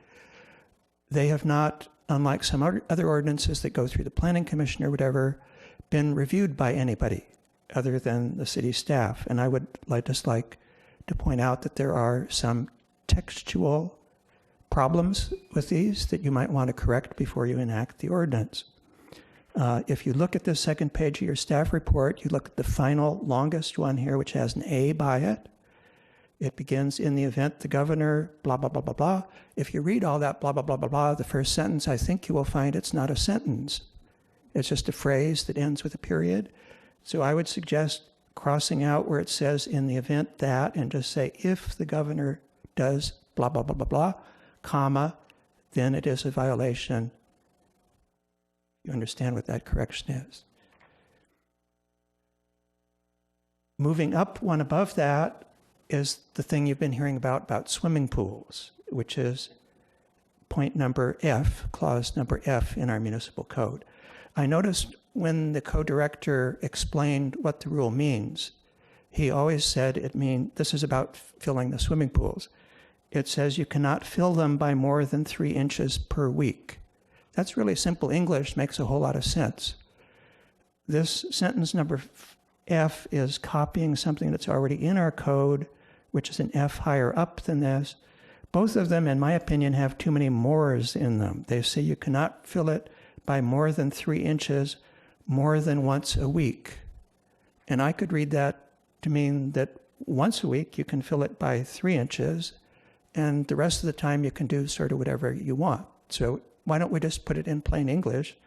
Speaker 13: They have not, unlike some other ordinances that go through the Planning Commission or whatever, been reviewed by anybody other than the city staff. And I would just like to point out that there are some textual problems with these that you might want to correct before you enact the ordinance. If you look at the second page of your staff report, you look at the final longest one here, which has an A by it. It begins, in the event the governor, blah, blah, blah, blah, blah. If you read all that, blah, blah, blah, blah, blah, the first sentence, I think you will find it's not a sentence. It's just a phrase that ends with a period. So I would suggest crossing out where it says, in the event that, and just say, if the governor does blah, blah, blah, blah, blah, comma, then it is a violation. You understand what that correction is. Moving up one above that is the thing you've been hearing about swimming pools, which is point number F, clause number F in our municipal code. I noticed when the code director explained what the rule means, he always said this is about filling the swimming pools. It says you cannot fill them by more than 3 inches per week. That's really simple English, makes a whole lot of sense. This sentence number F is copying something that's already in our code, which is an F higher up than this. Both of them, in my opinion, have too many mores in them. They say you cannot fill it by more than 3 inches, more than once a week. And I could read that to mean that once a week you can fill it by 3 inches, and the rest of the time you can do sort of whatever you want. So why don't we just put it in plain English?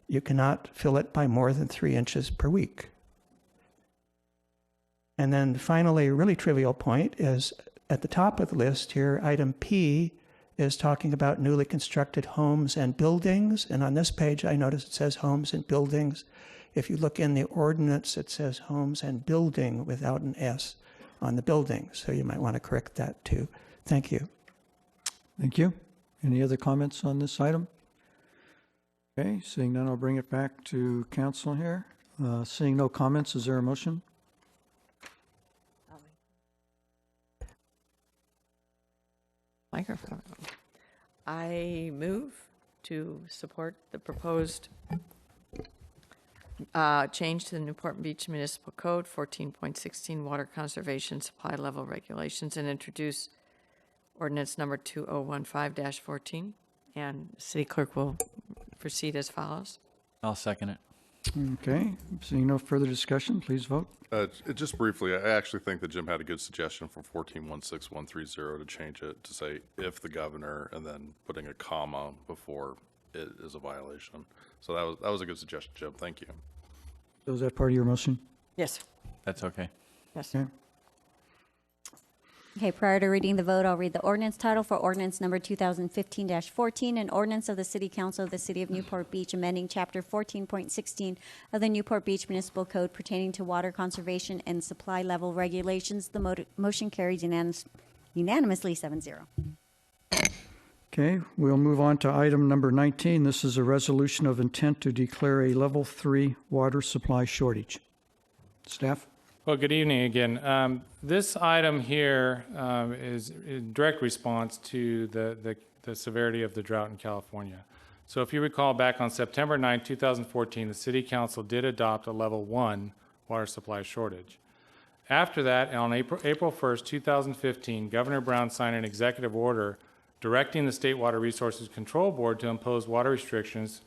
Speaker 13: You cannot fill it by more than 3 inches per week. And then finally, a really trivial point is at the top of the list here, item P is talking about newly constructed homes and buildings. And on this page, I notice it says homes and buildings. If you look in the ordinance, it says homes and building without an S on the building. So you might want to correct that too. Thank you.
Speaker 2: Thank you. Any other comments on this item? Okay, seeing none, I'll bring it back to council here. Seeing no comments, is there a motion?
Speaker 24: Microphone. I move to support the proposed change to the Newport Beach Municipal Code 14.16 Water Conservation Supply Level Regulations and introduce ordinance number 2015-14, and city clerk will proceed as follows.
Speaker 12: I'll second it.
Speaker 2: Okay, seeing no further discussion, please vote.
Speaker 26: Just briefly, I actually think that Jim had a good suggestion from 1416130 to change it to say if the governor, and then putting a comma before it is a violation. So that was a good suggestion, Jim. Thank you.
Speaker 2: So is that part of your motion?
Speaker 24: Yes.
Speaker 12: That's okay.
Speaker 24: Yes.
Speaker 2: Okay.
Speaker 25: Okay, prior to reading the vote, I'll read the ordinance title for ordinance number 2015-14, an ordinance of the City Council of the City of Newport Beach amending Chapter 14.16 of the Newport Beach Municipal Code pertaining to water conservation and supply level regulations. The motion carries unanimously 7-0.
Speaker 2: Okay, we'll move on to item number 19. This is a resolution of intent to declare a level 3 water supply shortage. Staff?
Speaker 10: Well, good evening again. This item here is in direct response to the severity of the drought in California. So if you recall, back on September 9, 2014, the City Council did adopt a level 1 water supply shortage. After that, on April 1st, 2015, Governor Brown signed an executive order directing the State Water Resources Control Board to impose water restrictions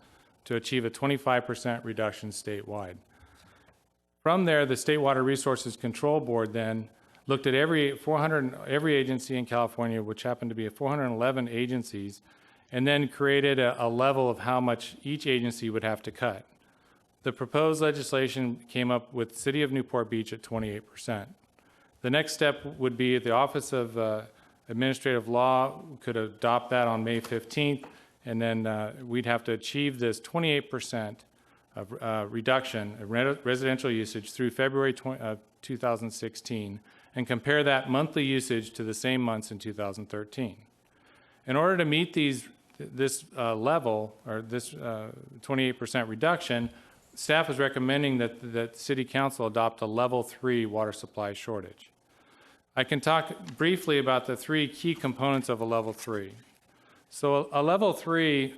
Speaker 10: to achieve a 25% reduction statewide. From there, the State Water Resources Control Board then looked at every agency in California, which happened to be 411 agencies, and then created a level of how much each agency would have to cut. The proposed legislation came up with City of Newport Beach at 28%. The next step would be the Office of Administrative Law could adopt that on May 15th, and then we'd have to achieve this 28% of reduction of residential usage through February 2016 and compare that monthly usage to the same months in 2013. In order to meet this level, or this 28% reduction, staff is recommending that City Council adopt a level 3 water supply shortage. I can talk briefly about the 3 key components of a level 3. So a level 3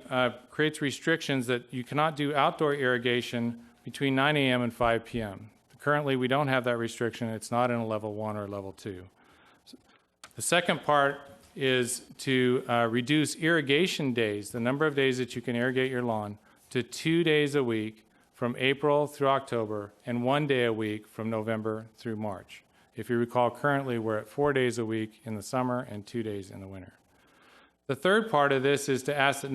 Speaker 10: creates restrictions that you cannot do outdoor irrigation between 9 a.m. and 5 p.m. Currently, we don't have that restriction. It's not in a level 1 or level 2. The second part is to reduce irrigation days, the number of days that you can irrigate your lawn, to 2 days a week from April through October and 1 day a week from November through March. If you recall, currently we're at 4 days a week in the summer and 2 days in the winter. The third part of this is to ask that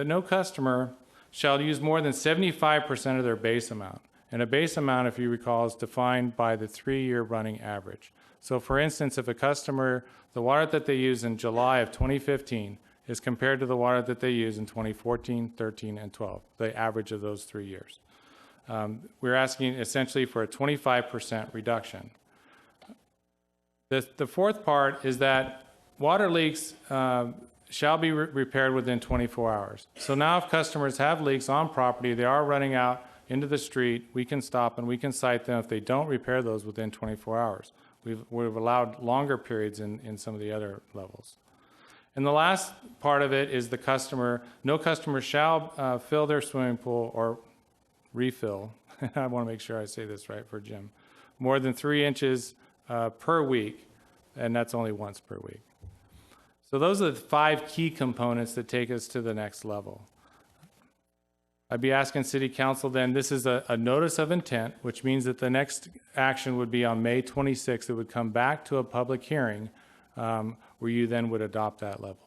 Speaker 10: no customer shall use more than 75% of their base amount. And a base amount, if you recall, is defined by the 3-year running average. So for instance, if a customer, the water that they use in July of 2015 is compared to the water that they use in 2014, 13, and 12, the average of those 3 years. We're asking essentially for a 25% reduction. The fourth part is that water leaks shall be repaired within 24 hours. So now if customers have leaks on property, they are running out into the street, we can stop and we can cite them if they don't repair those within 24 hours. We've allowed longer periods in some of the other levels. And the last part of it is no customer shall fill their swimming pool or refill, I want to make sure I say this right for Jim, more than 3 inches per week, and that's only once per week. So those are the 5 key components that take us to the next level. I'd be asking City Council then, this is a notice of intent, which means that the next action would be on May 26th. It would come back to a public hearing where you then would adopt that level.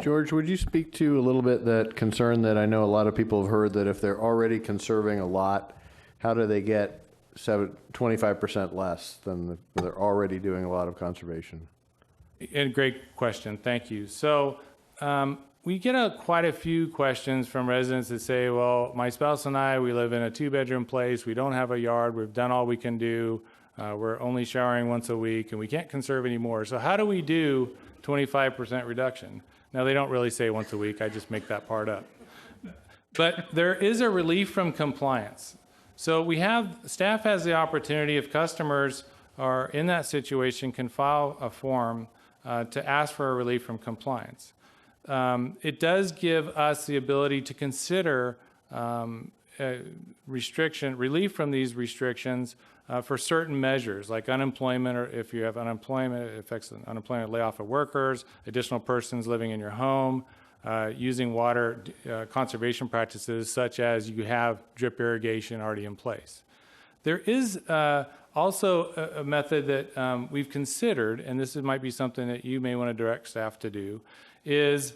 Speaker 23: George, would you speak to a little bit that concern that I know a lot of people have heard, that if they're already conserving a lot, how do they get 25% less than they're already doing a lot of conservation?
Speaker 10: And great question, thank you. So we get quite a few questions from residents that say, well, my spouse and I, we live in a 2-bedroom place, we don't have a yard, we've done all we can do, we're only showering once a week, and we can't conserve anymore. So how do we do 25% reduction? Now, they don't really say once a week, I just make that part up. But there is a relief from compliance. So staff has the opportunity, if customers are in that situation, can file a form to ask for a relief from compliance. It does give us the ability to consider relief from these restrictions for certain measures, like unemployment, or if you have unemployment, it affects unemployment, layoff of workers, additional persons living in your home, using water conservation practices such as you have drip irrigation already in place. There is also a method that we've considered, and this might be something that you may want to direct staff to do, is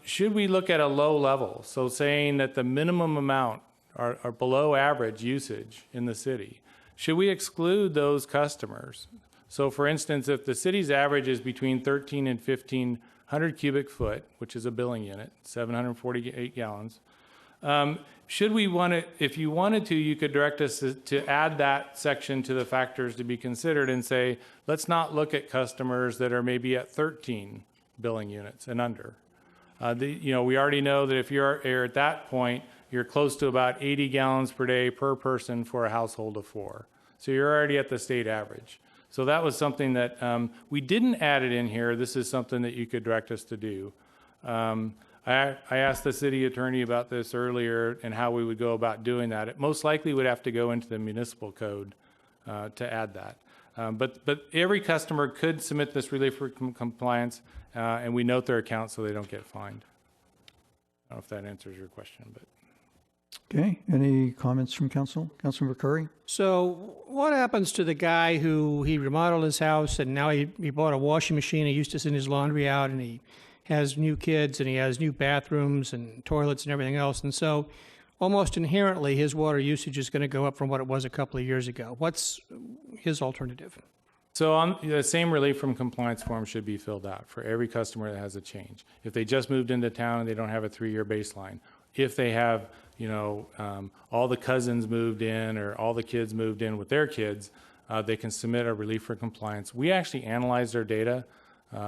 Speaker 10: should we look at a low level? So saying that the minimum amount are below average usage in the city. Should we exclude those customers? So for instance, if the city's average is between 13 and 1,500 cubic foot, which is a billing unit, 748 gallons, should we want to, if you wanted to, you could direct us to add that section to the factors to be considered and say, let's not look at customers that are maybe at 13 billing units and under. We already know that if you're at that point, you're close to about 80 gallons per day per person for a household of 4. So you're already at the state average. So that was something that we didn't add it in here. This is something that you could direct us to do. I asked the city attorney about this earlier and how we would go about doing that. It most likely would have to go into the municipal code to add that. But every customer could submit this relief for compliance, and we note their account so they don't get fined. I don't know if that answers your question, but.
Speaker 2: Okay, any comments from council? Councilmember Curry?
Speaker 22: So what happens to the guy who he remodeled his house and now he bought a washing machine, he used to send his laundry out, and he has new kids and he has new bathrooms and toilets and everything else, and so almost inherently his water usage is going to go up from what it was a couple of years ago. What's his alternative?
Speaker 10: So on the same relief from compliance form should be filled out for every customer that has a change. If they just moved into town and they don't have a 3-year baseline, if they have all the cousins moved in or all the kids moved in with their kids, they can submit a relief for compliance. We actually analyze their data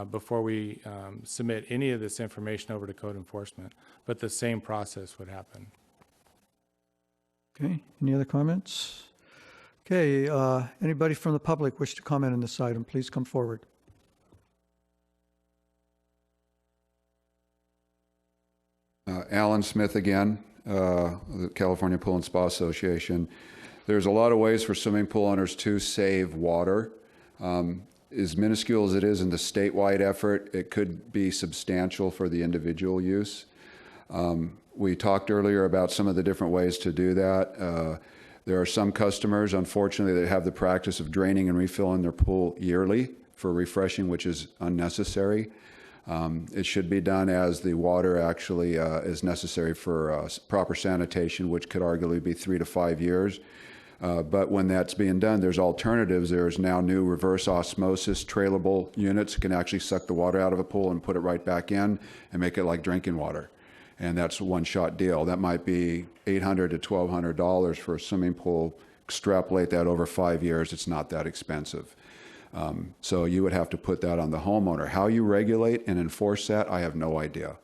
Speaker 10: before we submit any of this information over to code enforcement, but the same process would happen.
Speaker 2: Okay, any other comments? Okay, anybody from the public wish to comment on this item, please come forward.
Speaker 6: Alan Smith again, the California Pool and Spa Association. There's a lot of ways for swimming pool owners to save water. As minuscule as it is in the statewide effort, it could be substantial for the individual use. We talked earlier about some of the different ways to do that. There are some customers, unfortunately, that have the practice of draining and refilling their pool yearly for refreshing, which is unnecessary. It should be done as the water actually is necessary for proper sanitation, which could arguably be 3 to 5 years. But when that's being done, there's alternatives. There's now new reverse osmosis trailable units that can actually suck the water out of a pool and put it right back in and make it like drinking water. And that's a one-shot deal. That might be $800 to $1,200 for a swimming pool. Extrapolate that over 5 years, it's not that expensive. So you would have to put that on the homeowner. How you regulate and enforce that, I have no idea.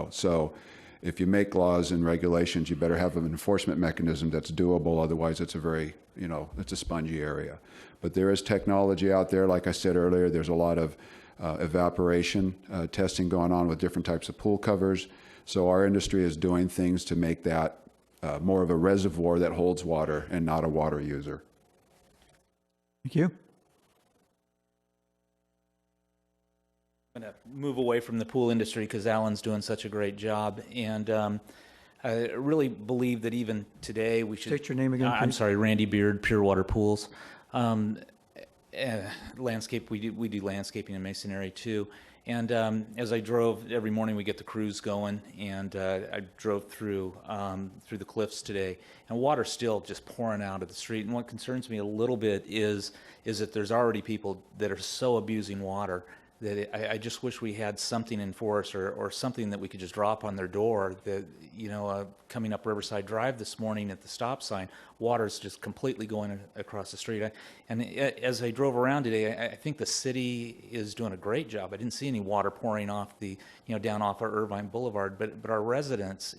Speaker 6: So if you make laws and regulations, you better have an enforcement mechanism that's doable. Otherwise, it's a very, it's a spongy area. But there is technology out there. Like I said earlier, there's a lot of evaporation testing going on with different types of pool covers. So our industry is doing things to make that more of a reservoir that holds water and not a water user.
Speaker 2: Thank you.
Speaker 1: I'm going to move away from the pool industry because Alan's doing such a great job. And I really believe that even today we should...
Speaker 2: State your name again, please.
Speaker 1: I'm sorry, Randy Beard, Pure Water Pools. Landscape, we do landscaping and masonry too. And as I drove, every morning we get the crews going, and I drove through the cliffs today, and water's still just pouring out of the street. And what concerns me a little bit is that there's already people that are so abusing water that I just wish we had something in force or something that we could just drop on their door. That coming up Riverside Drive this morning at the stop sign, water's just completely going across the street. And as I drove around today, I think the city is doing a great job. I didn't see any water pouring off down off of Irvine Boulevard, but our residents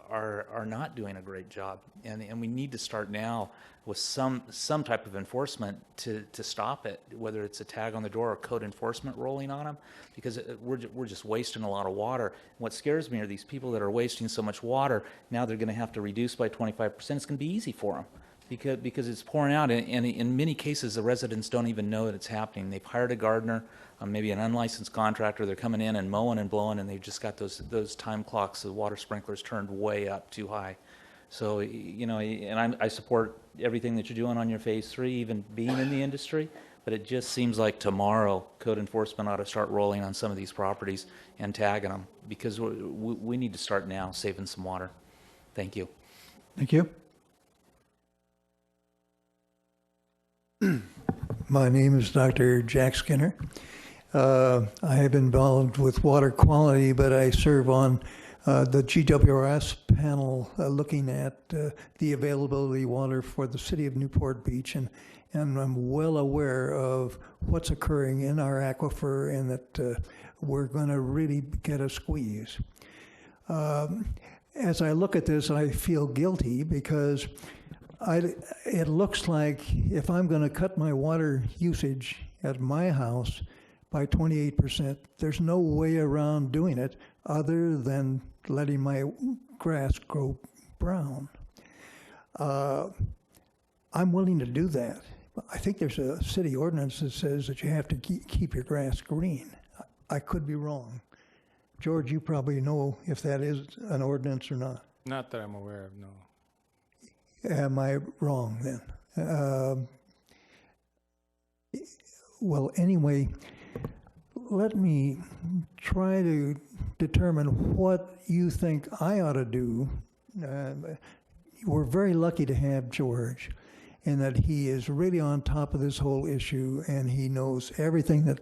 Speaker 1: are not doing a great job, and we need to start now with some type of enforcement to stop it, whether it's a tag on the door or code enforcement rolling on them, because we're just wasting a lot of water. What scares me are these people that are wasting so much water. Now they're going to have to reduce by 25%. It's going to be easy for them. because it's pouring out, and in many cases, the residents don't even know that it's happening. They've hired a gardener, maybe an unlicensed contractor. They're coming in and mowing and blowing, and they've just got those time clocks, the water sprinklers turned way up too high. So, and I support everything that you're doing on your phase 3, even being in the industry, but it just seems like tomorrow code enforcement ought to start rolling on some of these properties and tagging them, because we need to start now saving some water. Thank you.
Speaker 2: Thank you.
Speaker 3: My name is Dr. Jack Skinner. I have been involved with water quality, but I serve on the GWRS panel looking at the availability of water for the city of Newport Beach, and I'm well aware of what's occurring in our aquifer and that we're going to really get a squeeze. As I look at this, I feel guilty because it looks like if I'm going to cut my water usage at my house by 28%, there's no way around doing it other than letting my grass grow brown. I'm willing to do that. I think there's a city ordinance that says that you have to keep your grass green. I could be wrong. George, you probably know if that is an ordinance or not.
Speaker 10: Not that I'm aware of, no.
Speaker 3: Am I wrong then? Well, anyway, let me try to determine what you think I ought to do. We're very lucky to have George, in that he is really on top of this whole issue, and he knows everything that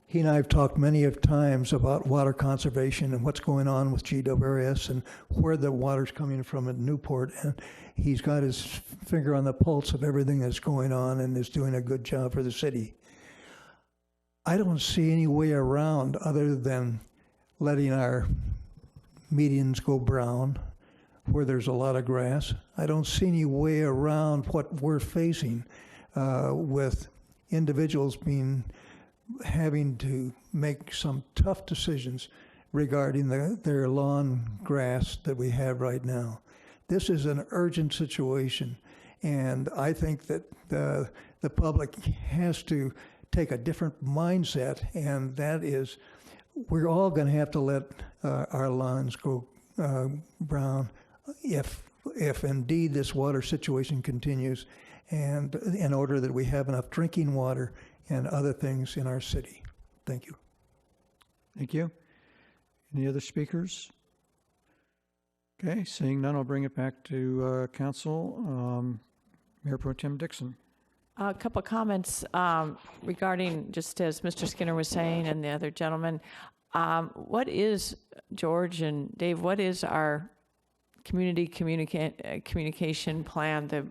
Speaker 3: he and I have talked many of times about water conservation and what's going on with GWRS and where the water's coming from at Newport. And he's got his finger on the pulse of everything that's going on and is doing a good job for the city. I don't see any way around other than letting our medians go brown where there's a lot of grass. I don't see any way around what we're facing with individuals having to make some tough decisions regarding their lawn grass that we have right now. This is an urgent situation, and I think that the public has to take a different mindset, and that is we're all going to have to let our lawns go brown if indeed this water situation continues, and in order that we have enough drinking water and other things in our city. Thank you.
Speaker 2: Thank you. Any other speakers? Okay, seeing none, I'll bring it back to council. Mayor Pro Tem Dixon.
Speaker 24: A couple of comments regarding, just as Mr. Skinner was saying and the other gentleman, what is, George and Dave, what is our community communication plan to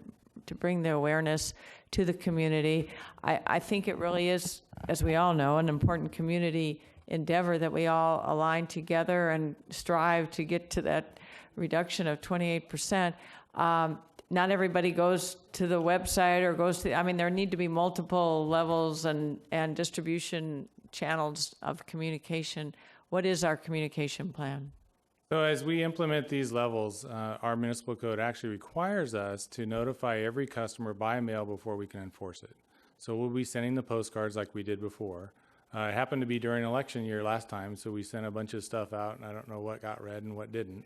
Speaker 24: bring the awareness to the community? I think it really is, as we all know, an important community endeavor that we all align together and strive to get to that reduction of 28%. Not everybody goes to the website or goes to, there need to be multiple levels and distribution channels of communication. What is our communication plan?
Speaker 10: So as we implement these levels, our municipal code actually requires us to notify every customer by mail before we can enforce it. So we'll be sending the postcards like we did before. It happened to be during election year last time, so we sent a bunch of stuff out, and I don't know what got read and what didn't.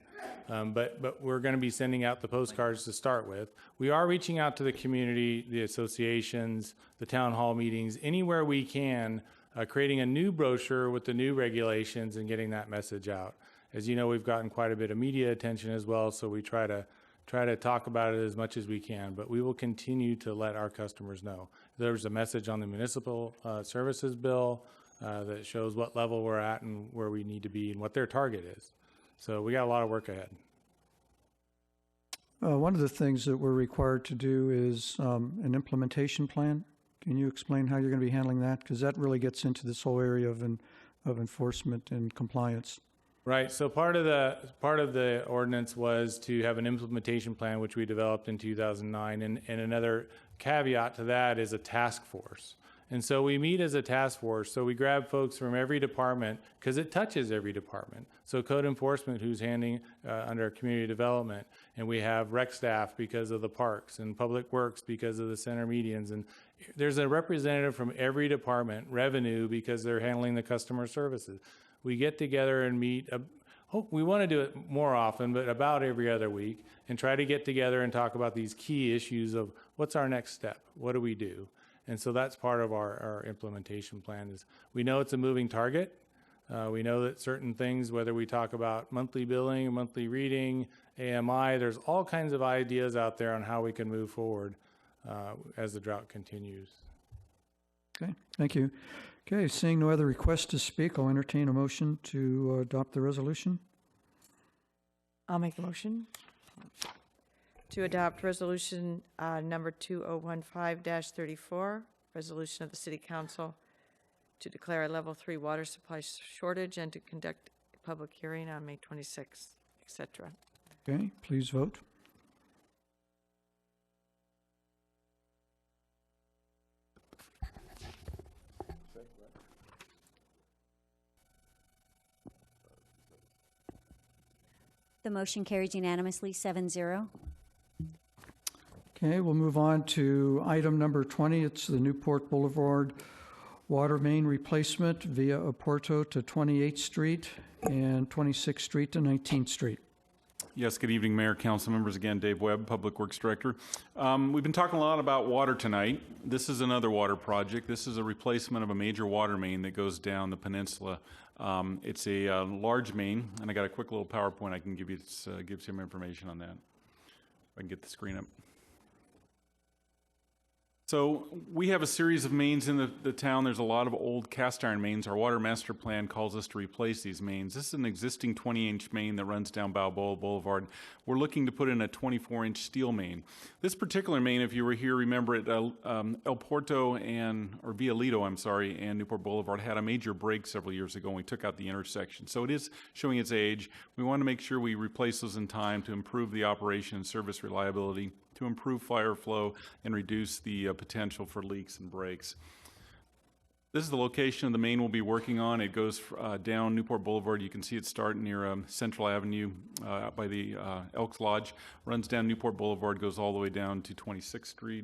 Speaker 10: But we're going to be sending out the postcards to start with. We are reaching out to the community, the associations, the town hall meetings, anywhere we can, creating a new brochure with the new regulations and getting that message out. As you know, we've gotten quite a bit of media attention as well, so we try to talk about it as much as we can, but we will continue to let our customers know. There's a message on the municipal services bill that shows what level we're at and where we need to be and what their target is. So we got a lot of work ahead.
Speaker 2: One of the things that we're required to do is an implementation plan. Can you explain how you're going to be handling that? Because that really gets into this whole area of enforcement and compliance.
Speaker 10: Right. So part of the ordinance was to have an implementation plan, which we developed in 2009, and another caveat to that is a task force. And so we meet as a task force. So we grab folks from every department because it touches every department. So code enforcement, who's handling under community development, and we have rec staff because of the parks, and public works because of the center medians. And there's a representative from every department, revenue because they're handling the customer services. We get together and meet. We want to do it more often, but about every other week, and try to get together and talk about these key issues of what's our next step, what do we do? And so that's part of our implementation plan. Is we know it's a moving target. We know that certain things, whether we talk about monthly billing, monthly reading, AMI, there's all kinds of ideas out there on how we can move forward as the drought continues.
Speaker 2: Okay, thank you. Okay, seeing no other requests to speak, I'll entertain a motion to adopt the resolution.
Speaker 24: I'll make the motion to adopt resolution number 2015-34, resolution of the City Council to declare a level 3 water supply shortage and to conduct a public hearing on May 26th, etc.
Speaker 2: Okay, please vote.
Speaker 25: The motion carries unanimously, 7-0.
Speaker 2: Okay, we'll move on to item number 20. It's the Newport Boulevard water main replacement via Oporto to 28th Street and 26th Street to 19th Street.
Speaker 7: Yes, good evening, Mayor, Council members. Again, Dave Webb, Public Works Director. We've been talking a lot about water tonight. This is another water project. This is a replacement of a major water main that goes down the peninsula. It's a large main, and I got a quick little PowerPoint I can give you. Gives some information on that. If I can get the screen up. So we have a series of mains in the town. There's a lot of old cast iron mains. Our water master plan calls us to replace these mains. This is an existing 20-inch main that runs down Balboa Boulevard. We're looking to put in a 24-inch steel main. This particular main, if you were here, remember it, El Porto and Newport Boulevard had a major break several years ago, and we took out the intersection. So it is showing its age. We want to make sure we replace those in time to improve the operation and service reliability, to improve fire flow and reduce the potential for leaks and breaks. This is the location of the main we'll be working on. It goes down Newport Boulevard. You can see it start near Central Avenue by the Elks Lodge, runs down Newport Boulevard, goes all the way down to 26th Street.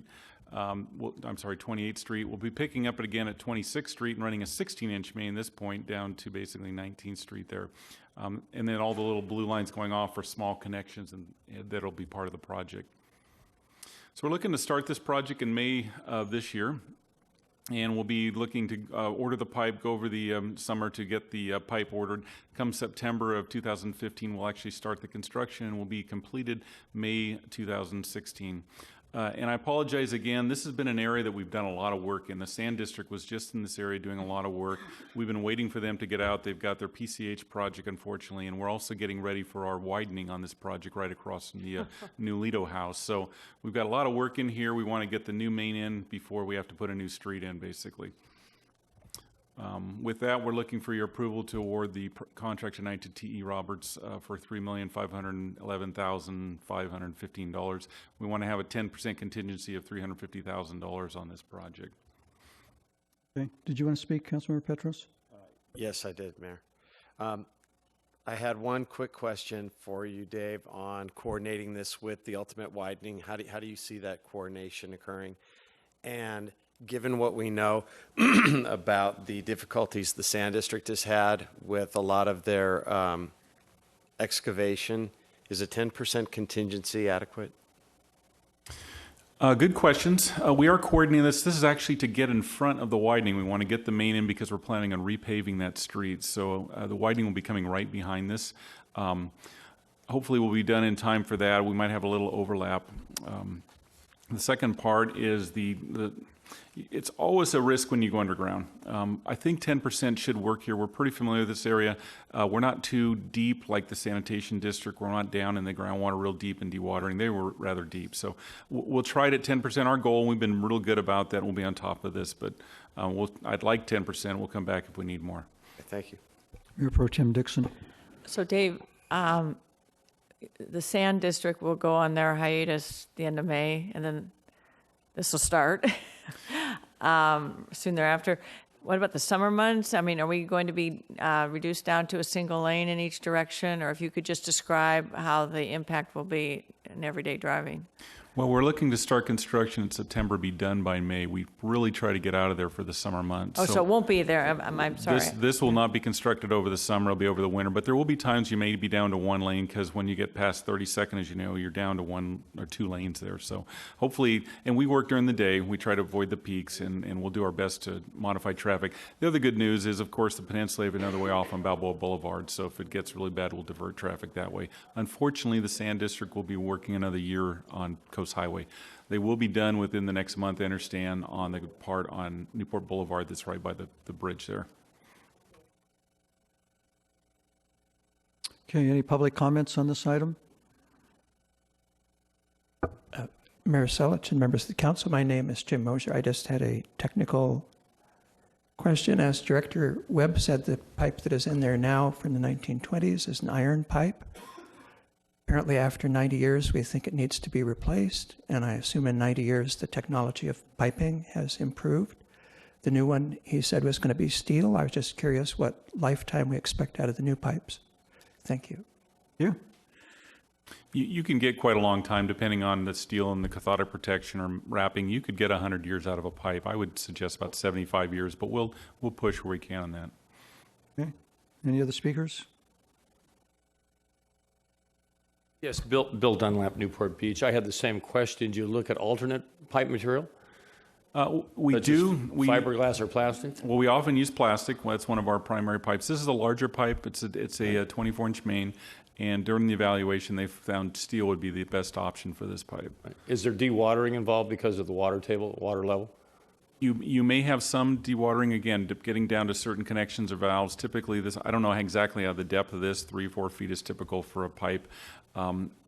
Speaker 7: 28th Street. We'll be picking up it again at 26th Street and running a 16-inch main this point down to basically 19th Street there. And then all the little blue lines going off for small connections, and that'll be part of the project. So we're looking to start this project in May of this year, and we'll be looking to order the pipe, go over the summer to get the pipe ordered. Come September of 2015, we'll actually start the construction, and will be completed May 2016. And I apologize again, this has been an area that we've done a lot of work in. The Sand District was just in this area doing a lot of work. We've been waiting for them to get out. They've got their PCH project, unfortunately, and we're also getting ready for our widening on this project right across from the new Lido house. So we've got a lot of work in here. We want to get the new main in before we have to put a new street in, basically. With that, we're looking for your approval to award the contract tonight to T.E. Roberts for $3,511,515. We want to have a 10% contingency of $350,000 on this project.
Speaker 2: Okay. Did you want to speak, Councilmember Petros?
Speaker 11: Yes, I did, Mayor. I had one quick question for you, Dave, on coordinating this with the ultimate widening. How do you see that coordination occurring? And given what we know about the difficulties the Sand District has had with a lot of their excavation, is a 10% contingency adequate?
Speaker 7: Good questions. We are coordinating this. This is actually to get in front of the widening. We want to get the main in because we're planning on repaving that street. So the widening will be coming right behind this. Hopefully we'll be done in time for that. We might have a little overlap. The second part is it's always a risk when you go underground. I think 10% should work here. We're pretty familiar with this area. We're not too deep like the sanitation district. We're not down in the groundwater real deep in dewatering. They were rather deep. So we'll try it at 10%. Our goal, we've been real good about that. We'll be on top of this, but I'd like 10%. We'll come back if we need more.
Speaker 11: Thank you.
Speaker 2: Mayor Pro Tem Dixon.
Speaker 24: So Dave, the Sand District will go on their hiatus the end of May, and then this will start. soon thereafter. What about the summer months? I mean, are we going to be reduced down to a single lane in each direction? Or if you could just describe how the impact will be in everyday driving?
Speaker 7: Well, we're looking to start construction in September, be done by May. We really try to get out of there for the summer months.
Speaker 24: Oh, so it won't be there. I'm sorry.
Speaker 7: This will not be constructed over the summer. It'll be over the winter. But there will be times you may be down to one lane because when you get past 32nd, as you know, you're down to 1 or 2 lanes there. So hopefully, and we work during the day. We try to avoid the peaks, and we'll do our best to modify traffic. The other good news is, of course, the peninsula have another way off on Balboa Boulevard. So if it gets really bad, we'll divert traffic that way. Unfortunately, the Sand District will be working another year on Coast Highway. They will be done within the next month, I understand, on the part on Newport Boulevard that's right by the bridge there.
Speaker 2: Okay, any public comments on this item?
Speaker 13: Mayor Selich and members of the council, my name is Jim Mosier. I just had a technical question. As Director Webb said, the pipe that is in there now from the 1920s is an iron pipe. Apparently, after 90 years, we think it needs to be replaced, and I assume in 90 years the technology of piping has improved. The new one, he said, was going to be steel. I was just curious what lifetime we expect out of the new pipes. Thank you.
Speaker 2: Yeah.
Speaker 7: You can get quite a long time depending on the steel and the cathodic protection or wrapping. You could get 100 years out of a pipe. I would suggest about 75 years, but we'll push where we can on that.
Speaker 2: Okay. Any other speakers?
Speaker 15: Yes, Bill Dunlap, Newport Beach. I had the same question. Do you look at alternate pipe material?
Speaker 7: We do.
Speaker 15: Fiberglass or plastic?
Speaker 7: Well, we often use plastic. Well, that's one of our primary pipes. This is a larger pipe. It's a 24-inch main. And during the evaluation, they found steel would be the best option for this pipe.
Speaker 15: Is there dewatering involved because of the water level?
Speaker 7: You may have some dewatering, again, getting down to certain connections or valves. Typically, this, I don't know exactly how the depth of this, 3-4 feet is typical for a pipe.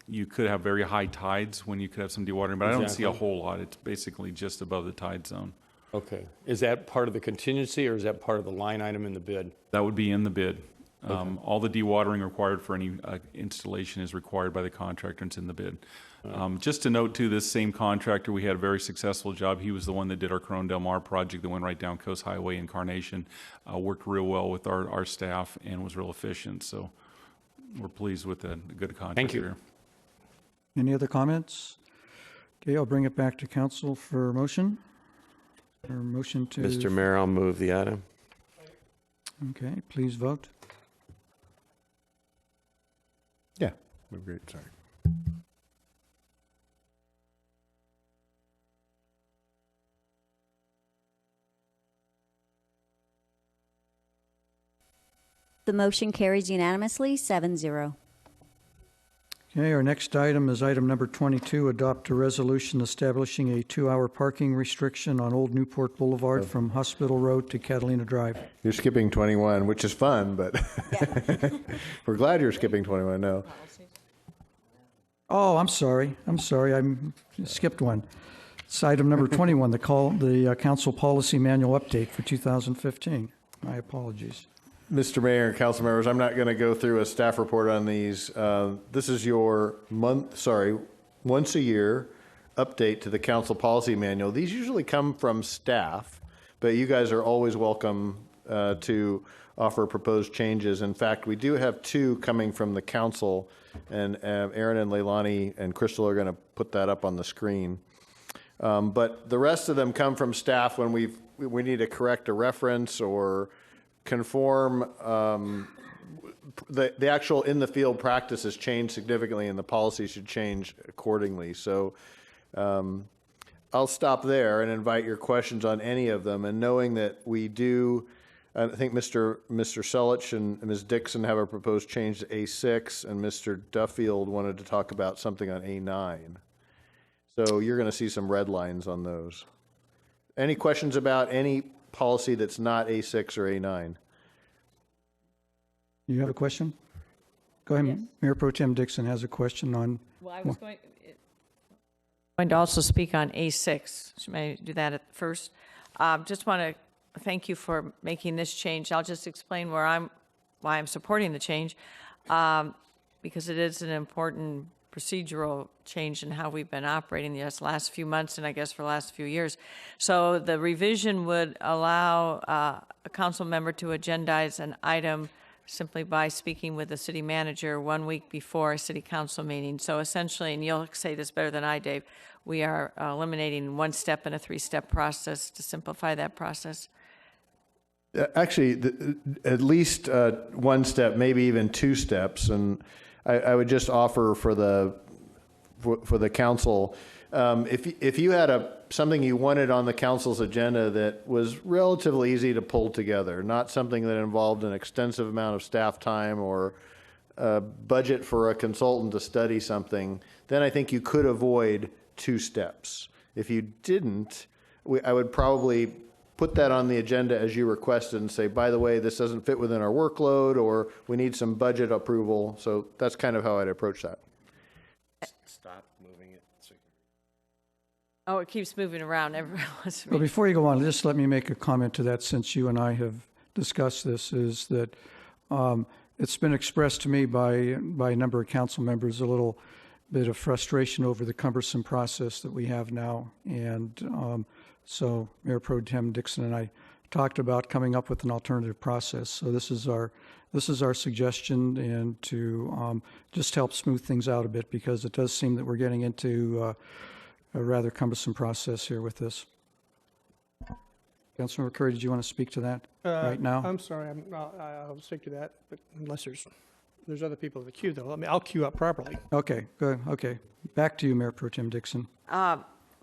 Speaker 7: You could have very high tides when you could have some dewatering, but I don't see a whole lot. It's basically just above the tide zone.
Speaker 15: Okay. Is that part of the contingency or is that part of the line item in the bid?
Speaker 7: That would be in the bid. All the dewatering required for any installation is required by the contractor, and it's in the bid. Just to note, too, this same contractor, we had a very successful job. He was the one that did our Corona Del Mar project that went right down Coast Highway in Carnation. Worked real well with our staff and was real efficient. So we're pleased with the good contractor.
Speaker 15: Thank you.
Speaker 7: Here.
Speaker 2: Any other comments? Okay, I'll bring it back to council for motion. Or motion to...
Speaker 11: Mr. Mayor, I'll move the item.
Speaker 2: Okay, please vote.
Speaker 23: Yeah, great. Sorry.
Speaker 25: The motion carries unanimously, 7-0.
Speaker 2: Okay, our next item is item number 22, adopt a resolution establishing a 2-hour parking restriction on Old Newport Boulevard from Hospital Road to Catalina Drive.
Speaker 23: You're skipping 21, which is fun, but we're glad you're skipping 21. No.
Speaker 2: Oh, I'm sorry. I skipped one. It's item number 21, the council policy manual update for 2015. My apologies.
Speaker 23: Mr. Mayor and council members, I'm not going to go through a staff report on these. This is your once a year update to the council policy manual. These usually come from staff, but you guys are always welcome to offer proposed changes. In fact, we do have 2 coming from the council, and Aaron and Leilani and Crystal are going to put that up on the screen. But the rest of them come from staff when we need to correct a reference or conform. The actual in the field practice has changed significantly, and the policy should change accordingly. So I'll stop there and invite your questions on any of them. And knowing that we do, I think Mr. Selich and Ms. Dixon have a proposed change to A6, and Mr. Duffield wanted to talk about something on A9. So you're going to see some red lines on those. Any questions about any policy that's not A6 or A9?
Speaker 2: You have a question? Go ahead. Yes. Mayor Pro Tem Dixon has a question on...
Speaker 24: Well, I was going to also speak on A6. Should I do that at first? Just want to thank you for making this change. I'll just explain why I'm supporting the change, because it is an important procedural change in how we've been operating the last few months and I guess for the last few years. So the revision would allow a council member to agendize an item simply by speaking with the city manager 1 week before a city council meeting. So essentially, and you'll say this better than I, Dave, we are eliminating one step in a three-step process to simplify that process.
Speaker 23: Actually, at least one step, maybe even two steps, and I would just offer for the council, if you had something you wanted on the council's agenda that was relatively easy to pull together, not something that involved an extensive amount of staff time or budget for a consultant to study something, then I think you could avoid two steps. If you didn't, I would probably put that on the agenda as you requested and say, by the way, this doesn't fit within our workload, or we need some budget approval. So that's kind of how I'd approach that.
Speaker 11: Stop moving it.
Speaker 24: Oh, it keeps moving around. Everyone wants to
Speaker 2: Well, before you go on, just let me make a comment to that, since you and I have discussed this, is that it's been expressed to me by a number of council members a little bit of frustration over the cumbersome process that we have now. And so Mayor Pro Tem Dixon and I talked about coming up with an alternative process. So this is our suggestion, and to just help smooth things out a bit, because it does seem that we're getting into a rather cumbersome process here with this. Councilmember Curry, did you want to speak to that right now?
Speaker 22: I'm sorry, I'll stick to that, but unless there's other people in the queue, though. I'll queue up properly.
Speaker 2: Okay, good. Okay, back to you, Mayor Pro Tem Dixon.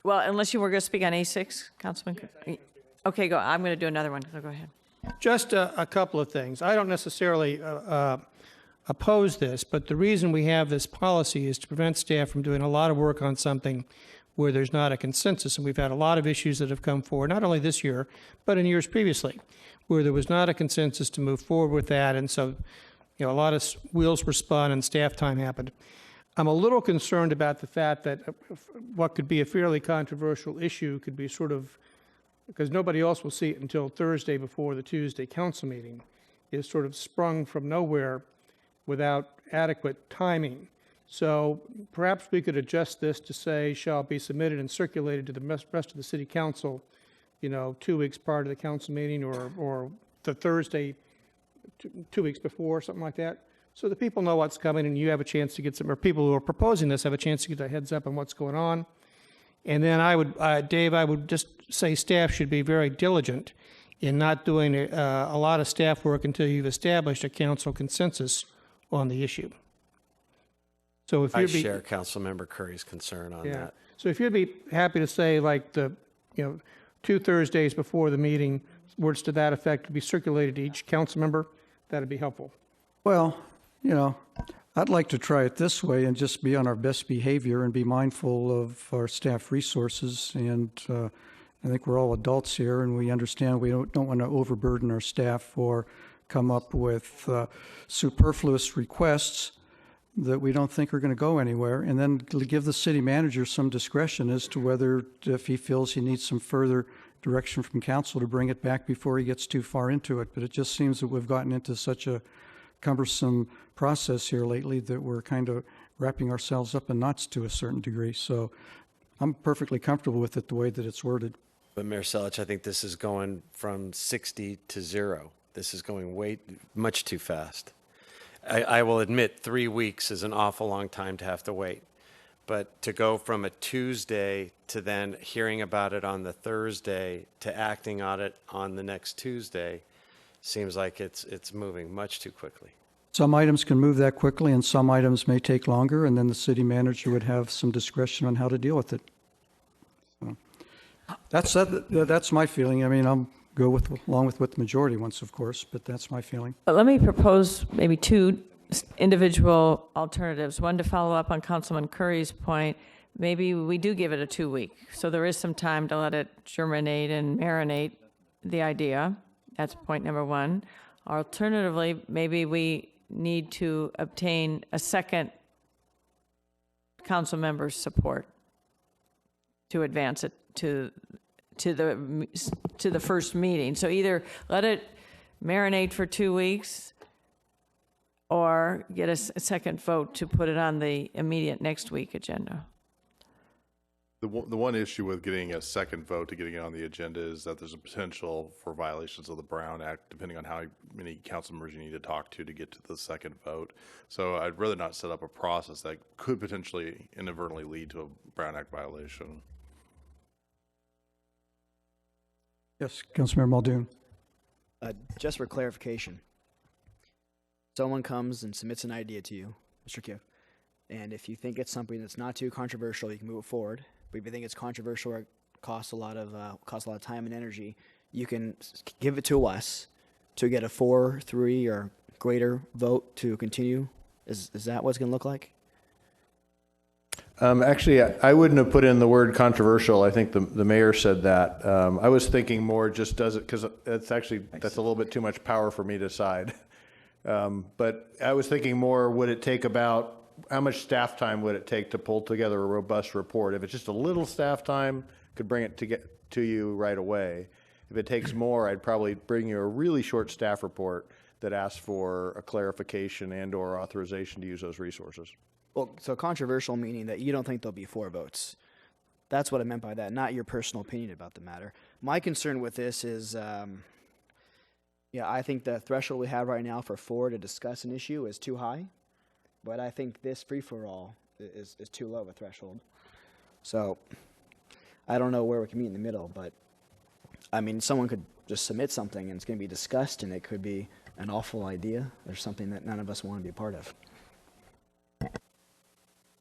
Speaker 24: Well, unless you were going to speak on A6, Councilman. Yes, okay, go. I'm going to do another one, so go ahead.
Speaker 22: Just a couple of things. I don't necessarily oppose this, but the reason we have this policy is to prevent staff from doing a lot of work on something where there's not a consensus. And we've had a lot of issues that have come forward, not only this year, but in years previously, where there was not a consensus to move forward with that. And so, a lot of wheels were spun and staff time happened. I'm a little concerned about the fact that what could be a fairly controversial issue could be sort of, because nobody else will see it until Thursday before the Tuesday council meeting, is sort of sprung from nowhere without adequate timing. So perhaps we could adjust this to say, shall be submitted and circulated to the rest of the city council, 2 weeks prior to the council meeting, or the Thursday 2 weeks before, something like that. So the people know what's coming, and you have a chance to get some, or people who are proposing this have a chance to get a heads up on what's going on. And then Dave, I would just say staff should be very diligent in not doing a lot of staff work until you've established a council consensus on the issue. So if
Speaker 11: I share Councilmember Curry's concern on that.
Speaker 22: So if you'd be happy to say, like, 2 Thursdays before the meeting, words to that effect to be circulated to each council member, that'd be helpful.
Speaker 2: Well, I'd like to try it this way and just be on our best behavior and be mindful of our staff resources. And I think we're all adults here, and we understand we don't want to overburden our staff or come up with superfluous requests that we don't think are going to go anywhere, and then give the city manager some discretion as to whether, if he feels he needs some further direction from council, to bring it back before he gets too far into it. But it just seems that we've gotten into such a cumbersome process here lately that we're kind of wrapping ourselves up in knots to a certain degree. So I'm perfectly comfortable with it the way that it's worded.
Speaker 11: But Mayor Selich, I think this is going from 60 to 0. This is going much too fast. I will admit 3 weeks is an awful long time to have to wait. But to go from a Tuesday to then hearing about it on the Thursday to acting on it on the next Tuesday seems like it's moving much too quickly.
Speaker 2: Some items can move that quickly, and some items may take longer, and then the city manager would have some discretion on how to deal with it. So that's my feeling. I mean, I'll go along with what the majority wants, of course, but that's my feeling.
Speaker 24: But let me propose maybe 2 individual alternatives. One, to follow up on Councilman Curry's point, maybe we do give it a 2 week, so there is some time to let it germinate and marinate the idea. That's point number one. Alternatively, maybe we need to obtain a second council member's support to advance it to the first meeting. So either let it marinate for 2 weeks, or get a second vote to put it on the immediate next week agenda?
Speaker 26: The one issue with getting a second vote to getting it on the agenda is that there's a potential for violations of the Brown Act, depending on how many council members you need to talk to get to the second vote. So I'd rather not set up a process that could potentially inadvertently lead to a Brown Act violation.
Speaker 2: Yes, Councilmember Muldoon.
Speaker 4: Just for clarification, someone comes and submits an idea to you, Mr. Kiff, and if you think it's something that's not too controversial, you can move it forward. But if you think it's controversial or costs a lot of time and energy, you can give it to us to get a 4-3 or greater vote to continue. Is that what it's going to look like?
Speaker 23: Actually, I wouldn't have put in the word controversial. I think the mayor said that. I was thinking more just does it, because that's a little bit too much power for me to decide. But I was thinking more, would it take about, how much staff time would it take to pull together a robust report? If it's just a little staff time, could bring it to you right away. If it takes more, I'd probably bring you a really short staff report that asks for a clarification and or authorization to use those resources.
Speaker 4: Well, so controversial meaning that you don't think there'll be 4 votes. That's what I meant by that, not your personal opinion about the matter. My concern with this is, I think the threshold we have right now for 4 to discuss an issue is too high, but I think this free-for-all is too low a threshold. So I don't know where we can meet in the middle, but I mean, someone could just submit something and it's going to be discussed and it could be an awful idea or something that none of us want to be a part of.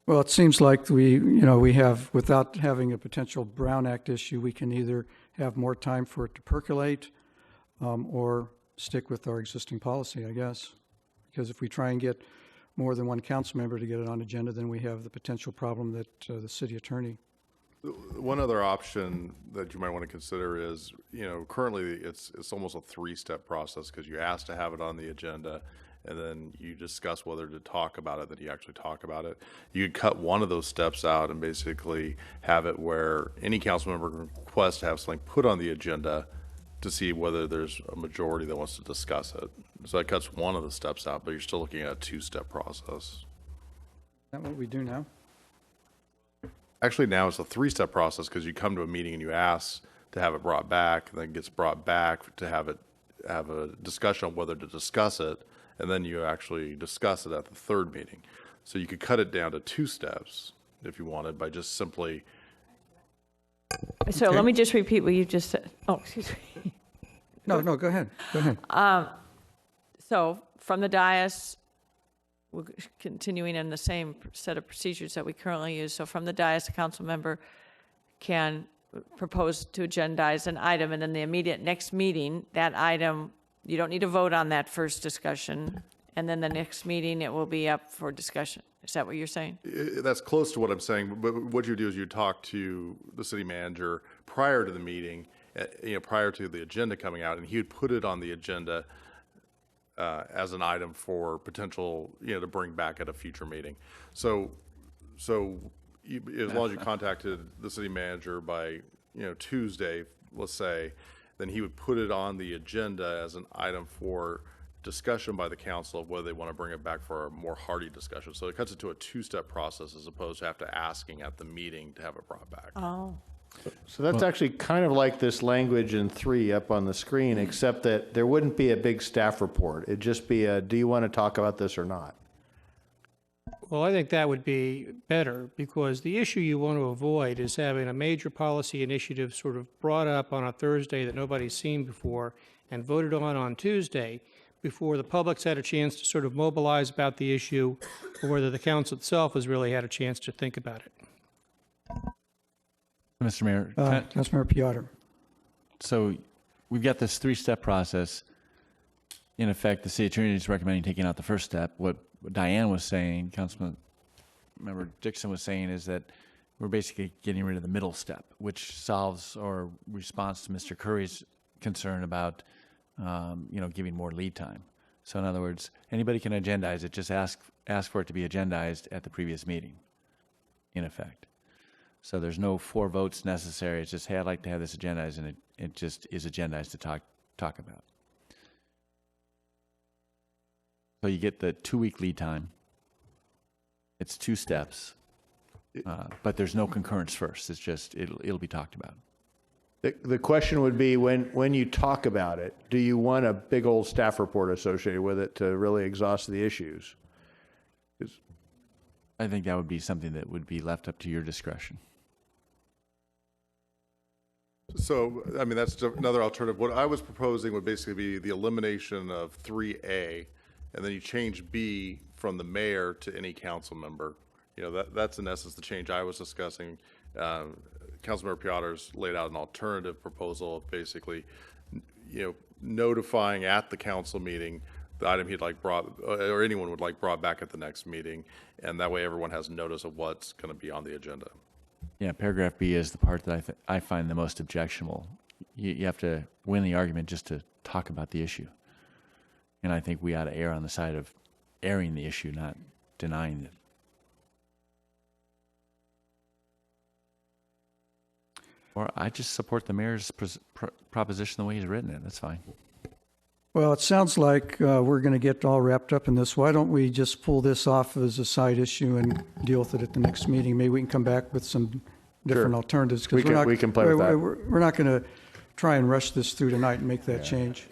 Speaker 2: Well, it seems like we have, without having a potential Brown Act issue, we can either have more time for it to percolate or stick with our existing policy, I guess. Because if we try and get more than one council member to get it on agenda, then we have the potential problem that the city attorney.
Speaker 26: One other option that you might want to consider is, currently it's almost a 3-step process, because you ask to have it on the agenda, and then you discuss whether to talk about it, then you actually talk about it. You could cut one of those steps out and basically have it where any council member can request to have something put on the agenda to see whether there's a majority that wants to discuss it. So that cuts one of the steps out, but you're still looking at a 2-step process.
Speaker 2: Is that what we do now?
Speaker 26: Actually, now it's a 3-step process, because you come to a meeting and you ask to have it brought back, and then it gets brought back to have a discussion on whether to discuss it, and then you actually discuss it at the 3rd meeting. So you could cut it down to 2 steps if you wanted, by just simply.
Speaker 24: So
Speaker 2: Okay.
Speaker 24: let me just repeat what you just said. Oh, excuse me.
Speaker 2: No, go ahead. Go ahead.
Speaker 24: So from the dais, we're continuing in the same set of procedures that we currently use. So from the dais, a council member can propose to agendize an item, and then the immediate next meeting, that item, you don't need to vote on that first discussion, and then the next meeting, it will be up for discussion. Is that what you're saying?
Speaker 26: That's close to what I'm saying, but what you do is you talk to the city manager prior to the meeting, prior to the agenda coming out, and he would put it on the agenda as an item for potential, to bring back at a future meeting. So as long as you contacted the city manager by, Tuesday, let's say, then he would put it on the agenda as an item for discussion by the council of whether they want to bring it back for a more hearty discussion. So it cuts it to a 2-step process, as opposed to have to asking at the meeting to have it brought back.
Speaker 24: Oh.
Speaker 23: So that's actually kind of like this language in 3 up on the screen, except that there wouldn't be a big staff report. It'd just be a, do you want to talk about this or not?
Speaker 22: Well, I think that would be better, because the issue you want to avoid is having a major policy initiative sort of brought up on a Thursday that nobody's seen before and voted on Tuesday, before the public's had a chance to sort of mobilize about the issue, or whether the council itself has really had a chance to think about it.
Speaker 12: Mr. Mayor.
Speaker 2: Councilmember Piotr.
Speaker 12: So we've got this 3-step process. In effect, the city attorney is recommending taking out the first step. What Diane was saying, Councilmember Dixon was saying, is that we're basically getting rid of the middle step, which solves or responds to Mr. Curry's concern about, giving more lead time. So in other words, anybody can agendize it. Just ask for it to be agendized at the previous meeting, in effect. So there's no 4 votes necessary. It's just, hey, I'd like to have this agendized, and it just is agendized to talk about. So you get the 2-week lead time. It's 2 steps, but there's no concurrence first. It's just, it'll be talked about.
Speaker 23: The question would be, when you talk about it, do you want a big old staff report associated with it to really exhaust the issues?
Speaker 12: I think that would be something that would be left up to your discretion.
Speaker 26: So, I mean, that's another alternative. What I was proposing would basically be the elimination of 3A, and then you change B from the mayor to any council member. You know, that's in essence the change I was discussing. Councilmember Piotr's laid out an alternative proposal of basically, you know, notifying at the council meeting the item he'd like brought, or anyone would like brought back at the next meeting, and that way everyone has notice of what's going to be on the agenda.
Speaker 12: Yeah, paragraph B is the part that I find the most objectionable. You have to win the argument just to talk about the issue. And I think we ought to err on the side of airing the issue, not denying it. Or I just support the mayor's proposition the way he's written it. That's fine.
Speaker 2: Well, it sounds like we're going to get all wrapped up in this. Why don't we just pull this off as a side issue and deal with it at the next meeting? Maybe we can come back with some different alternatives. 'Cause
Speaker 23: we can play with that.
Speaker 2: We're not going to try and rush this through tonight and make that change.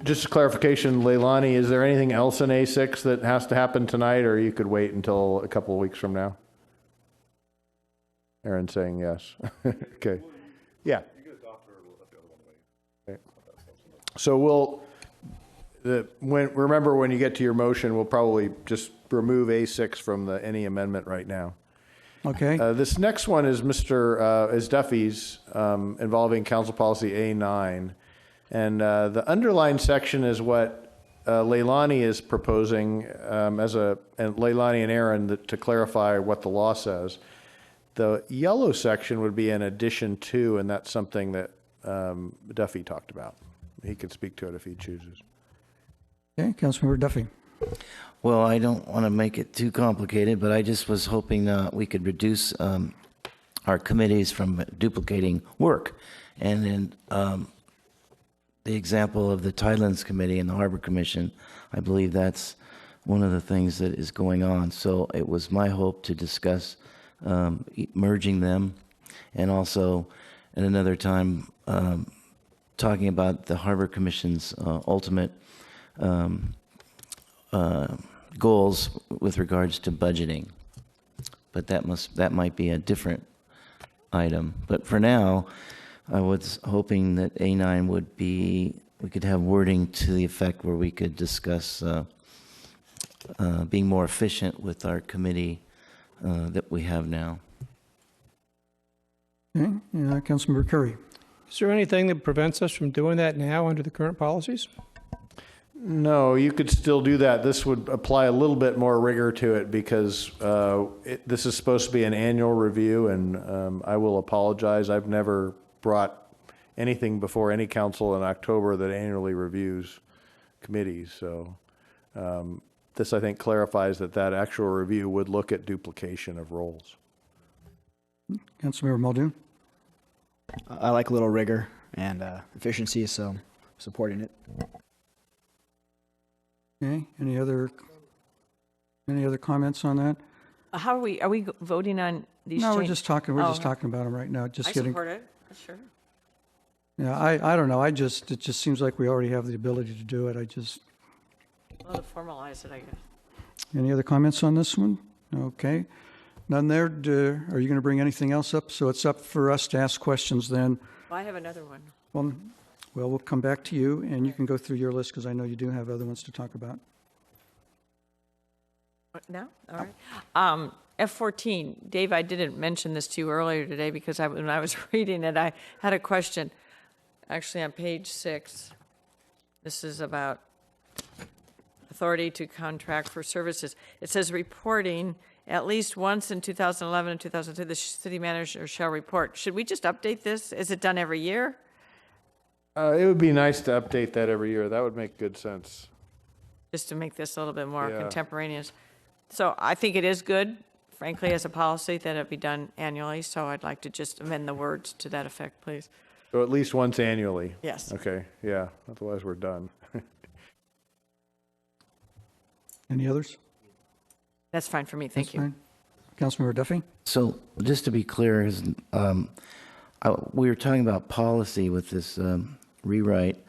Speaker 23: Just a clarification, Leilani, is there anything else in A6 that has to happen tonight, or you could wait until a couple of weeks from now? Aaron's saying yes. Okay. Yeah. Okay. So remember when you get to your motion, we'll probably just remove A6 from any amendment right now.
Speaker 2: Okay.
Speaker 23: This next one is is Duffy's, involving council policy A9. And the underlined section is what Leilani is proposing and Leilani and Aaron to clarify what the law says. The yellow section would be an addition to, and that's something that Duffy talked about. He could speak to it if he chooses.
Speaker 2: Okay, Councilmember Duffy.
Speaker 16: Well, I don't want to make it too complicated, but I just was hoping we could reduce our committees from duplicating work. And then the example of the Tidelands Committee and the Harbor Commission, I believe that's one of the things that is going on. So it was my hope to discuss merging them, and also at another time talking about the Harbor Commission's ultimate goals with regards to budgeting. But that might be a different item. But for now, I was hoping that A9 would be, we could have wording to the effect where we could discuss being more efficient with our committee that we have now.
Speaker 2: Okay, Councilmember Curry.
Speaker 22: Is there anything that prevents us from doing that now under the current policies?
Speaker 23: No, you could still do that. This would apply a little bit more rigor to it because this is supposed to be an annual review, and I will apologize. I've never brought anything before any council in October that annually reviews committees. So this, I think, clarifies that actual review would look at duplication of roles.
Speaker 2: Councilmember Muldoon.
Speaker 4: I like a little rigor and efficiency, so supporting it.
Speaker 2: Okay. Any other comments on that?
Speaker 24: How are we voting on these?
Speaker 2: No, we're just talking. We're just talking about them right now.
Speaker 24: I support it. Sure.
Speaker 2: Yeah, I don't know. It just seems like we already have the ability to do it.
Speaker 24: Well, to formalize it, I guess.
Speaker 2: Any other comments on this one? Okay. None there. Are you going to bring anything else up? So it's up for us to ask questions then.
Speaker 24: Well, I have another one.
Speaker 2: Well, we'll come back to you, and you can go through your list because I know you do have other ones to talk about.
Speaker 24: No? All right. F14. Dave, I didn't mention this to you earlier today because when I was reading it, I had a question. Actually, on page 6, this is about authority to contract for services. It says reporting at least once in 2011 and 2002, the city manager shall report. Should we just update this? Is it done every year?
Speaker 23: It would be nice to update that every year. That would make good sense.
Speaker 24: Just to make this a little bit more contemporaneous. So I think it is good, frankly, as a policy that it be done annually. So I'd like to just amend the words to that effect, please.
Speaker 23: So at least once annually?
Speaker 24: Yes.
Speaker 23: Okay, yeah. Otherwise, we're done.
Speaker 2: Any others?
Speaker 24: That's fine for me. Thank
Speaker 2: That's
Speaker 24: you.
Speaker 2: fine. Councilmember Duffy?
Speaker 16: So just to be clear, we were talking about policy with this rewrite,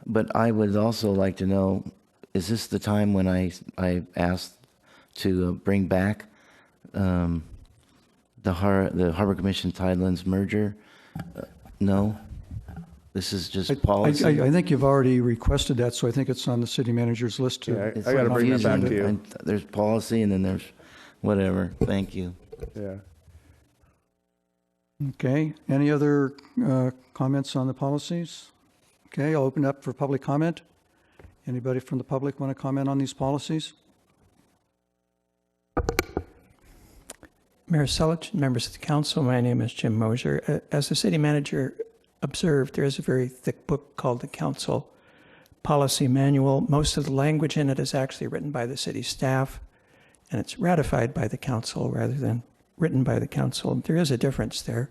Speaker 16: but I would also like to know, is this the time when I asked to bring back the Harbor Commission Tidelands merger? No? This is just policy?
Speaker 2: I think you've already requested that, so I think it's on the city manager's list to.
Speaker 23: Yeah, I got to bring that back to you.
Speaker 16: There's policy and then there's whatever. Thank you.
Speaker 23: Yeah.
Speaker 2: Okay, any other comments on the policies? Okay, I'll open up for public comment. Anybody from the public want to comment on these policies?
Speaker 13: Mayor Selich, members of the council, my name is Jim Mosier. As the city manager observed, there is a very thick book called the Council Policy Manual. Most of the language in it is actually written by the city staff, and it's ratified by the council rather than written by the council. There is a difference there.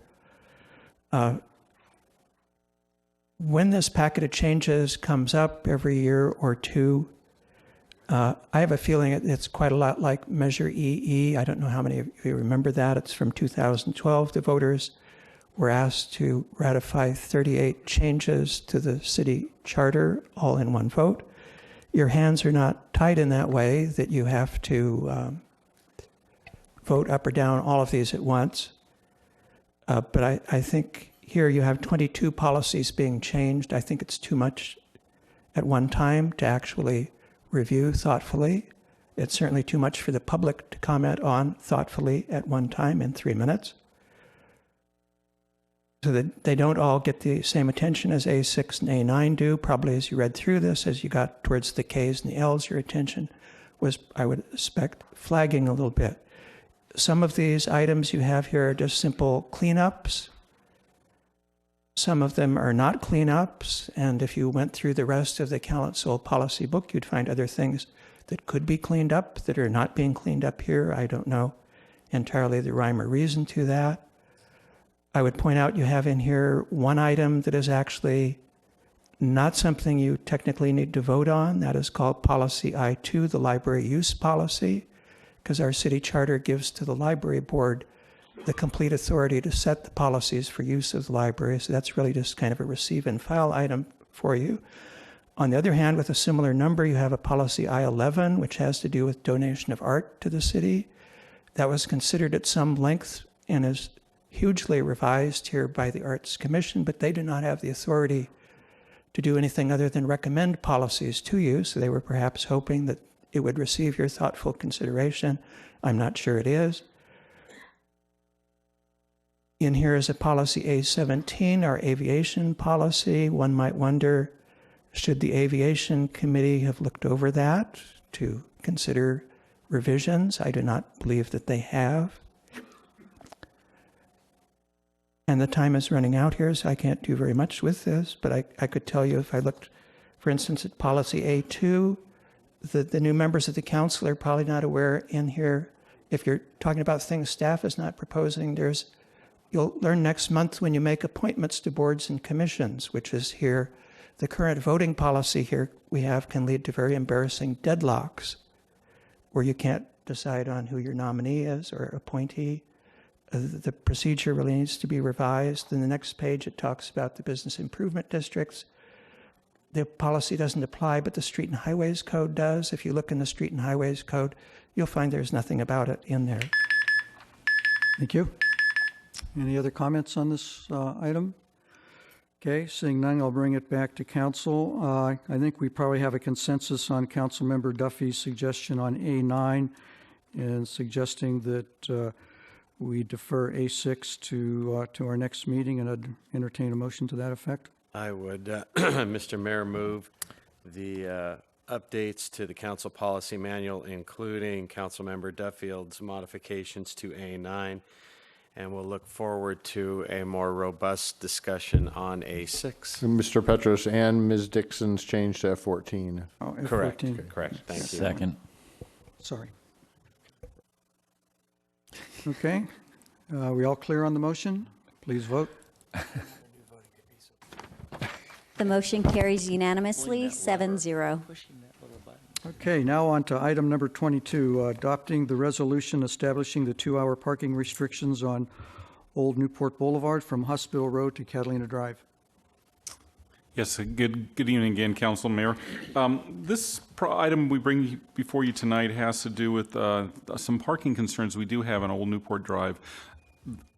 Speaker 13: When this packet of changes comes up every year or two, I have a feeling it's quite a lot like Measure EE. I don't know how many of you remember that. It's from 2012. The voters were asked to ratify 38 changes to the city charter, all in one vote. Your hands are not tied in that way that you have to vote up or down all of these at once. But I think here you have 22 policies being changed. I think it's too much at one time to actually review thoughtfully. It's certainly too much for the public to comment on thoughtfully at one time in 3 minutes. So that they don't all get the same attention as A6 and A9 do. Probably as you read through this, as you got towards the Ks and the Ls, your attention was, I would expect, flagging a little bit. Some of these items you have here are just simple cleanups. Some of them are not cleanups, and if you went through the rest of the council policy book, you'd find other things that could be cleaned up that are not being cleaned up here. I don't know entirely the rhyme or reason to that. I would point out you have in here one item that is actually not something you technically need to vote on. That is called Policy I-2, the library use policy, because our city charter gives to the library board the complete authority to set the policies for use of the library. So that's really just kind of a receive and file item for you. On the other hand, with a similar number, you have a policy I-11, which has to do with donation of art to the city. That was considered at some length and is hugely revised here by the Arts Commission, but they do not have the authority to do anything other than recommend policies to you. So they were perhaps hoping that it would receive your thoughtful consideration. I'm not sure it is. In here is a policy A17, our aviation policy. One might wonder, should the aviation committee have looked over that to consider revisions? I do not believe that they have. And the time is running out here, so I can't do very much with this, but I could tell you if I looked, for instance, at policy A2, the new members of the council are probably not aware in here. If you're talking about things staff is not proposing, you'll learn next month when you make appointments to boards and commissions, which is here. The current voting policy here we have can lead to very embarrassing deadlocks where you can't decide on who your nominee is or appointee. The procedure really needs to be revised. In the next page, it talks about the business improvement districts. The policy doesn't apply, but the Street and Highways Code does. If you look in the Street and Highways Code, you'll find there's nothing about it in there.
Speaker 2: Thank you. Any other comments on this item? Okay, seeing none, I'll bring it back to council. I think we probably have a consensus on Councilmember Duffy's suggestion on A9 and suggesting that we defer A6 to our next meeting, and I'd entertain a motion to that effect.
Speaker 11: I would, Mr. Mayor, move the updates to the council policy manual, including Councilmember Duffield's modifications to A9, and we'll look forward to a more robust discussion on A6.
Speaker 23: Mr. Petros and Ms. Dixon's change to F14.
Speaker 2: Oh, F14.
Speaker 11: Correct, correct. Thank you.
Speaker 12: Second.
Speaker 2: Sorry. Okay. We all clear on the motion? Please vote.
Speaker 25: The motion carries unanimously, 7-0.
Speaker 2: Okay. Okay, now on to item number 22, adopting the resolution establishing the 2-hour parking restrictions on Old Newport Boulevard from Hospital Road to Catalina Drive.
Speaker 7: Yes, good evening again, Council Mayor. This item we bring before you tonight has to do with some parking concerns we do have on Old Newport Drive.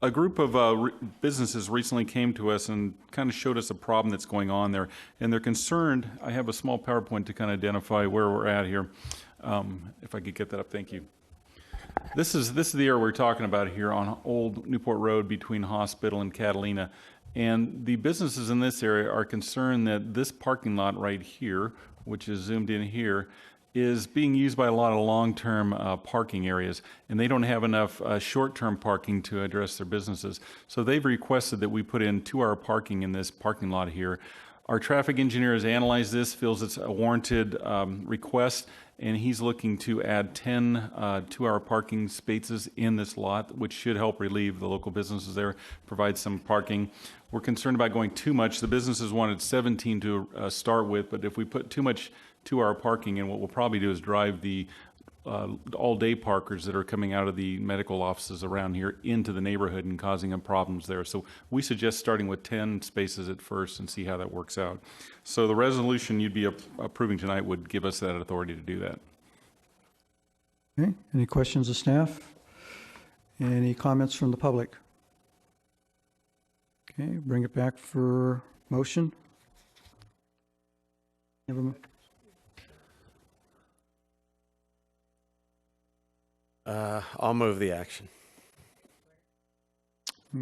Speaker 7: A group of businesses recently came to us and kind of showed us a problem that's going on there, and they're concerned. I have a small PowerPoint to kind of identify where we're at here. If I could get that up, thank you. This is the area we're talking about here on Old Newport Road between Hospital and Catalina. And the businesses in this area are concerned that this parking lot right here, which is zoomed in here, is being used by a lot of long-term parking areas, and they don't have enough short-term parking to address their businesses. So they've requested that we put in 2-hour parking in this parking lot here. Our traffic engineer has analyzed this, feels it's a warranted request, and he's looking to add 10 2-hour parking spaces in this lot, which should help relieve the local businesses there, provide some parking. We're concerned about going too much. The businesses wanted 17 to start with, but if we put too much 2-hour parking in, what we'll probably do is drive the all-day parkers that are coming out of the medical offices around here into the neighborhood and causing them problems there. So we suggest starting with 10 spaces at first and see how that works out. So the resolution you'd be approving tonight would give us that authority to do that.
Speaker 2: Okay, any questions of staff? Any comments from the public? Okay, bring it back for motion.
Speaker 11: I'll move the action.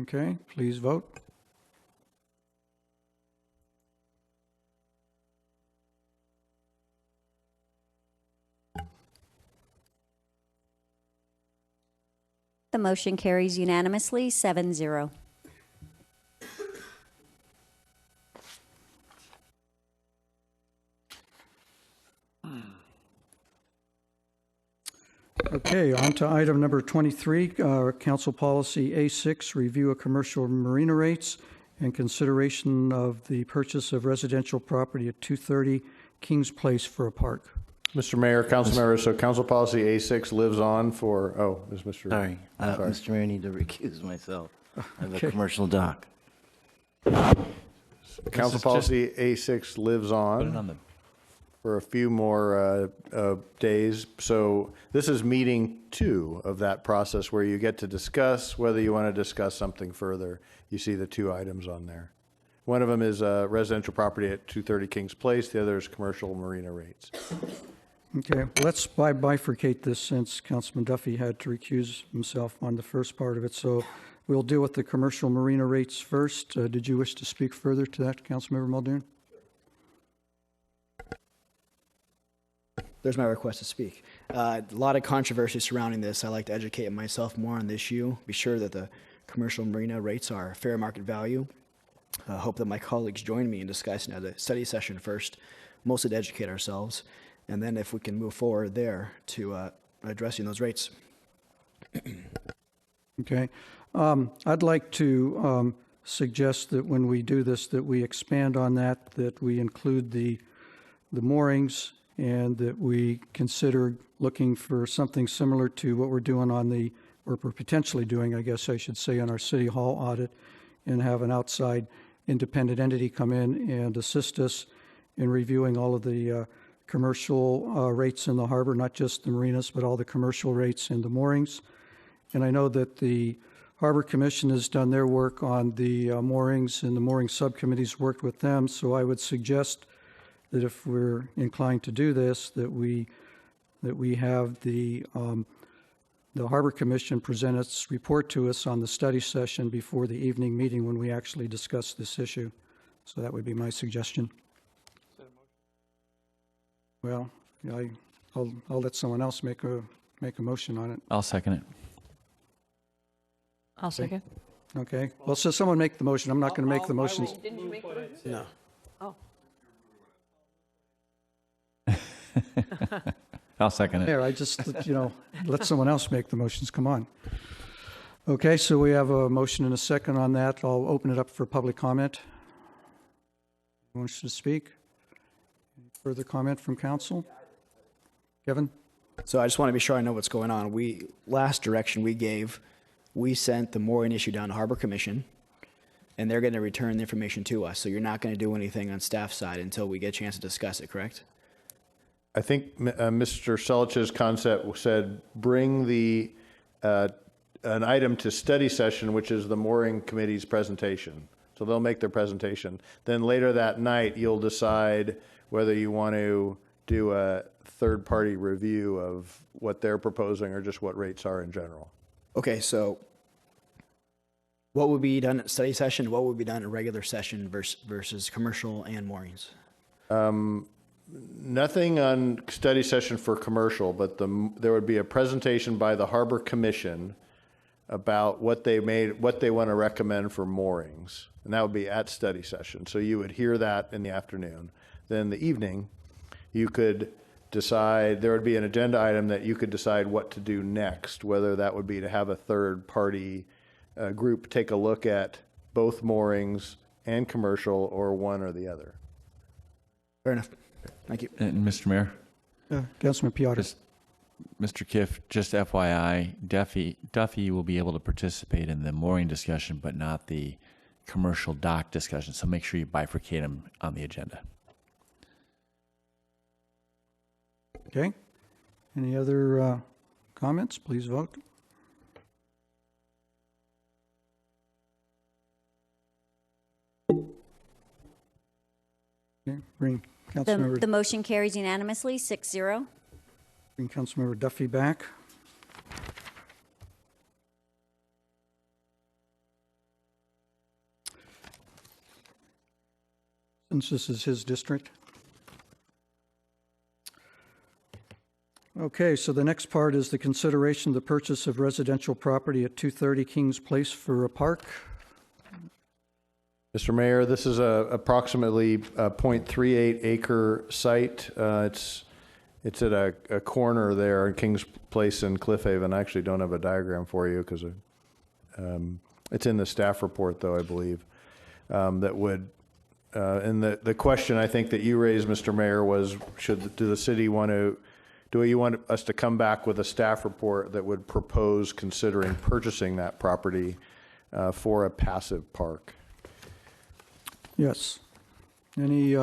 Speaker 2: Okay, please vote.
Speaker 25: The motion carries unanimously, 7-0.
Speaker 2: Okay, on to item number 23, Council Policy A6, review of commercial marina rates and consideration of the purchase of residential property at 230 Kings Place for a park.
Speaker 23: Mr. Mayor, council members, so council policy A6 lives on for, is Mr.
Speaker 16: Sorry, Mr. Mayor, I need to recuse myself. I have
Speaker 2: Okay.
Speaker 16: a commercial dock.
Speaker 23: Council policy A6 lives on for a few more days. So this is meeting 2 of that process where you get to discuss whether you want to discuss something further. You see the 2 items on there. One of them is residential property at 230 Kings Place. The other is commercial marina rates.
Speaker 2: Okay, let's bifurcate this since Councilman Duffy had to recuse himself on the first part of it. So we'll deal with the commercial marina rates first. Did you wish to speak further to that, Councilmember Muldoon?
Speaker 4: There's my request to speak. A lot of controversy surrounding this. I like to educate myself more on the issue, be sure that the commercial marina rates are fair market value. I hope that my colleagues join me in discussing at a study session first, mostly to educate ourselves, and then if we can move forward there to addressing those rates.
Speaker 2: Okay. I'd like to suggest that when we do this, that we expand on that, that we include the moorings, and that we consider looking for something similar to what we're doing on the, or we're potentially doing, I guess I should say, on our City Hall audit, and have an outside independent entity come in and assist us in reviewing all of the commercial rates in the harbor, not just the marinas, but all the commercial rates and the moorings. And I know that the Harbor Commission has done their work on the moorings, and the mooring subcommittee's worked with them, so I would suggest that if we're inclined to do this, that we have the Harbor Commission present its report to us on the study session before the evening meeting when we actually discuss this issue. So that would be my suggestion. Well, I'll let someone else make a motion on it.
Speaker 12: I'll second it.
Speaker 24: I'll second.
Speaker 2: Okay. Well, so someone make the motion. I'm not going to make the motions.
Speaker 24: Didn't you make the motion?
Speaker 11: No.
Speaker 24: Oh.
Speaker 12: I'll second it.
Speaker 2: There, I just, let someone else make the motions. Come on. Okay, so we have a motion and a second on that. I'll open it up for public comment. Who wants to speak? Any further comment from council? Kevin?
Speaker 4: So I just want to be sure I know what's going on. Last direction we gave, we sent the mooring issue down to Harbor Commission, and they're going to return the information to us. So you're not going to do anything on staff side until we get a chance to discuss it, correct?
Speaker 23: I think Mr. Selich's concept said bring the an item to study session, which is the mooring committee's presentation. So they'll make their presentation. Then later that night, you'll decide whether you want to do a third-party review of what they're proposing or just what rates are in general.
Speaker 4: Okay, so what would be done at study session? What would be done at regular session versus commercial and moorings?
Speaker 23: Nothing on study session for commercial, but there would be a presentation by the Harbor Commission about what they want to recommend for moorings, and that would be at study session. So you would hear that in the afternoon. Then in the evening, you could decide, there would be an agenda item that you could decide what to do next, whether that would be to have a third-party group take a look at both moorings and commercial, or one or the other.
Speaker 4: Fair enough. Thank you.
Speaker 12: And Mr. Mayor?
Speaker 2: Councilman Piotr.
Speaker 12: Mr. Kiff, just FYI, Duffy will be able to participate in the mooring discussion, but not the commercial dock discussion. So make sure you bifurcate them on the agenda.
Speaker 2: Okay. Any other comments? Please vote. Okay. Bring Councilmember.
Speaker 25: The motion carries unanimously, 6-0.
Speaker 2: Bring Councilmember Duffy back. Since this is his district. Okay, so the next part is the consideration of the purchase of residential property at 230 Kings Place for a park.
Speaker 23: Mr. Mayor, this is approximately a 0.38 acre site. It's at a corner there in Kings Place in Cliff Haven. I actually don't have a diagram for you because it's in the staff report, though, I believe. That would, and the question I think that you raised, Mr. Mayor, was do the city want to, do you want us to come back with a staff report that would propose considering purchasing that property for a passive park?
Speaker 2: Yes. Any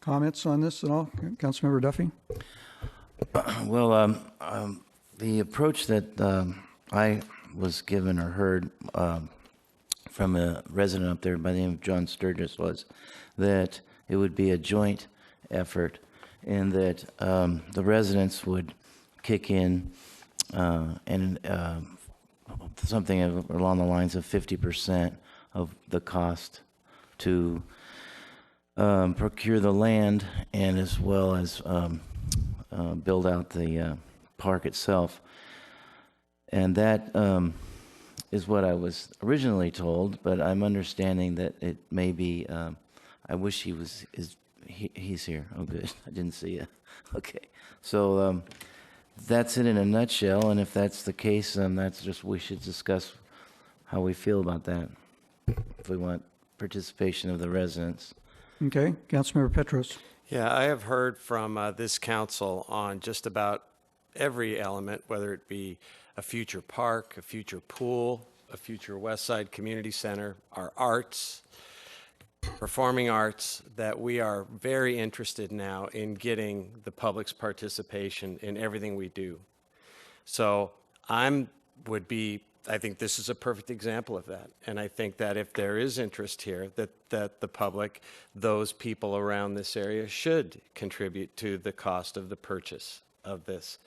Speaker 2: comments on this at all? Councilmember Duffy?
Speaker 16: Well, the approach that I was given or heard from a resident up there by the name of John Sturgis was that it would be a joint effort and that the residents would kick in and something along the lines of 50% of the cost to procure the land and as well as build out the park itself. And that is what I was originally told, but I'm understanding that it may be, I wish he was, he's here. Oh, good. I didn't see you. Okay. So that's it in a nutshell, and if that's the case, that's just, we should discuss how we feel about that, if we want participation of the residents.
Speaker 2: Okay. Councilmember Petros.
Speaker 11: Yeah, I have heard from this council on just about every element, whether it be a future park, a future pool, a future West Side Community Center, our arts, performing arts, that we are very interested now in getting the public's participation in everything we do. So I think this is a perfect example of that. And I think that if there is interest here, that the public, those people around this area should contribute to the cost of the purchase of this,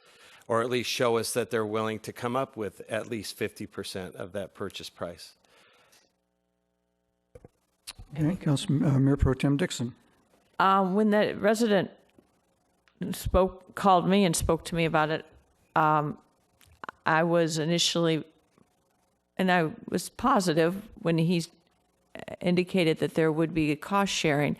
Speaker 11: or at least show us that they're willing to come up with at least 50% of that purchase price.
Speaker 2: Okay, Mayor Pro Tem Dixon.
Speaker 24: When the resident called me and spoke to me about it, I was initially, and I was positive when he indicated that there would be a cost sharing.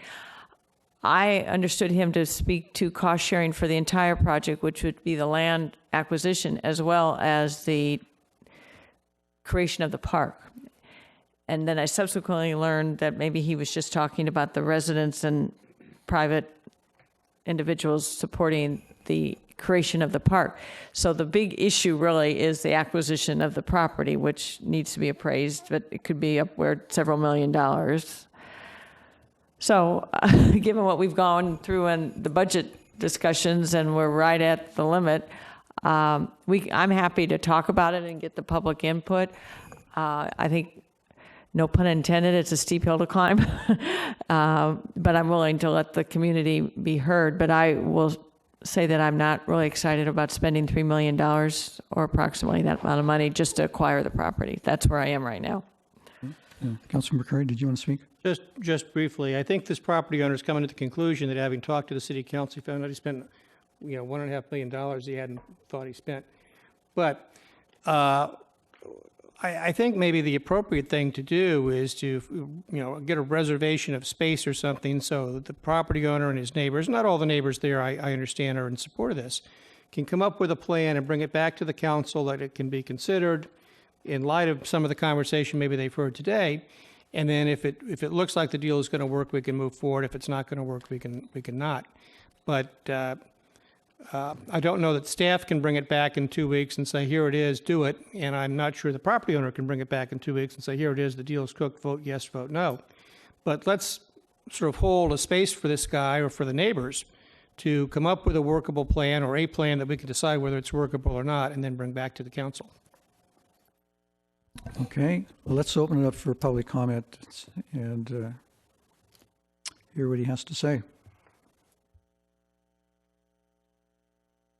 Speaker 24: I understood him to speak to cost sharing for the entire project, which would be the land acquisition as well as the creation of the park. And then I subsequently learned that maybe he was just talking about the residents and private individuals supporting the creation of the park. So the big issue really is the acquisition of the property, which needs to be appraised, but it could be upward several $1 million. So given what we've gone through in the budget discussions and we're right at the limit, I'm happy to talk about it and get the public input. I think, no pun intended, it's a steep hill to climb, but I'm willing to let the community be heard. But I will say that I'm not really excited about spending $3 million or approximately that amount of money just to acquire the property. That's where I am right now.
Speaker 2: Councilor McCurry, did you want to speak?
Speaker 22: Just briefly, I think this property owner is coming to the conclusion that having talked to the city council, he found out he spent, $1.5 million he hadn't thought he spent. But I think maybe the appropriate thing to do is to, get a reservation of space or something so that the property owner and his neighbors, not all the neighbors there, I understand, are in support of this, can come up with a plan and bring it back to the council that it can be considered in light of some of the conversation maybe they've heard today. And then if it looks like the deal is going to work, we can move forward. If it's not going to work, we can not. But I don't know that staff can bring it back in 2 weeks and say, here it is, do it. And I'm not sure the property owner can bring it back in 2 weeks and say, here it is, the deal is cooked, vote yes, vote no. But let's sort of hold a space for this guy or for the neighbors to come up with a workable plan or a plan that we can decide whether it's workable or not and then bring back to the council.
Speaker 2: Okay, well, let's open it up for public comment and hear what he has to say.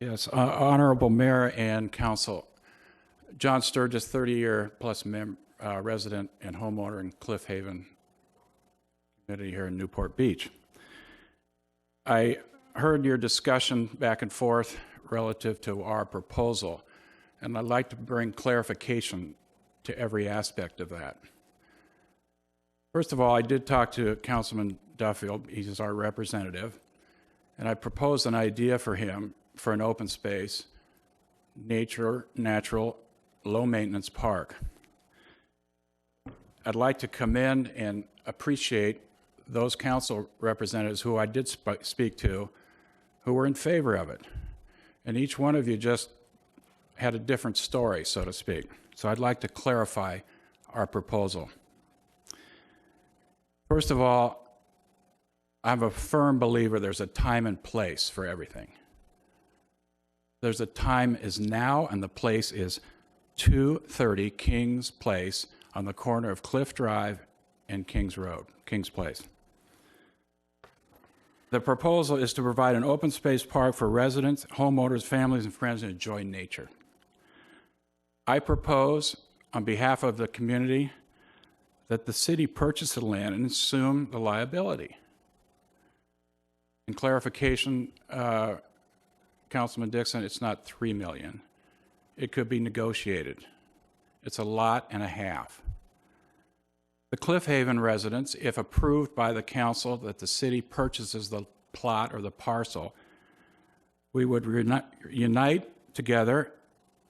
Speaker 5: Yes, Honorable Mayor and Council. John Sturgis, 30-year plus resident and homeowner in Cliff Haven community here in Newport Beach. I heard your discussion back and forth relative to our proposal, and I'd like to bring clarification to every aspect of that. First of all, I did talk to Councilman Duffield, he's our representative, and I proposed an idea for him for an open space, natural, low-maintenance park. I'd like to commend and appreciate those council representatives who I did speak to who were in favor of it. And each one of you just had a different story, so to speak. So I'd like to clarify our proposal. First of all, I'm a firm believer there's a time and place for everything. There's a time is now, and the place is 230 Kings Place on the corner of Cliff Drive and Kings Road, Kings Place. The proposal is to provide an open space park for residents, homeowners, families, and friends to enjoy nature. I propose, on behalf of the community, that the city purchase the land and assume the liability. In clarification, Councilman Dixon, it's not $3 million. It could be negotiated. It's a lot and a half. The Cliff Haven residents, if approved by the council that the city purchases the plot or the parcel, we would unite together,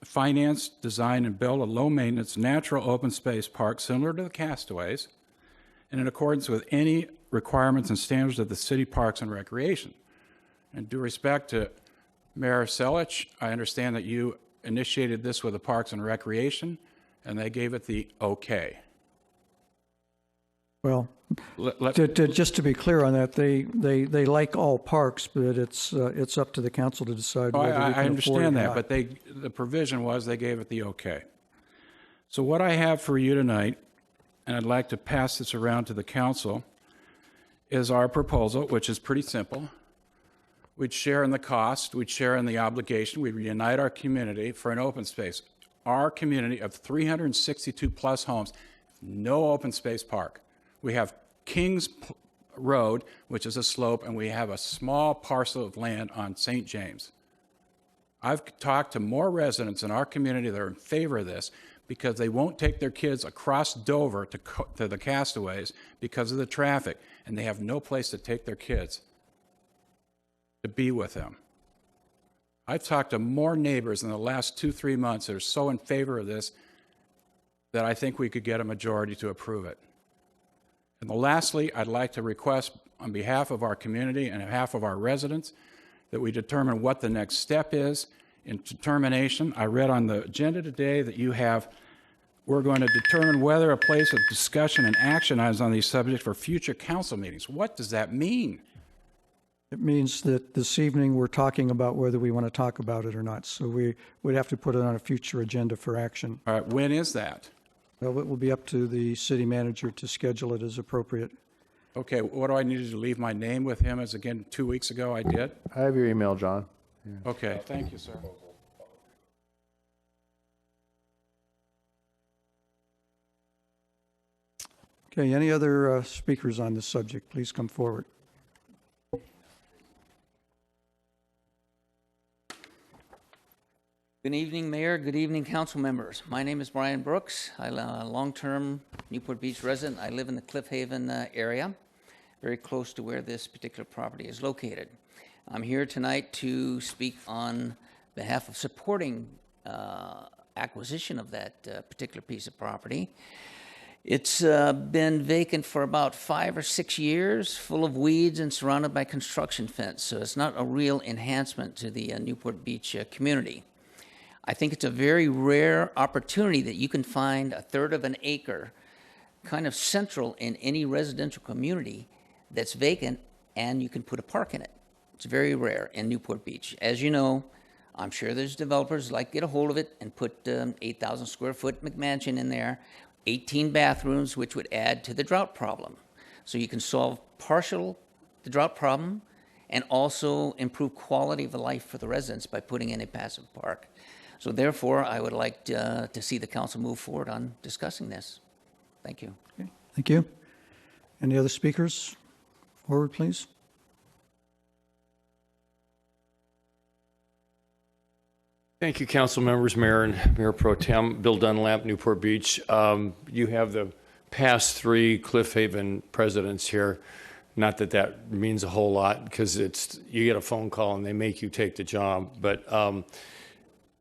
Speaker 5: finance, design, and build a low-maintenance natural open space park similar to the Castaways and in accordance with any requirements and standards of the city parks and recreation. And due respect to Mayor Selich, I understand that you initiated this with the Parks and Recreation, and they gave it the okay.
Speaker 2: Well, just to be clear on that, they like all parks, but it's up to the council to decide whether we can afford it.
Speaker 5: I understand that, but the provision was they gave it the okay. So what I have for you tonight, and I'd like to pass this around to the council, is our proposal, which is pretty simple. We'd share in the cost, we'd share in the obligation, we'd reunite our community for an open space. Our community of 362 plus homes, no open space park. We have Kings Road, which is a slope, and we have a small parcel of land on St. James. I've talked to more residents in our community that are in favor of this because they won't take their kids across Dover to the Castaways because of the traffic, and they have no place to take their kids to be with them. I've talked to more neighbors in the last 2-3 months that are so in favor of this that I think we could get a majority to approve it. And lastly, I'd like to request on behalf of our community and on behalf of our residents that we determine what the next step is in determination. I read on the agenda today that we're going to determine whether a place of discussion and action items on these subjects for future council meetings. What does that mean?
Speaker 2: It means that this evening we're talking about whether we want to talk about it or not. So we'd have to put it on a future agenda for action.
Speaker 5: All right, when is that?
Speaker 2: Well, it will be up to the city manager to schedule it as appropriate.
Speaker 5: Okay, what do I need to leave my name with him as again 2 weeks ago I did?
Speaker 23: I have your email, John.
Speaker 5: Okay, thank you, sir.
Speaker 2: Okay, any other speakers on this subject? Please come forward.
Speaker 9: Good evening, Mayor. Good evening, council members. My name is Brian Brooks. I'm a long-term Newport Beach resident. I live in the Cliff Haven area, very close to where this particular property is located. I'm here tonight to speak on behalf of supporting acquisition of that particular piece of property. It's been vacant for about 5 or 6 years, full of weeds and surrounded by construction fence, so it's not a real enhancement to the Newport Beach community. I think it's a very rare opportunity that you can find a third of an acre kind of central in any residential community that's vacant and you can put a park in it. It's very rare in Newport Beach. As you know, I'm sure there's developers like get a hold of it and put 8,000 square foot McMansion in there, 18 bathrooms, which would add to the drought problem. So you can solve partial the drought problem and also improve quality of life for the residents by putting in a passive park. So therefore, I would like to see the council move forward on discussing this. Thank you.
Speaker 2: Okay, thank you. Any other speakers? Forward, please.
Speaker 15: Thank you, council members, Mayor and Mayor Pro Tem. Bill Dunlap, Newport Beach. You have the past 3 Cliff Haven presidents here. Not that that means a whole lot because you get a phone call and they make you take the job. But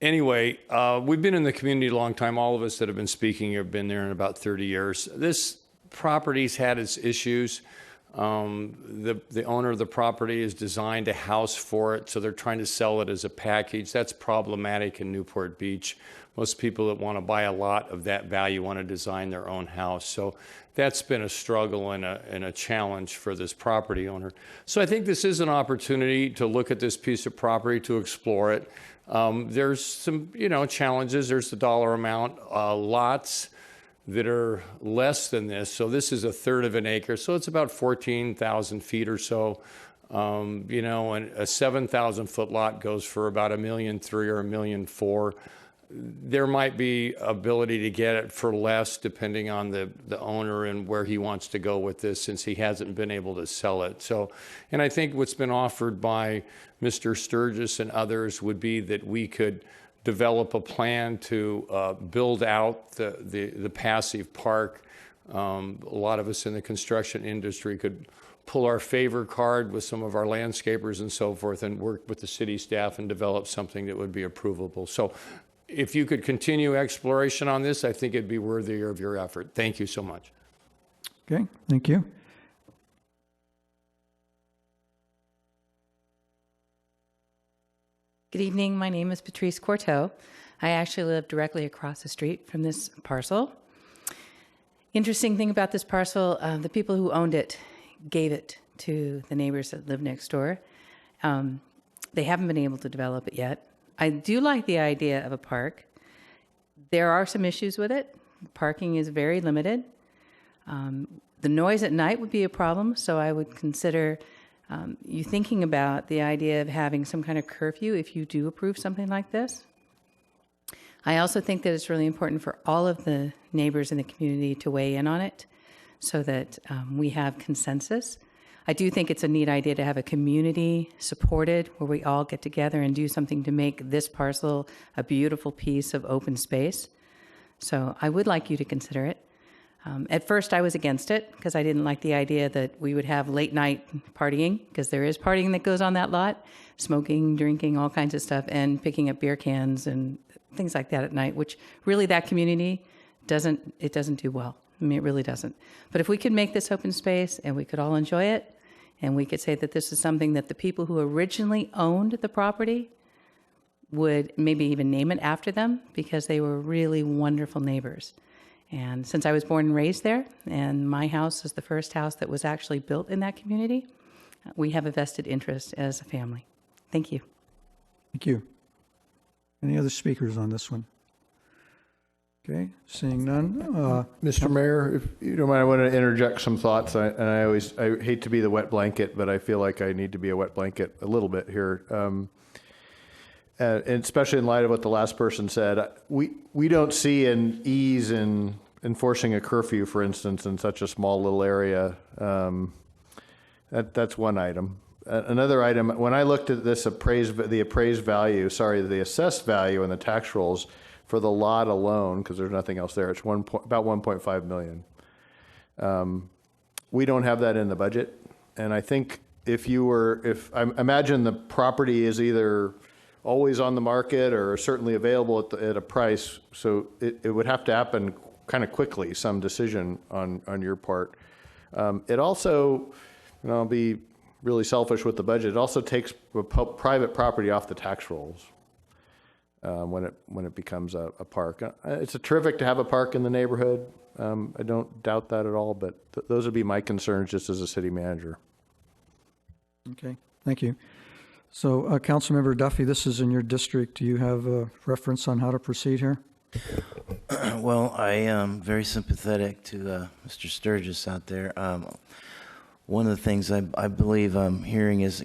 Speaker 15: anyway, we've been in the community a long time. All of us that have been speaking have been there in about 30 years. This property's had its issues. The owner of the property has designed a house for it, so they're trying to sell it as a package. That's problematic in Newport Beach. Most people that want to buy a lot of that value want to design their own house. So that's been a struggle and a challenge for this property owner. So I think this is an opportunity to look at this piece of property, to explore it. There's some, challenges. There's the dollar amount, lots that are less than this. So this is a third of an acre. So it's about 14,000 feet or so. And a 7,000 foot lot goes for about $1.3 million or $1.4 million. There might be ability to get it for less depending on the owner and where he wants to go with this, since he hasn't been able to sell it. So, and I think what's been offered by Mr. Sturgis and others would be that we could develop a plan to build out the passive park. A lot of us in the construction industry could pull our favor card with some of our landscapers and so forth and work with the city staff and develop something that would be approvable. So if you could continue exploration on this, I think it'd be worthy of your effort. Thank you so much.
Speaker 2: Okay, thank you.
Speaker 17: Good evening. My name is Patrice Courteau. I actually live directly across the street from this parcel. Interesting thing about this parcel, the people who owned it gave it to the neighbors that live next door. They haven't been able to develop it yet. I do like the idea of a park. There are some issues with it. Parking is very limited. The noise at night would be a problem, so I would consider you thinking about the idea of having some kind of curfew if you do approve something like this. I also think that it's really important for all of the neighbors in the community to weigh in on it so that we have consensus. I do think it's a neat idea to have a community supported where we all get together and do something to make this parcel a beautiful piece of open space. So I would like you to consider it. At first I was against it because I didn't like the idea that we would have late night partying, because there is partying that goes on that lot, smoking, drinking, all kinds of stuff, and picking up beer cans and things like that at night, which really that community doesn't do well. I mean, it really doesn't. But if we could make this open space and we could all enjoy it, And we could say that this is something that the people who originally owned the property would maybe even name it after them, because they were really wonderful neighbors. And since I was born and raised there, and my house is the first house that was actually built in that community, we have a vested interest as a family. Thank you.
Speaker 2: Thank you. Any other speakers on this one? Okay, seeing none.
Speaker 23: Mr. Mayor, if you don't mind, I want to interject some thoughts. I hate to be the wet blanket, but I feel like I need to be a wet blanket a little bit here. And especially in light of what the last person said, we don't see an ease in enforcing a curfew, for instance, in such a small little area. That's one item. Another item, when I looked at this the assessed value in the tax rolls for the lot alone, because there's nothing else there, it's about 1.5 million. We don't have that in the budget. And I think if I imagine the property is either always on the market or certainly available at a price, so it would have to happen kind of quickly, some decision on your part. It also, I'll be really selfish with the budget, it also takes private property off the tax rolls when it becomes a park. It's terrific to have a park in the neighborhood. I don't doubt that at all, but those would be my concerns just as a city manager.
Speaker 2: Okay, thank you. So, Councilmember Duffy, this is in your district. Do you have a reference on how to proceed here?
Speaker 16: Well, I am very sympathetic to Mr. Sturgis out there. One of the things I believe I'm hearing is,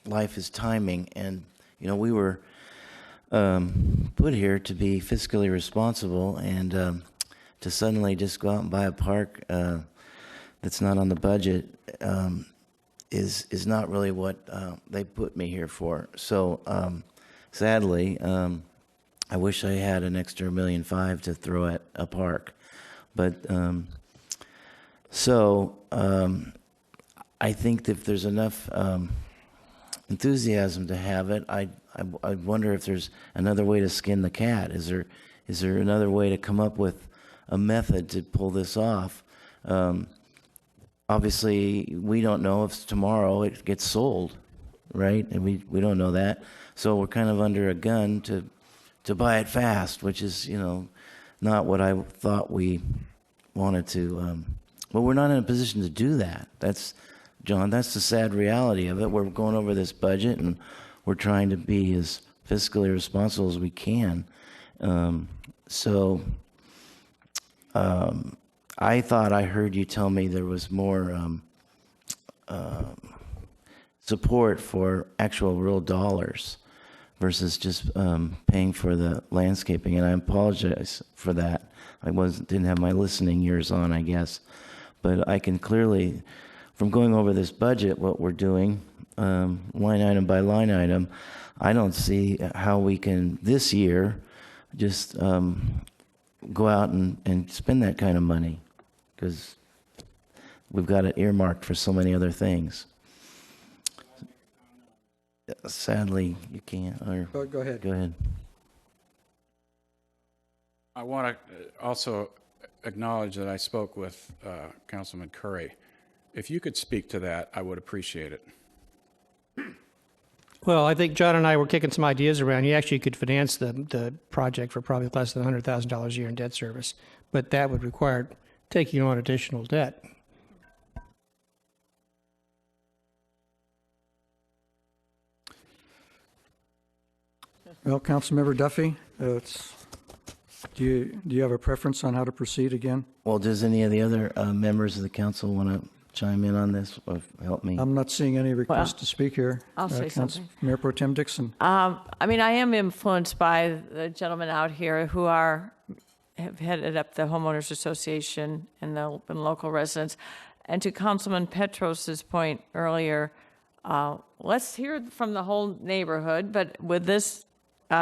Speaker 16: life is timing, and, we were put here to be fiscally responsible, and to suddenly just go out and buy a park that's not on the budget is not really what they put me here for. So sadly, I wish I had an extra $1.5 million to throw at a park. But I think that if there's enough enthusiasm to have it, I wonder if there's another way to skin the cat. Is there another way to come up with a method to pull this off? Obviously, we don't know if tomorrow it gets sold, right? And we don't know that. So we're kind of under a gun to buy it fast, which is, not what I thought we wanted to. But we're not in a position to do that. That's the sad reality of it. We're going over this budget, and we're trying to be as fiscally responsible as we can. I thought I heard you tell me there was more support for actual real dollars versus just paying for the landscaping, and I apologize for that. I didn't have my listening ears on, I guess. But I can clearly, from going over this budget, what we're doing, line item by line item, I don't see how we can, this year, just go out and spend that kind of money, because we've got it earmarked for so many other things. Sadly, you can't. Or
Speaker 2: Go ahead.
Speaker 16: Go ahead.
Speaker 5: I want to also acknowledge that I spoke with Councilman Curry. If you could speak to that, I would appreciate it.
Speaker 22: Well, I think John and I were kicking some ideas around. You actually could finance the project for probably less than $100,000 a year in debt service, but that would require taking on additional debt.
Speaker 2: Well, Councilmember Duffy, do you have a preference on how to proceed again?
Speaker 16: Well, does any of the other members of the council want to chime in on this or help me?
Speaker 2: I'm not seeing any requests to speak here.
Speaker 24: I'll say something.
Speaker 2: Mayor Pro Tem Dixon.
Speaker 24: I am influenced by the gentlemen out here who have headed up the Homeowners Association and the local residents. And to Councilman Petros's point earlier, let's hear from the whole neighborhood, but with this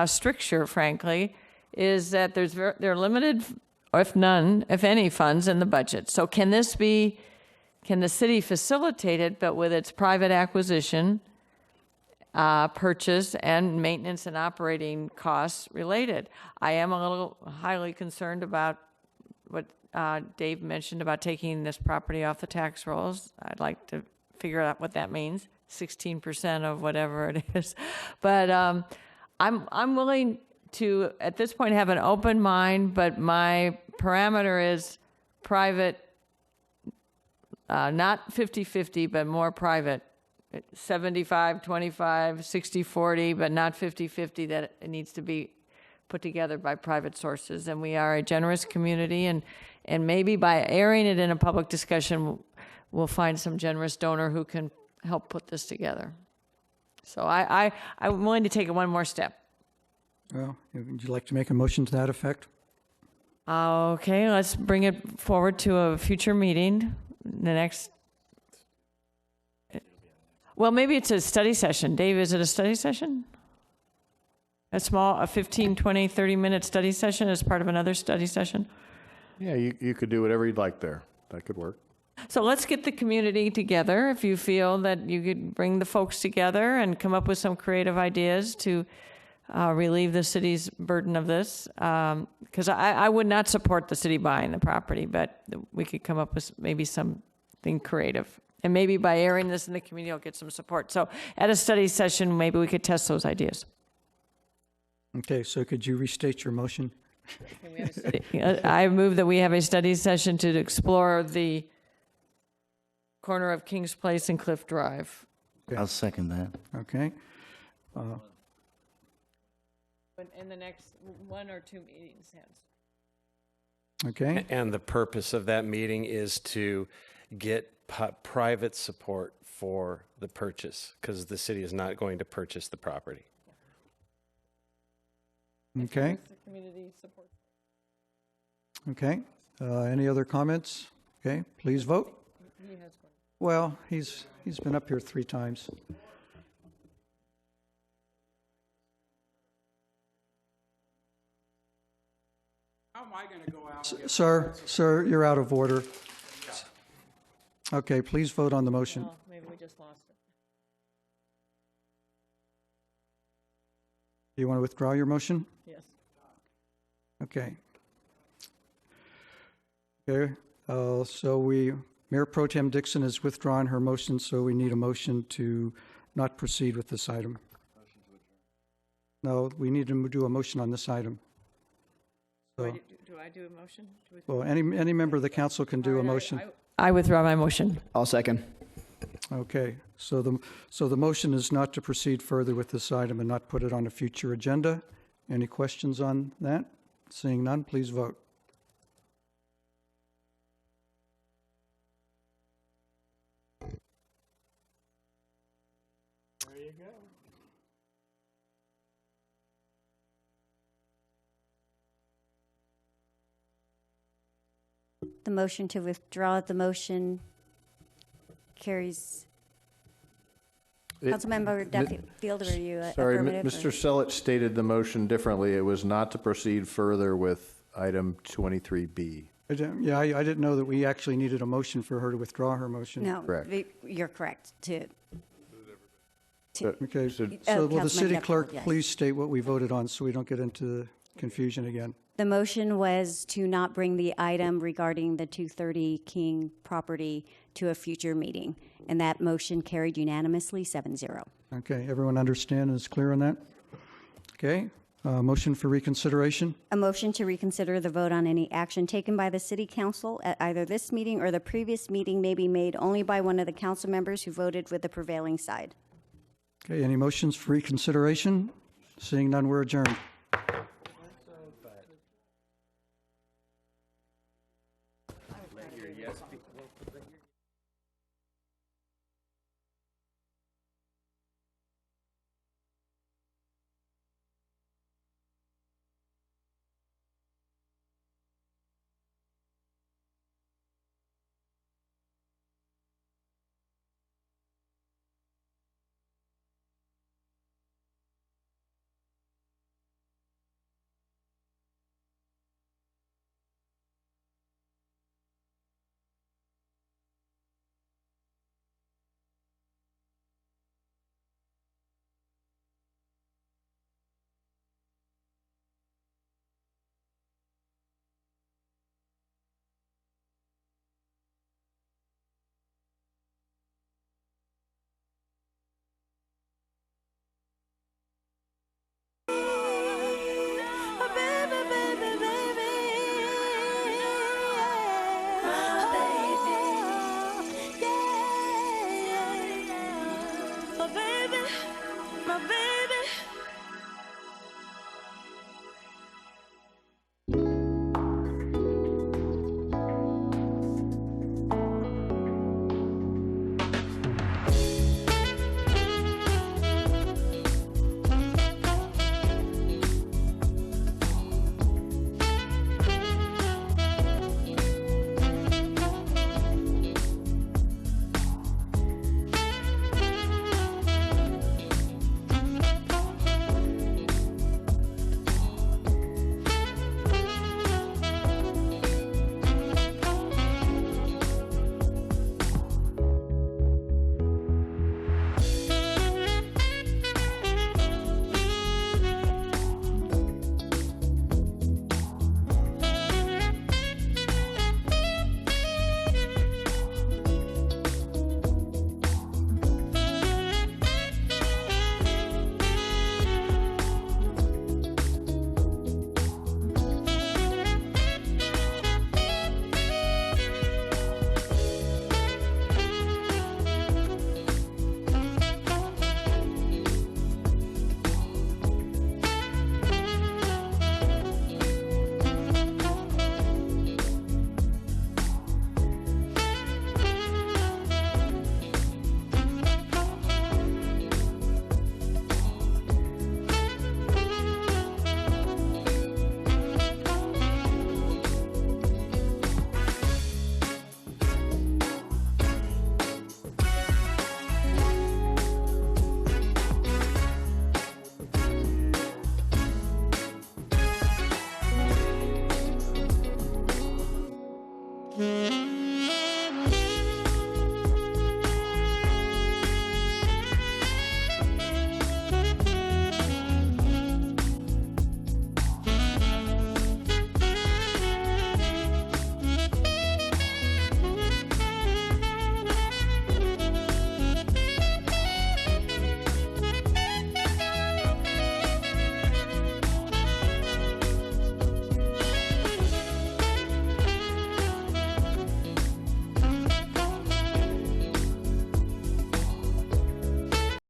Speaker 24: stricture, frankly, is that there are limited, or if none, if any, funds in the budget. So can the city facilitate it, but with its private acquisition, purchase, and maintenance and operating costs related? I am a little highly concerned about what Dave mentioned about taking this property off the tax rolls. I'd like to figure out what that means, 16% of whatever it is. But I'm willing to, at this point, have an open mind, but my parameter is private, not 50-50, but more private. 75-25, 60-40, but not 50-50, that it needs to be put together by private sources. And we are a generous community, and maybe by airing it in a public discussion, we'll find some generous donor who can help put this together. So I'm willing to take it one more step.
Speaker 2: Well, would you like to make a motion to that effect?
Speaker 24: Okay, let's bring it forward to a future meeting. The next, well, maybe it's a study session. Dave, is it a study session? A 15, 20, 30-minute study session as part of another study session?
Speaker 23: Yeah, you could do whatever you'd like there. That could work.
Speaker 24: So let's get the community together. If you feel that you could bring the folks together and come up with some creative ideas to relieve the city's burden of this, because I would not support the city buying the property, but we could come up with maybe something creative. And maybe by airing this in the community, I'll get some support. So at a study session, maybe we could test those ideas.
Speaker 2: Okay, so could you restate your motion?
Speaker 24: I move that we have a study session to explore the corner of Kings Place and Cliff Drive.
Speaker 16: I'll second that.
Speaker 2: Okay.
Speaker 24: In the next 1 or 2 meetings, hence.
Speaker 2: Okay.
Speaker 11: And the purpose of that meeting is to get private support for the purchase, because the city is not going to purchase the property.
Speaker 2: Okay.
Speaker 24: Community support.
Speaker 2: Okay. Any other comments? Okay, please vote.
Speaker 24: He has one.
Speaker 2: Well, he's been up here 3 times.
Speaker 5: How am I going to go out?
Speaker 2: Sir, you're out of order. Okay, please vote on the motion.
Speaker 24: Oh, maybe we just lost it.
Speaker 2: Do you want to withdraw your motion?
Speaker 24: Yes.
Speaker 2: Okay. Okay, so Mayor Pro Tem Dixon has withdrawn her motion, so we need a motion to not proceed with this item. No, we need to do a motion on this item. So,
Speaker 24: Do I do a motion?
Speaker 2: well, any member of the council can do a motion.
Speaker 24: I withdraw my motion.
Speaker 4: I'll second.
Speaker 2: Okay, so the motion is not to proceed further with this item and not put it on a future agenda. Any questions on that? Seeing none, please vote.
Speaker 10: There you go.
Speaker 25: The motion to withdraw the motion carries. Councilmember Duffield, are you
Speaker 23: Sorry,
Speaker 25: affirmative?
Speaker 23: Mr. Sellett stated the motion differently. It was not to proceed further with item 23B.
Speaker 2: I didn't know that we actually needed a motion for her to withdraw her motion.
Speaker 25: No,
Speaker 23: Correct.
Speaker 25: you're correct.
Speaker 2: Okay, so will the
Speaker 25: Councilman
Speaker 2: city
Speaker 25: Duffield,
Speaker 2: clerk
Speaker 25: yes.
Speaker 2: please state what we voted on so we don't get into confusion again?
Speaker 25: The motion was to not bring the item regarding the 230 King property to a future meeting, and that motion carried unanimously 7-0.
Speaker 2: Okay, everyone understand and is clear on that? Okay, motion for reconsideration?
Speaker 25: A motion to reconsider the vote on any action taken by the city council at either this meeting or the previous meeting may be made only by one of the council members who voted with the prevailing side.
Speaker 2: Okay, any motions for reconsideration? Seeing none, we're adjourned.
Speaker 8: baby, my baby. Mm-hmm.